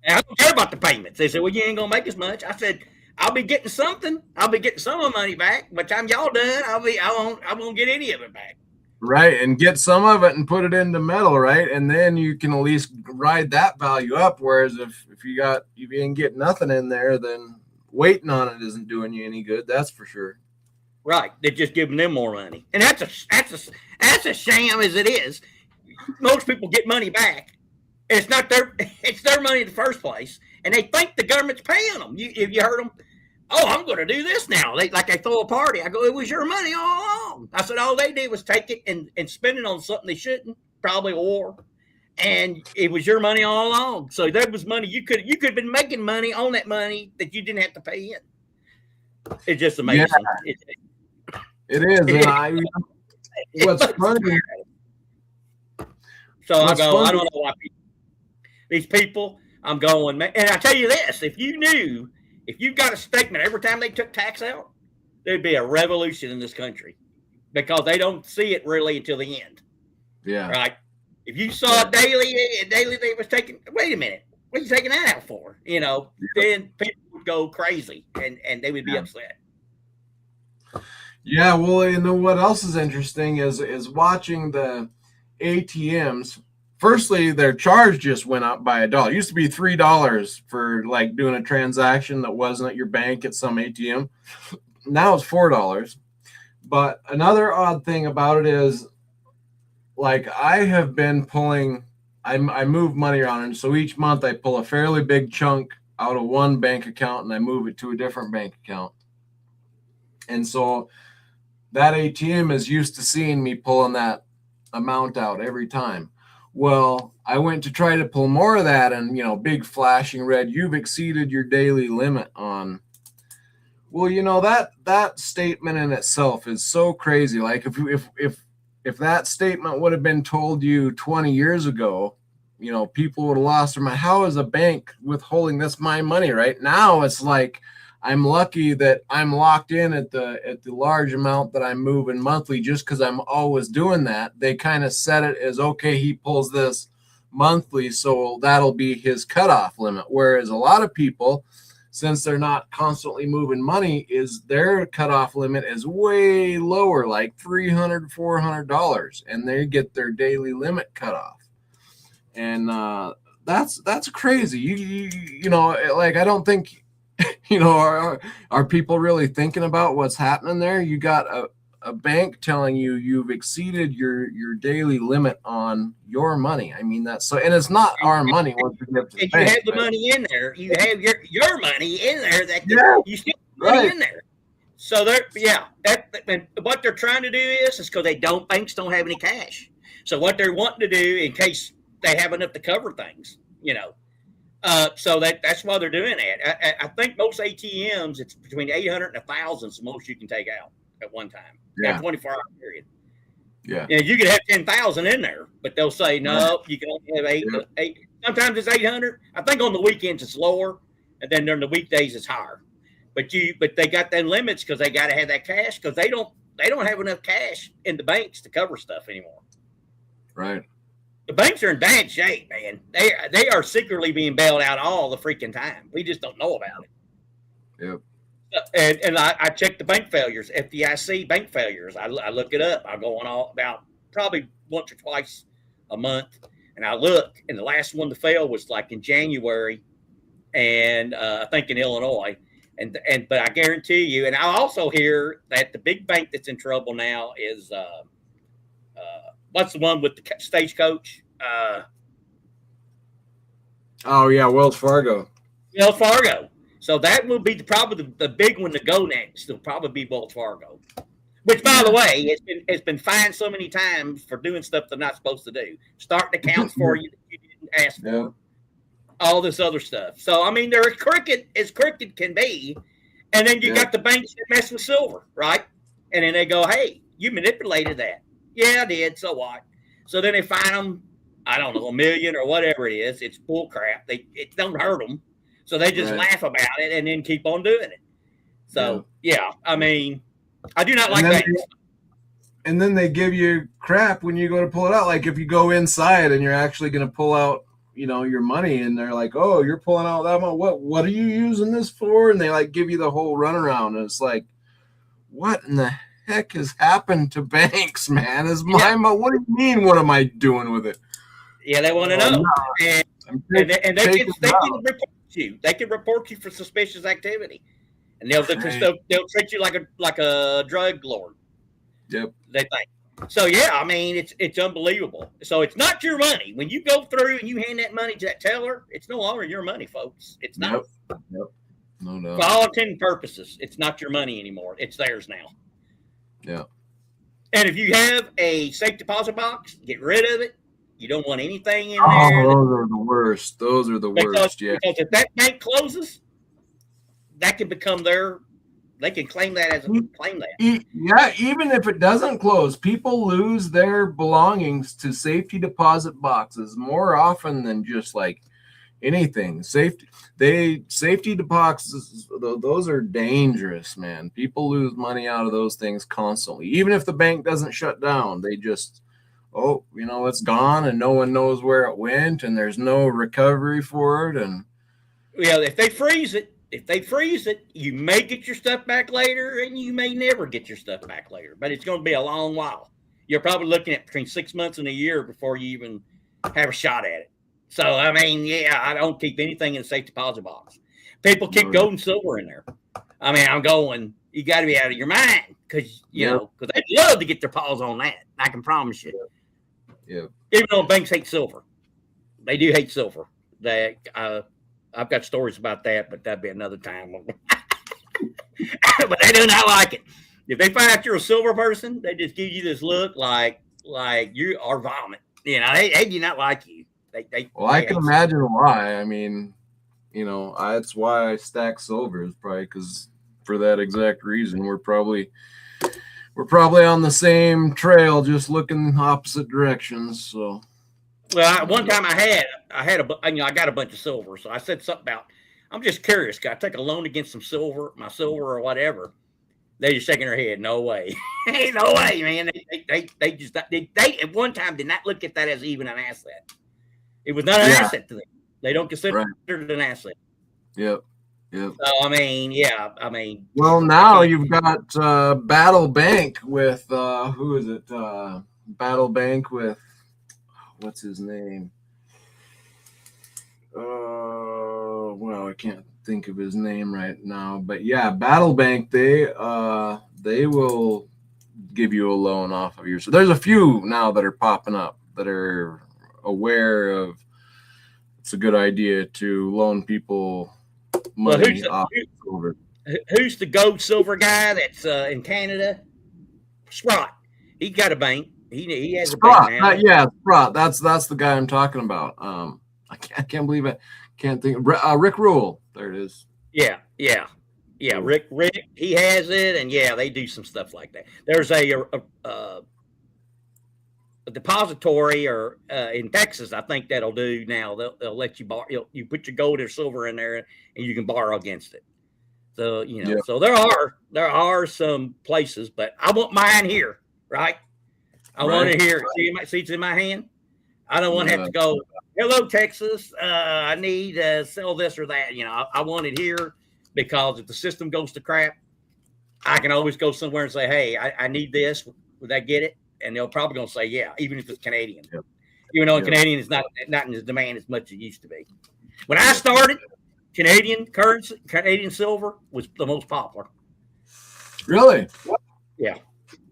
I don't care about the payments. They said, "Well, you ain't going to make as much." I said, I'll be getting something. I'll be getting some of my money back. By the time y'all done, I won't get any of it back. Right, and get some of it and put it into metal, right? And then you can at least ride that value up. Whereas if you didn't get nothing in there, then waiting on it isn't doing you any good. That's for sure. Right, they're just giving them more money, and that's a sham as it is. Most people get money back. It's not it's their money in the first place, and they think the government's paying them. If you heard them, oh, I'm going to do this now. They throw a party. I go, it was your money all along. I said, all they did was take it and spend it on something they shouldn't, probably war. And it was your money all along. So that was money you could have been making money on that money that you didn't have to pay in. It's just amazing. Yeah, it is. And what's funny. So I go, I don't know why these people, I'm going, man. And I tell you this, if you got a statement every time they took tax out, there'd be a revolution in this country because they don't see it really until the end. Yeah. Right. If you saw daily they was taking, wait a minute, what are you taking that out for? Then people would go crazy and they would be upset. Yeah. Well, what else is interesting is watching the ATMs. Firstly, their charge just went up by $1. It used to be $3 for like doing a transaction that wasn't at your bank at some ATM. Now it's $4. But another odd thing about it is, like, I have been pulling, I move money around, and so each month I pull a fairly big chunk out of one bank account and I move it to a different bank account. And so that ATM is used to seeing me pulling that amount out every time. Well, I went to try to pull more of that, and big flashing red, you've exceeded your daily limit on. Well, that statement in itself is so crazy. Like if that statement would have been told you 20 years ago, people would have lost their mind. How is a bank withholding this my money? Right now, it's like I'm lucky that I'm locked in at the large amount that I'm moving monthly just because I'm always doing that. They kind of set it as, okay, he pulls this monthly, so that'll be his cutoff limit. Whereas a lot of people, since they're not constantly moving money, is their cutoff limit is way lower, like $300, $400, and they get their daily limit cut off. And that's crazy. Like, I don't think, are people really thinking about what's happening there? You got a bank telling you you've exceeded your daily limit on your money. I mean, that's so, and it's not our money. Once we get to the bank, you have the money in there. You have your money in there. You still have money in there. So what they're trying to do is because banks don't have any cash. So what they're wanting to do in case they have enough to cover things, so that's why they're doing that. I think most ATMs, it's between 800 and 1,000 is the most you can take out at one time. Yeah. 24-hour period. Yeah. And you can have 10,000 in there, but they'll say, no, you can only have eight. Sometimes it's 800. I think on the weekends it's lower, and then during the weekdays it's higher. But they got them limits because they got to have that cash because they don't have enough cash in the banks to cover stuff anymore. Right. The banks are in bad shape, man. They are secretly being bailed out all the freaking time. We just don't know about it. Yep. And I check the bank failures, FDIC bank failures. I look it up. I go on about probably once or twice a month, and I look. And the last one to fail was like in January, and I think in Illinois. But I guarantee you, and I also hear that the big bank that's in trouble now is what's the one with the Stagecoach? Oh yeah, Wells Fargo. Wells Fargo. So that will be probably the big one to go next. It'll probably be Wells Fargo. Which, by the way, it's been fined so many times for doing stuff they're not supposed to do. Starting accounts for you that you didn't ask for. Yeah. All this other stuff. So, I mean, they're as crooked can be. And then you got the banks that mess with silver, right? And then they go, hey, you manipulated that. Yeah, I did. So what? So then they fine them, I don't know, $1 million or whatever it is. It's bull crap. It don't hurt them. So they just laugh about it and then keep on doing it. So, I mean, I do not like that. And then they give you crap when you go to pull it out. Like if you go inside and you're actually going to pull out your money, and they're like, oh, you're pulling out that money. What are you using this for? And they like give you the whole runaround. And it's like, what in the heck has happened to banks, man? What do you mean? What am I doing with it? Yeah, they want to know. No. And they can report you. They can report you for suspicious activity, and they'll treat you like a drug lord. Yep. They think. So yeah, I mean, it's unbelievable. So it's not your money. When you go through and you hand that money to that teller, it's no longer your money, folks. It's not. Yep. No doubt. For all intents and purposes, it's not your money anymore. It's theirs now. Yeah. And if you have a safe deposit box, get rid of it. You don't want anything in there. Oh, those are the worst. Those are the worst. Yeah. Because if that bank closes, that can become they can claim that as claim that. Yeah, even if it doesn't close, people lose their belongings to safety deposit boxes more often than just like anything. Safety deposits, those are dangerous, man. People lose money out of those things constantly. Even if the bank doesn't shut down, they just, it's gone and no one knows where it went and there's no recovery for it. And if they freeze it, you may get your stuff back later and you may never get your stuff back later, but it's going to be a long while. You're probably looking at between 6 months and a year before you even have a shot at it. So, I mean, I don't keep anything in a safe deposit box. People keep gold and silver in there. I mean, I'm going, you got to be out of your mind because they'd love to get their paws on that. I can promise you. Yeah. Even though banks hate silver, they do hate silver. I've got stories about that, but that'd be another time. But they do not like it. If they find out you're a silver person, they just give you this look like you are vomit. They do not like you. I can imagine why. I mean, that's why I stack silver, is probably because for that exact reason. We're probably on the same trail, just looking opposite directions. So, well, one time I got a bunch of silver, so I said something about, I'm just curious. Can I take a loan against my silver or whatever? They just shaking their head. No way. Ain't no way, man. They just at one time did not look at that as even an asset. It was not an asset to them. They don't consider it an asset. Yep. So, I mean. Well, now you've got Battle Bank with, who is it? Battle Bank with, what's his name? Well, I can't think of his name right now. But yeah, Battle Bank, they will give you a loan off of yours. So there's a few now that are popping up that are aware of it's a good idea to loan people money off silver. Who's the gold silver guy that's in Canada? Sprott. He got a bank. He has Sprott. A bank now. Sprott. That's the guy I'm talking about. I can't believe it. Can't think. Rick Rule. There it is. Yeah. Rick. He has it, and they do some stuff like that. There's a depository or in Texas, I think that'll do now. They'll let you borrow. You put your gold or silver in there, and you can borrow against it. So so there are some places, but I want mine here, right? I want it here. See it's in my hand. I don't want to have to go, hello, Texas. I need to sell this or that. I want it here because if the system goes to crap, I can always go somewhere and say, hey, I need this. Would I get it? And they'll probably going to say, yeah, even if it's Canadian. Yep. Even though Canadian is not in demand as much as it used to be. When I started, Canadian currency, Canadian silver was the most popular. Really? Yeah.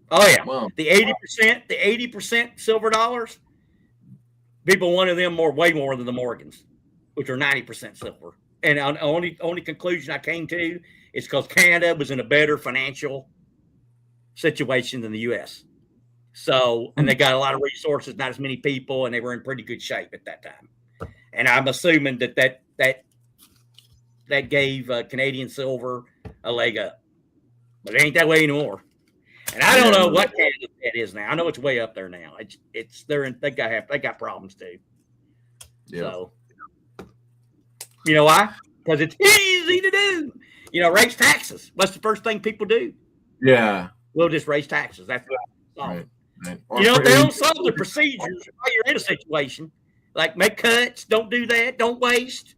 Oh yeah. Wow. The 80% silver dollars, people wanted them way more than the Morgans, which are 90% silver. And the only conclusion I came to is because Canada was in a better financial situation than the U.S. So, and they got a lot of resources, not as many people, and they were in pretty good shape at that time. And I'm assuming that gave Canadian silver a leg up, but it ain't that way anymore. And I don't know what Canada debt is now. I know it's way up there now. They got problems too. Yeah. So, you know why? Because it's easy to do. Raise taxes. What's the first thing people do? Yeah. We'll just raise taxes. That's right. Right. They don't solve the procedures while you're in a situation. Like, make cuts. Don't do that. Don't waste.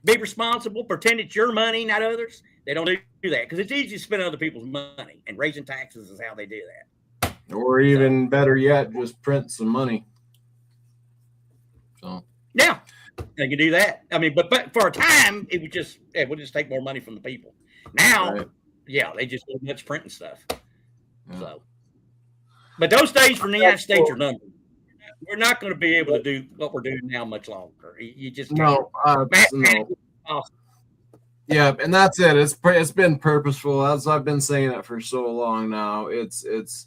Be responsible. Pretend it's your money, not others. They don't do that because it's easy to spend other people's money, and raising taxes is how they do that. Or even better yet, just print some money. So yeah, they can do that. I mean, but for a time, it would just take more money from the people. Now, right. yeah, they just do much printing stuff. Yeah. So, but those days from the United States are numbered. We're not going to be able to do what we're doing now much longer. You just no. awesome. Yeah, and that's it. It's been purposeful. As I've been saying it for so long now. It's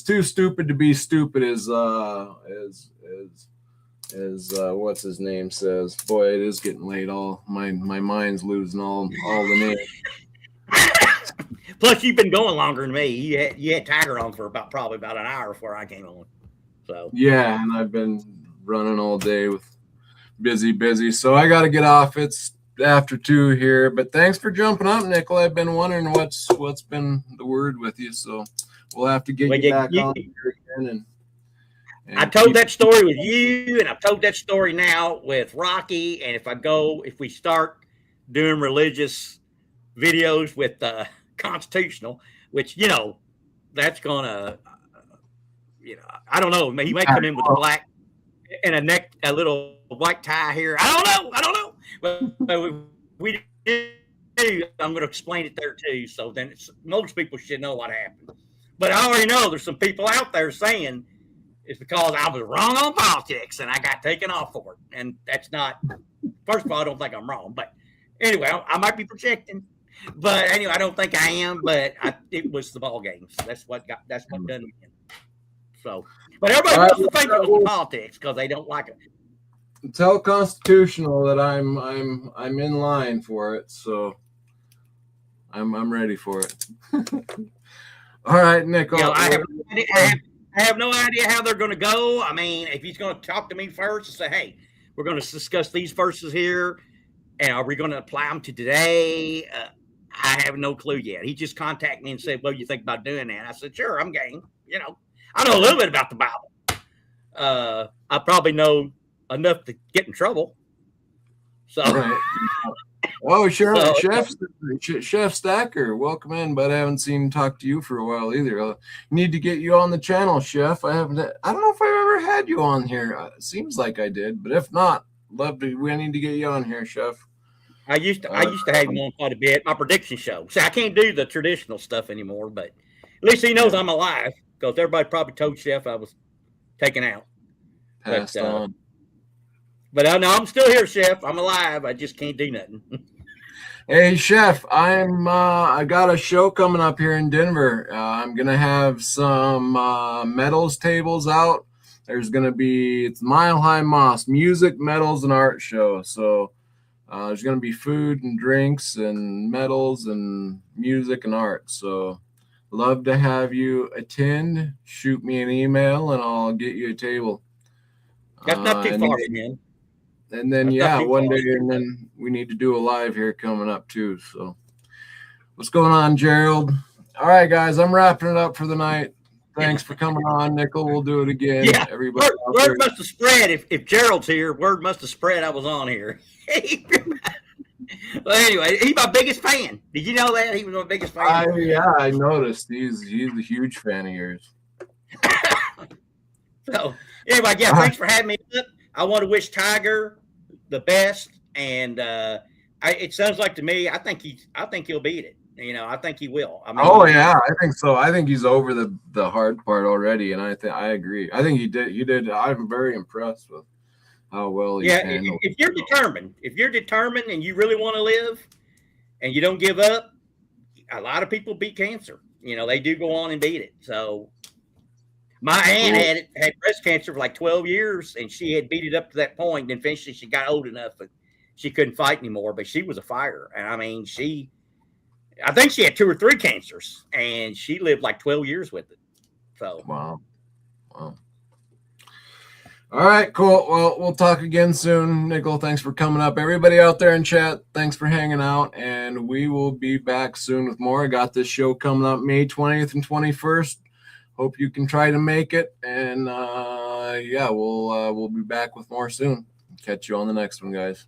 too stupid to be stupid. As what's his name says. Boy, it is getting late. All my mind's losing all the names. Plus, you've been going longer than me. You had Tiger on for probably about an hour before I came on. So yeah, and I've been running all day with busy. So I got to get off. It's after 2 here. But thanks for jumping up, Nickel. I've been wondering what's been the word with you. So we'll have to get you back on here again. And I told that story with you, and I've told that story now with Rocky. And if we start doing religious videos with constitutional, which that's gonna, I don't know. He may come in with a black and a little white tie here. I don't know. But we do. I'm going to explain it there too. So then most people should know what happened. But I already know there's some people out there saying it's because I was wrong on politics and I got taken off for it. And that's not. First of all, I don't think I'm wrong. But anyway, I might be projecting. But anyway, I don't think I am. But it was the ball games. That's what done me. So, but everybody wants to think it was politics because they don't like it. Tell Constitutional that I'm in line for it, so I'm ready for it. All right, Nick. I have no idea how they're going to go. I mean, if he's going to talk to me first and say, "Hey, we're going to discuss these verses here, and are we going to apply them to today?" I have no clue yet. He just contacted me and said, "What do you think about doing that?" I said, "Sure, I'm game." I know a little bit about the Bible. I probably know enough to get in trouble. So, right. Oh, sure. Chef Stacker, welcome in, but I haven't seen talk to you for a while either. Need to get you on the channel, Chef. I don't know if I've ever had you on here. Seems like I did, but if not, we need to get you on here, Chef. I used to have him on quite a bit. My prediction show. See, I can't do the traditional stuff anymore, but at least he knows I'm alive. Because everybody probably told Chef I was taken out. Passed on. But I'm still here, Chef. I'm alive. I just can't do nothing. Hey, Chef, I got a show coming up here in Denver. I'm gonna have some metals tables out. There's gonna be it's Mile High Moss music, metals, and art show. So there's gonna be food and drinks and metals and music and art. So love to have you attend. Shoot me an email and I'll get you a table. That's not too far, man. And then one day, and then we need to do a live here coming up too. So what's going on, Gerald? All right, guys, I'm wrapping it up for the night. Thanks for coming on, Nickel. We'll do it again. Yeah, everybody. Word must have spread. If Gerald's here, word must have spread I was on here. Well, anyway, he's my biggest fan. Did you know that? He was my biggest fan. I noticed. He's a huge fan of yours. So, anyway, thanks for having me up. I want to wish Tiger the best, and it sounds like to me, I think he'll beat it. I think he will. I mean, I think so. I think he's over the hard part already, and I agree. I think he did. I'm very impressed with how well he handled. If you're determined and you really want to live and you don't give up, a lot of people beat cancer. They do go on and beat it. So my aunt had breast cancer for like 12 years and she had beat it up to that point. And eventually she got old enough and she couldn't fight anymore, but she was a fighter. And I mean, I think she had 2 or 3 cancers and she lived like 12 years with it. So, wow. All right, cool. Well, we'll talk again soon. Nickel, thanks for coming up. Everybody out there in chat, thanks for hanging out. And we will be back soon with more. I got this show coming up May 20th and 21st. Hope you can try to make it. And yeah, we'll be back with more soon. Catch you on the next one, guys.